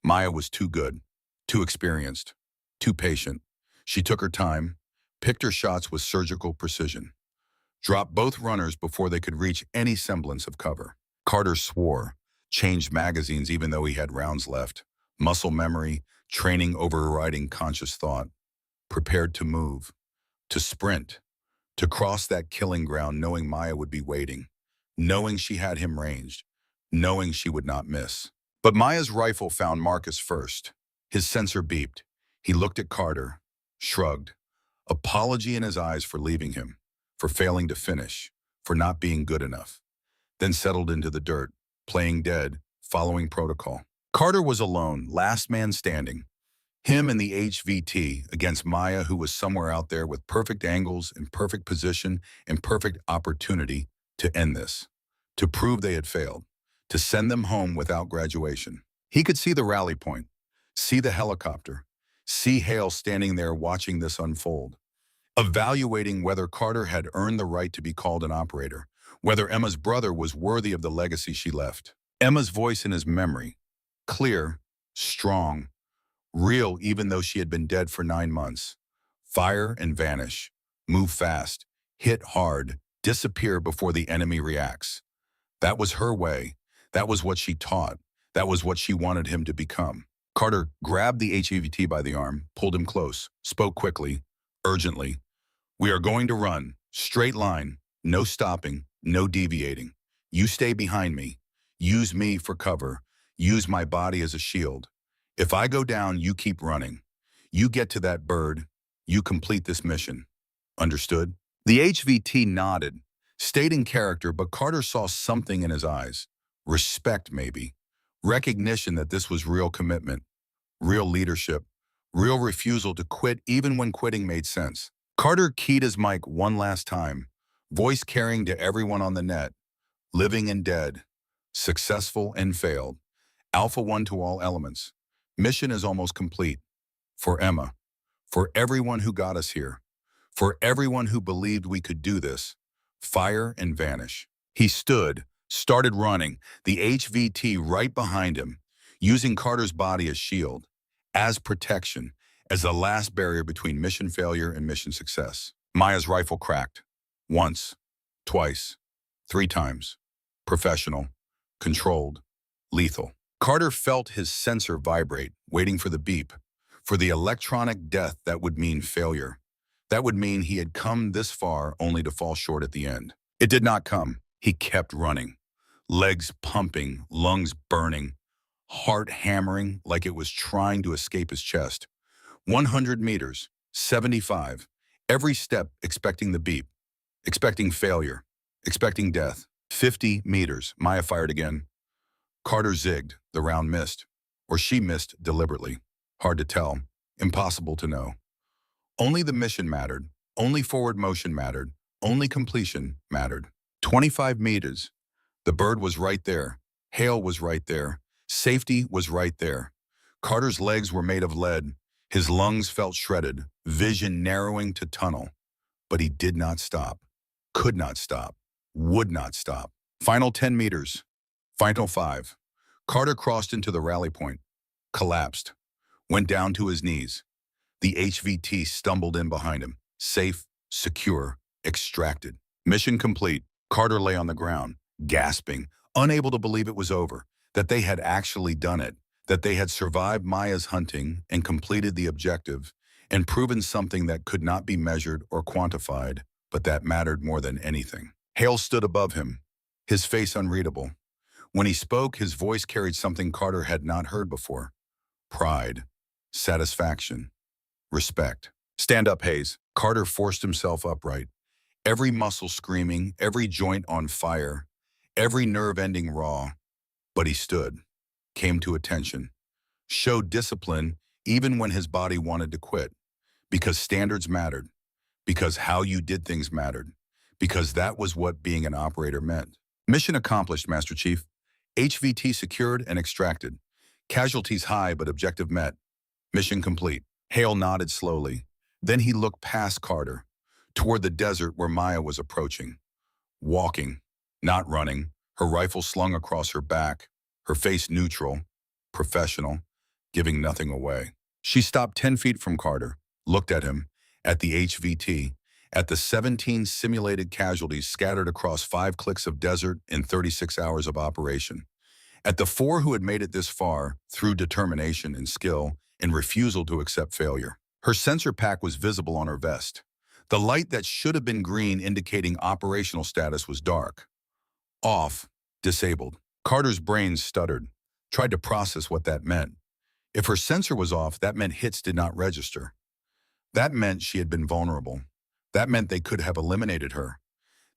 Maya was too good, too experienced, too patient. She took her time, picked her shots with surgical precision, dropped both runners before they could reach any semblance of cover. Carter swore, changed magazines even though he had rounds left, muscle memory, training overriding conscious thought, prepared to move, to sprint, to cross that killing ground knowing Maya would be waiting, knowing she had him ranged, knowing she would not miss. But Maya's rifle found Marcus first. His sensor beeped. He looked at Carter, shrugged, apology in his eyes for leaving him, for failing to finish, for not being good enough, then settled into the dirt, playing dead, following protocol. Carter was alone, last man standing. Him and the HVT against Maya, who was somewhere out there with perfect angles and perfect position and perfect opportunity to end this, to prove they had failed, to send them home without graduation. He could see the rally point, see the helicopter, see Hale standing there watching this unfold, evaluating whether Carter had earned the right to be called an operator, whether Emma's brother was worthy of the legacy she left. Emma's voice in his memory, clear, strong, real even though she had been dead for 9 months. Fire and vanish, move fast, hit hard, disappear before the enemy reacts. That was her way. That was what she taught. That was what she wanted him to become. Carter grabbed the HEVT by the arm, pulled him close, spoke quickly, urgently. "We are going to run, straight line, no stopping, no deviating. You stay behind me. Use me for cover. Use my body as a shield. If I go down, you keep running. You get to that bird. You complete this mission. Understood?" The HVT nodded, stayed in character, but Carter saw something in his eyes. Respect, maybe. Recognition that this was real commitment, real leadership, real refusal to quit even when quitting made sense. Carter keyed his mic one last time, voice carrying to everyone on the net, living and dead, successful and failed, Alpha 1 to all elements. Mission is almost complete. For Emma, for everyone who got us here, for everyone who believed we could do this. Fire and vanish. He stood, started running, the HVT right behind him, using Carter's body as shield, as protection, as the last barrier between mission failure and mission success. Maya's rifle cracked. Once, twice, 3 times. Professional, controlled, lethal. Carter felt his sensor vibrate, waiting for the beep, for the electronic death that would mean failure. That would mean he had come this far only to fall short at the end. It did not come. He kept running, legs pumping, lungs burning, heart hammering like it was trying to escape his chest. 100 meters, 75, every step expecting the beep, expecting failure, expecting death. 50 meters, Maya fired again. Carter zigged, the round missed, or she missed deliberately. Hard to tell, impossible to know. Only the mission mattered, only forward motion mattered, only completion mattered. 25 meters. The bird was right there. Hale was right there. Safety was right there. Carter's legs were made of lead. His lungs felt shredded, vision narrowing to tunnel. But he did not stop, could not stop, would not stop. Final 10 meters. Final 5. Carter crossed into the rally point, collapsed, went down to his knees. The HVT stumbled in behind him, safe, secure, extracted. Mission complete. Carter lay on the ground, gasping, unable to believe it was over, that they had actually done it, that they had survived Maya's hunting and completed the objective and proven something that could not be measured or quantified, but that mattered more than anything. Hale stood above him, his face unreadable. When he spoke, his voice carried something Carter had not heard before. Pride, satisfaction, respect. "Stand up, Hayes." Carter forced himself upright, every muscle screaming, every joint on fire, every nerve ending raw. But he stood, came to attention, showed discipline even when his body wanted to quit, because standards mattered, because how you did things mattered, because that was what being an operator meant. Mission accomplished, Master Chief. HVT secured and extracted. Casualties high, but objective met. Mission complete. Hale nodded slowly. Then he looked past Carter, toward the desert where Maya was approaching. Walking, not running, her rifle slung across her back, her face neutral, professional, giving nothing away. She stopped 10 feet from Carter, looked at him, at the HVT, at the 17 simulated casualties scattered across 5 clicks of desert in 36 hours of operation, at the 4 who had made it this far through determination and skill and refusal to accept failure. Her sensor pack was visible on her vest. The light that should have been green indicating operational status was dark. Off, disabled. Carter's brain stuttered, tried to process what that meant. If her sensor was off, that meant hits did not register. That meant she had been vulnerable. That meant they could have eliminated her.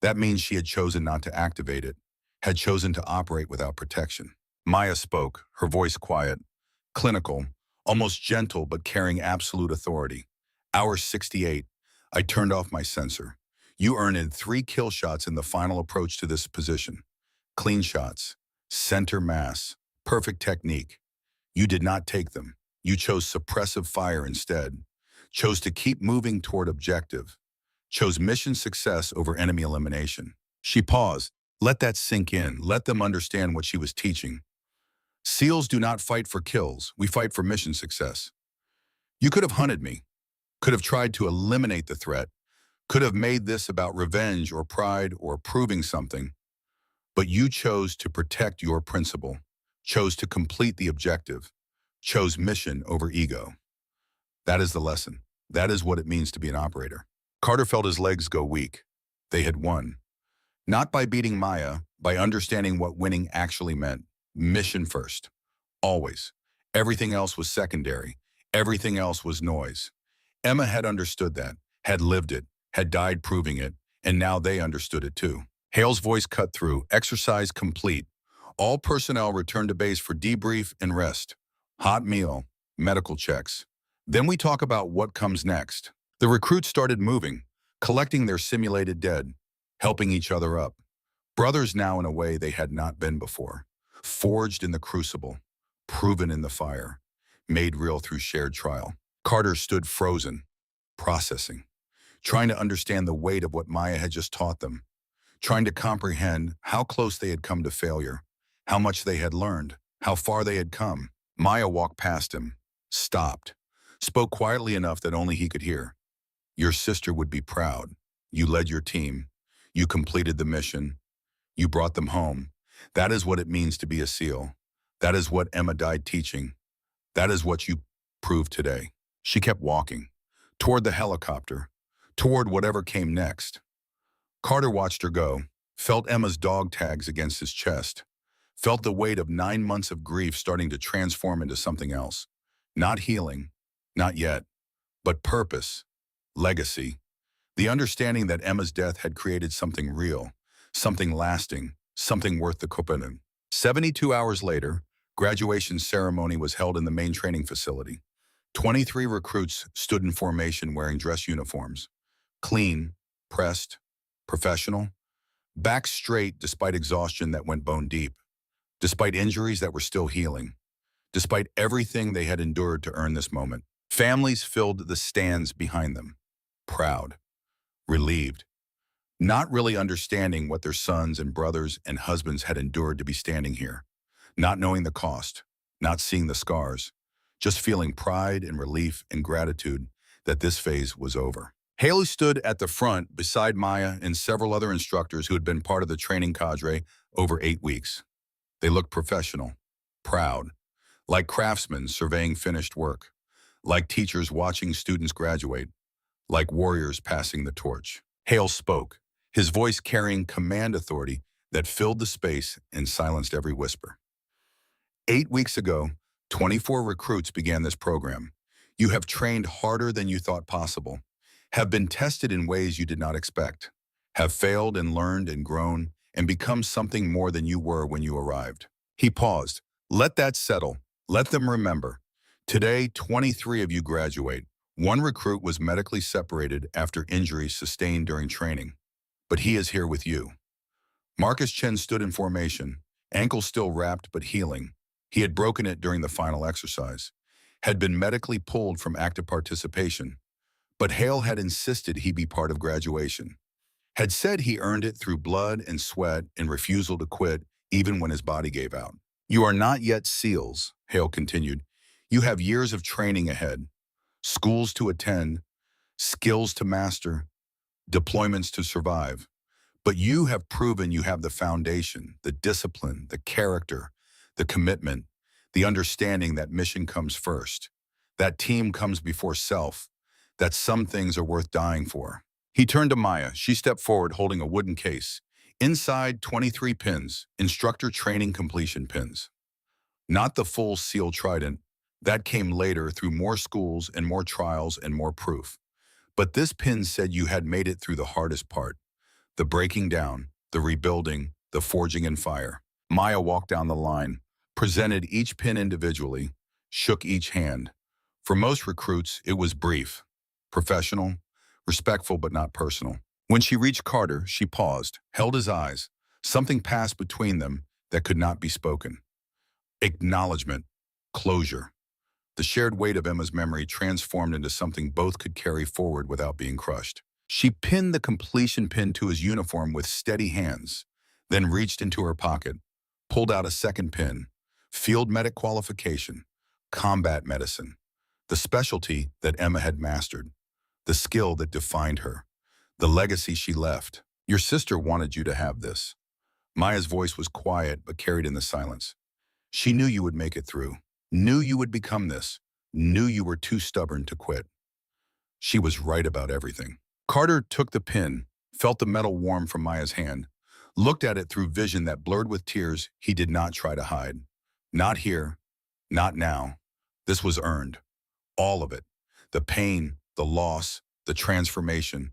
That means she had chosen not to activate it, had chosen to operate without protection. Maya spoke, her voice quiet, clinical, almost gentle but carrying absolute authority. Hour 68, I turned off my sensor. You earned in 3 kill shots in the final approach to this position. Clean shots, center mass, perfect technique. You did not take them. You chose suppressive fire instead. Chose to keep moving toward objective. Chose mission success over enemy elimination. She paused. Let that sink in. Let them understand what she was teaching. SEALs do not fight for kills. We fight for mission success. You could have hunted me, could have tried to eliminate the threat, could have made this about revenge or pride or proving something, but you chose to protect your principle, chose to complete the objective, chose mission over ego. That is the lesson. That is what it means to be an operator. Carter felt his legs go weak. They had won. Not by beating Maya, by understanding what winning actually meant. Mission first. Always. Everything else was secondary. Everything else was noise. Emma had understood that, had lived it, had died proving it, and now they understood it too. Hale's voice cut through. Exercise complete. All personnel return to base for debrief and rest. Hot meal, medical checks. Then we talk about what comes next. The recruits started moving, collecting their simulated dead, helping each other up. Brothers now in a way they had not been before. Forged in the crucible, proven in the fire, made real through shared trial. Carter stood frozen, processing, trying to understand the weight of what Maya had just taught them, trying to comprehend how close they had come to failure, how much they had learned, how far they had come. Maya walked past him, stopped, spoke quietly enough that only he could hear. Your sister would be proud. You led your team. You completed the mission. You brought them home. That is what it means to be a SEAL. That is what Emma died teaching. That is what you proved today. She kept walking, toward the helicopter, toward whatever came next. Carter watched her go, felt Emma's dog tags against his chest, felt the weight of 9 months of grief starting to transform into something else. Not healing, not yet, but purpose, legacy. The understanding that Emma's death had created something real, something lasting, something worth the coupon. 72 hours later, graduation ceremony was held in the main training facility. 23 recruits stood in formation wearing dress uniforms. Clean, pressed, professional, back straight despite exhaustion that went bone deep, despite injuries that were still healing, despite everything they had endured to earn this moment. Families filled the stands behind them, proud, relieved, not really understanding what their sons and brothers and husbands had endured to be standing here, not knowing the cost, not seeing the scars, just feeling pride and relief and gratitude that this phase was over. Haley stood at the front beside Maya and several other instructors who had been part of the training cadre over 8 weeks. They looked professional, proud, like craftsmen surveying finished work, like teachers watching students graduate, like warriors passing the torch. Hale spoke, his voice carrying command authority that filled the space and silenced every whisper. 8 weeks ago, 24 recruits began this program. You have trained harder than you thought possible, have been tested in ways you did not expect, have failed and learned and grown and become something more than you were when you arrived. He paused. Let that settle. Let them remember. Today, 23 of you graduate. 1 recruit was medically separated after injuries sustained during training, but he is here with you. Marcus Chen stood in formation, ankle still wrapped but healing. He had broken it during the final exercise, had been medically pulled from active participation, but Hale had insisted he be part of graduation, had said he earned it through blood and sweat and refusal to quit even when his body gave out. You are not yet SEALs, Hale continued. You have years of training ahead, schools to attend, skills to master, deployments to survive. But you have proven you have the foundation, the discipline, the character, the commitment, the understanding that mission comes first, that team comes before self, that some things are worth dying for. He turned to Maya. She stepped forward holding a wooden case. Inside, 23 pins, instructor training completion pins. Not the full SEAL trident. That came later through more schools and more trials and more proof. But this pin said you had made it through the hardest part. The breaking down, the rebuilding, the forging in fire. Maya walked down the line, presented each pin individually, shook each hand. For most recruits, it was brief, professional, respectful but not personal. When she reached Carter, she paused, held his eyes. Something passed between them that could not be spoken. Acknowledgement, closure. The shared weight of Emma's memory transformed into something both could carry forward without being crushed. She pinned the completion pin to his uniform with steady hands, then reached into her pocket, pulled out a second pin, field medic qualification, combat medicine, the specialty that Emma had mastered, the skill that defined her, the legacy she left. Your sister wanted you to have this. Maya's voice was quiet but carried in the silence. She knew you would make it through, knew you would become this, knew you were too stubborn to quit. She was right about everything. Carter took the pin, felt the metal warm from Maya's hand, looked at it through vision that blurred with tears he did not try to hide. Not here, not now. This was earned. All of it. The pain, the loss, the transformation,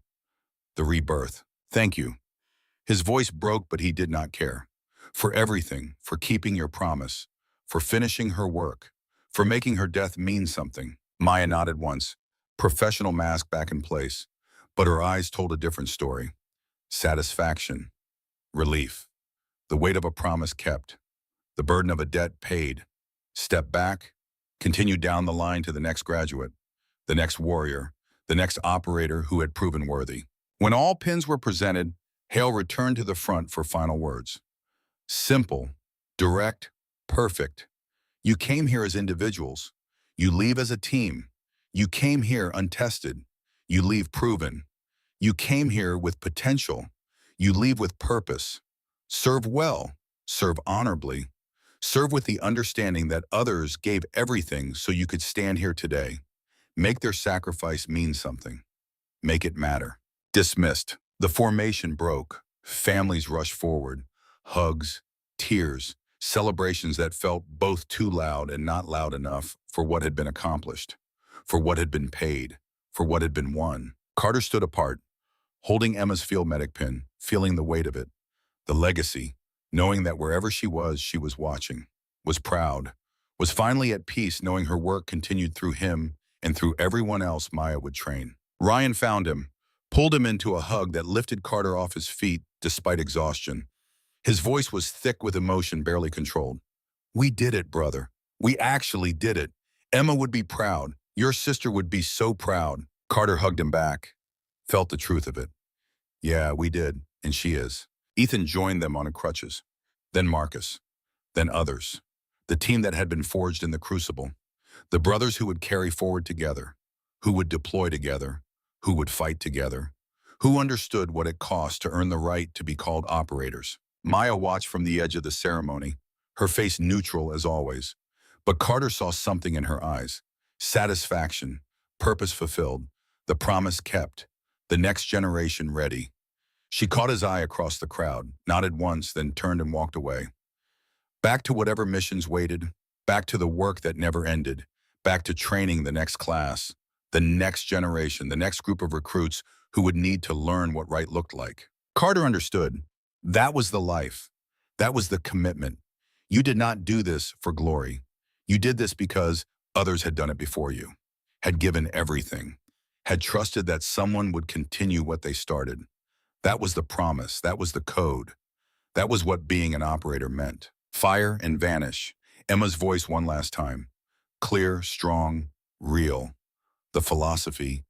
the rebirth. Thank you. His voice broke, but he did not care. For everything, for keeping your promise, for finishing her work, for making her death mean something. Maya nodded once, professional mask back in place, but her eyes told a different story. Satisfaction, relief, the weight of a promise kept, the burden of a debt paid. Step back, continue down the line to the next graduate, the next warrior, the next operator who had proven worthy. When all pins were presented, Hale returned to the front for final words. Simple, direct, perfect. You came here as individuals. You leave as a team. You came here untested. You leave proven. You came here with potential. You leave with purpose. Serve well. Serve honorably. Serve with the understanding that others gave everything so you could stand here today. Make their sacrifice mean something. Make it matter. Dismissed. The formation broke. Families rushed forward. Hugs, tears, celebrations that felt both too loud and not loud enough for what had been accomplished, for what had been paid, for what had been won. Carter stood apart, holding Emma's field medic pin, feeling the weight of it, the legacy, knowing that wherever she was watching, was proud, was finally at peace knowing her work continued through him and through everyone else Maya would train. Ryan found him, pulled him into a hug that lifted Carter off his feet despite exhaustion. His voice was thick with emotion barely controlled. We did it, brother. We actually did it. Emma would be proud. Your sister would be so proud. Carter hugged him back, felt the truth of it. Yeah, we did, and she is. Ethan joined them on crutches. Then Marcus. Then others. The team that had been forged in the crucible. The brothers who would carry forward together. Who would deploy together. Who would fight together. Who understood what it cost to earn the right to be called operators. Maya watched from the edge of the ceremony, her face neutral as always. But Carter saw something in her eyes. Satisfaction, purpose fulfilled, the promise kept, the next generation ready. She caught his eye across the crowd, nodded once, then turned and walked away. Back to whatever missions waited, back to the work that never ended, back to training the next class, the next generation, the next group of recruits who would need to learn what right looked like. Carter understood. That was the life. That was the commitment. You did not do this for glory. You did this because others had done it before you, had given everything, had trusted that someone would continue what they started. That was the promise. That was the code. That was what being an operator meant. Fire and vanish. Emma's voice one last time. Clear, strong, real. The philosophy,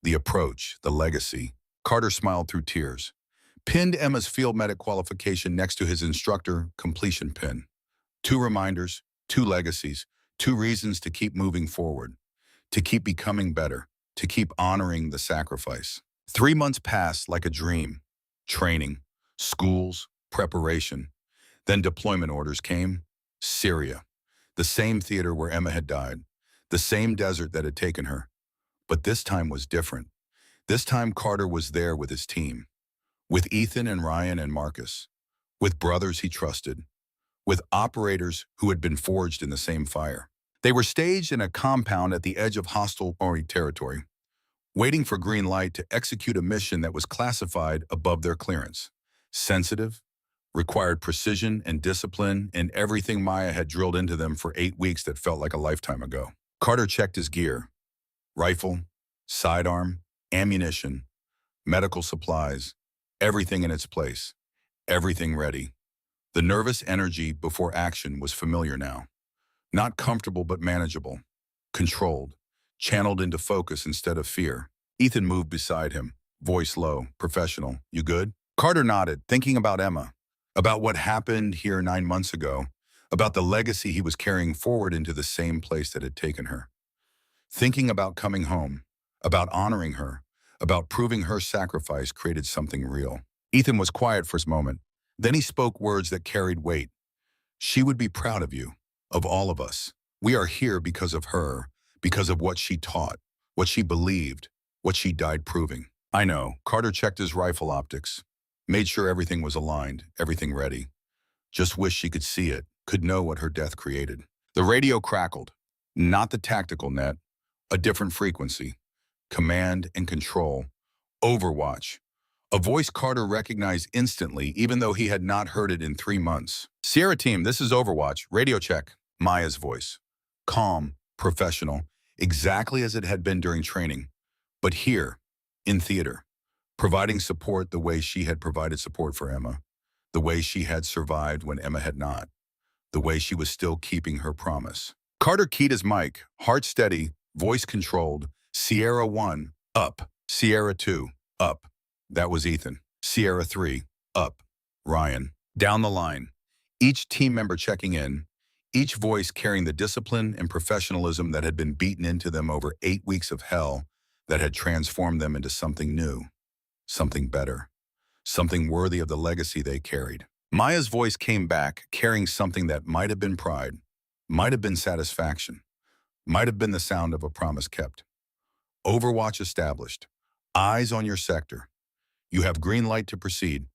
the approach, the legacy. Carter smiled through tears. pinned Emma's field medic qualification next to his instructor completion pin. Two reminders, two legacies, two reasons to keep moving forward, to keep becoming better, to keep honoring the sacrifice. 3 months passed like a dream. Training, schools, preparation. Then deployment orders came. Syria, the same theater where Emma had died, the same desert that had taken her. But this time was different. This time Carter was there with his team, with Ethan and Ryan and Marcus, with brothers he trusted, with operators who had been forged in the same fire. They were staged in a compound at the edge of hostile territory, waiting for green light to execute a mission that was classified above their clearance. Sensitive, required precision and discipline and everything Maya had drilled into them for 8 weeks that felt like a lifetime ago. Carter checked his gear: rifle, sidearm, ammunition, medical supplies, everything in its place, everything ready. The nervous energy before action was familiar now. Not comfortable but manageable, controlled, channeled into focus instead of fear. Ethan moved beside him, voice low, professional. "You good?" Carter nodded, thinking about Emma, about what happened here 9 months ago, about the legacy he was carrying forward into the same place that had taken her. Thinking about coming home, about honoring her, about proving her sacrifice created something real. Ethan was quiet for a moment. Then he spoke words that carried weight. "She would be proud of you, of all of us. We are here because of her, because of what she taught, what she believed, what she died proving." "I know." Carter checked his rifle optics, made sure everything was aligned, everything ready. Just wish she could see it, could know what her death created. The radio crackled. Not the tactical net, a different frequency. Command and control. Overwatch. A voice Carter recognized instantly, even though he had not heard it in 3 months. "Sierra team, this is Overwatch. Radio check." Maya's voice. Calm, professional, exactly as it had been during training. But here, in theater, providing support the way she had provided support for Emma, the way she had survived when Emma had not, the way she was still keeping her promise. Carter keyed his mic, heart steady, voice controlled. "Sierra 1, up. Sierra 2, up." That was Ethan. "Sierra 3, up." Ryan. Down the line. Each team member checking in, each voice carrying the discipline and professionalism that had been beaten into them over 8 weeks of hell that had transformed them into something new, something better, something worthy of the legacy they carried. Maya's voice came back, carrying something that might have been pride, might have been satisfaction, might have been the sound of a promise kept. "Overwatch established. Eyes on your sector. You have green light to proceed.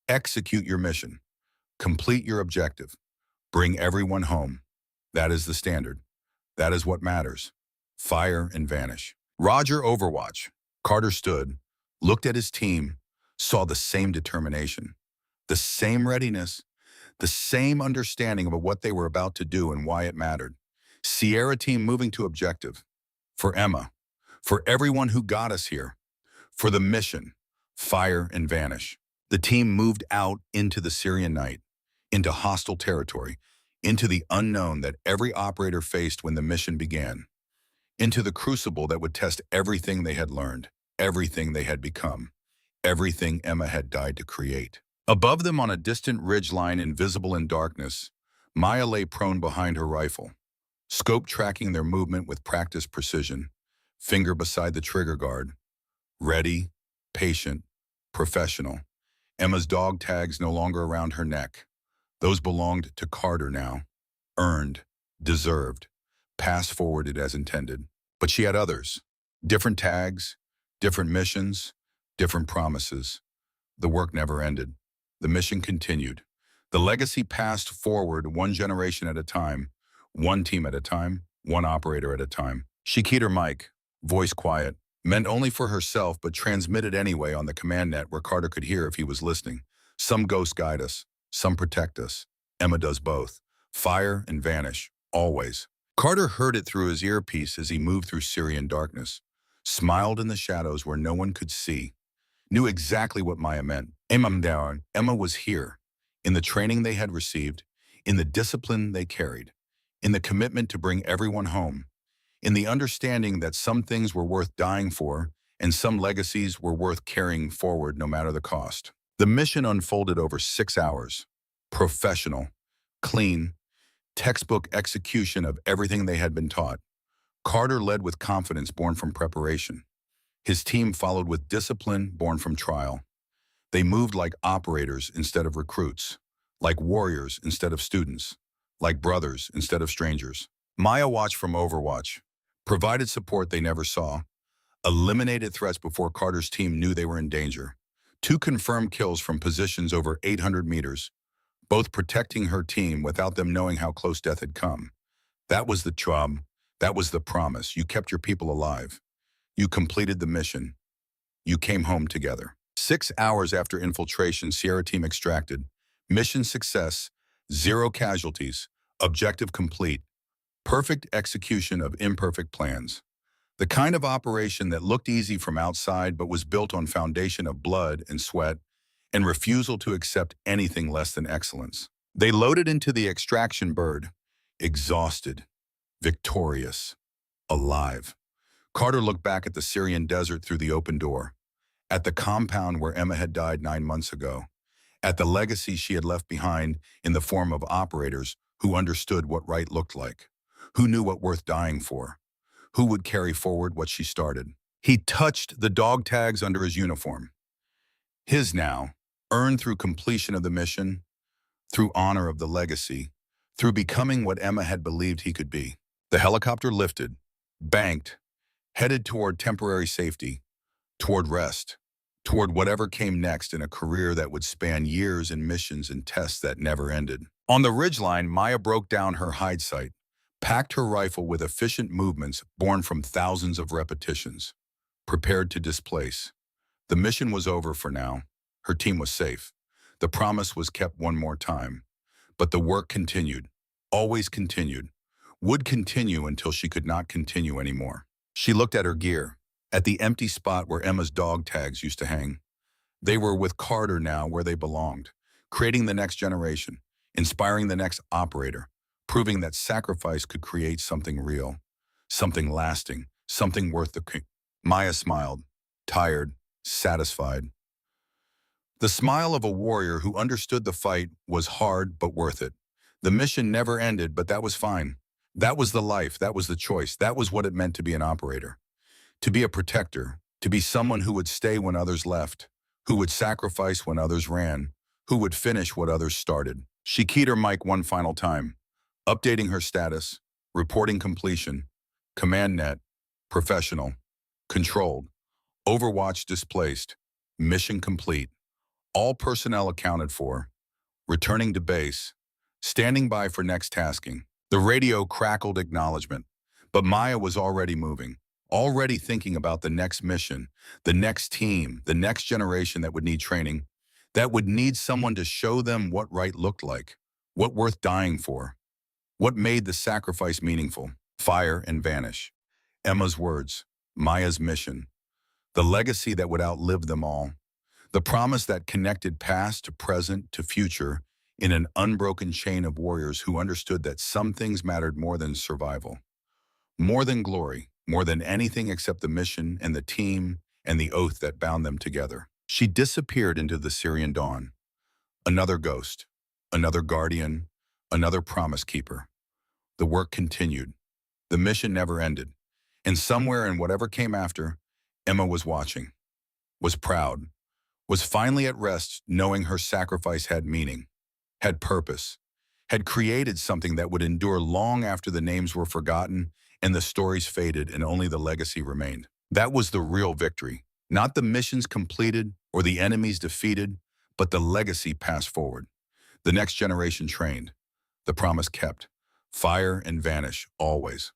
Execute your mission. Complete your objective. Bring everyone home. That is the standard. That is what matters. Fire and vanish." Roger, Overwatch. Carter stood, looked at his team, saw the same determination, the same readiness, the same understanding of what they were about to do and why it mattered. Sierra team moving to objective. For Emma. For everyone who got us here. For the mission. Fire and vanish. The team moved out into the Syrian night, into hostile territory, into the unknown that every operator faced when the mission began, into the crucible that would test everything they had learned, everything they had become, everything Emma had died to create. Above them on a distant ridgeline invisible in darkness, Maya lay prone behind her rifle, scope tracking their movement with practiced precision, finger beside the trigger guard, ready, patient, professional. Emma's dog tags no longer around her neck. Those belonged to Carter now. Earned, deserved, pass-forwarded as intended. But she had others. Different tags, different missions, different promises. The work never ended. The mission continued. The legacy passed forward one generation at a time, one team at a time, one operator at a time. She keyed her mic, voice quiet, meant only for herself but transmitted anyway on the command net where Carter could hear if he was listening. Some ghosts guide us, some protect us. Emma does both. Fire and vanish, always. Carter heard it through his earpiece as he moved through Syrian darkness, smiled in the shadows where no one could see, knew exactly what Maya meant. Emma was here, in the training they had received, in the discipline they carried, in the commitment to bring everyone home, in the understanding that some things were worth dying for and some legacies were worth carrying forward no matter the cost. The mission unfolded over 6 hours. Professional, clean, textbook execution of everything they had been taught. Carter led with confidence born from preparation. His team followed with discipline born from trial. They moved like operators instead of recruits, like warriors instead of students, like brothers instead of strangers. Maya watched from Overwatch, provided support they never saw, eliminated threats before Carter's team knew they were in danger. 2 confirmed kills from positions over 800 meters, both protecting her team without them knowing how close death had come. That was the job. That was the promise. You kept your people alive. You completed the mission. You came home together. 6 hours after infiltration, Sierra team extracted. Mission success, 0 casualties, objective complete, perfect execution of imperfect plans. The kind of operation that looked easy from outside but was built on foundation of blood and sweat and refusal to accept anything less than excellence. They loaded into the extraction bird, exhausted, victorious, alive. Carter looked back at the Syrian desert through the open door, at the compound where Emma had died 9 months ago, at the legacy she had left behind in the form of operators who understood what right looked like, who knew what worth dying for, who would carry forward what she started. He touched the dog tags under his uniform. His now, earned through completion of the mission, through honor of the legacy, through becoming what Emma had believed he could be. The helicopter lifted, banked, headed toward temporary safety, toward rest, toward whatever came next in a career that would span years and missions and tests that never ended. On the ridgeline, Maya broke down her hide sight, packed her rifle with efficient movements born from thousands of repetitions, prepared to displace. The mission was over for now. Her team was safe. The promise was kept one more time. But the work continued, always continued, would continue until she could not continue anymore. She looked at her gear, at the empty spot where Emma's dog tags used to hang. They were with Carter now where they belonged, creating the next generation, inspiring the next operator, proving that sacrifice could create something real, something lasting, something worth the... Maya smiled, tired, satisfied. The smile of a warrior who understood the fight was hard but worth it. The mission never ended, but that was fine. That was the life, that was the choice, that was what it meant to be an operator. To be a protector, to be someone who would stay when others left, who would sacrifice when others ran, who would finish what others started. She keyed her mic one final time, updating her status, reporting completion, command net, professional, controlled, Overwatch displaced, mission complete, all personnel accounted for, returning to base, standing by for next tasking. The radio crackled acknowledgement, but Maya was already moving, already thinking about the next mission, the next team, the next generation that would need training, that would need someone to show them what right looked like, what worth dying for, what made the sacrifice meaningful. Fire and vanish. Emma's words, Maya's mission, the legacy that would outlive them all, the promise that connected past to present to future in an unbroken chain of warriors who understood that some things mattered more than survival, more than glory, more than anything except the mission and the team and the oath that bound them together. She disappeared into the Syrian dawn. Another ghost, another guardian, another promise keeper. The work continued. The mission never ended. And somewhere in whatever came after, Emma was watching, was proud, was finally at rest knowing her sacrifice had meaning, had purpose, had created something that would endure long after the names were forgotten and the stories faded and only the legacy remained. That was the real victory. Not the missions completed or the enemies defeated, but the legacy passed forward. The next generation trained. The promise kept. Fire and vanish, always.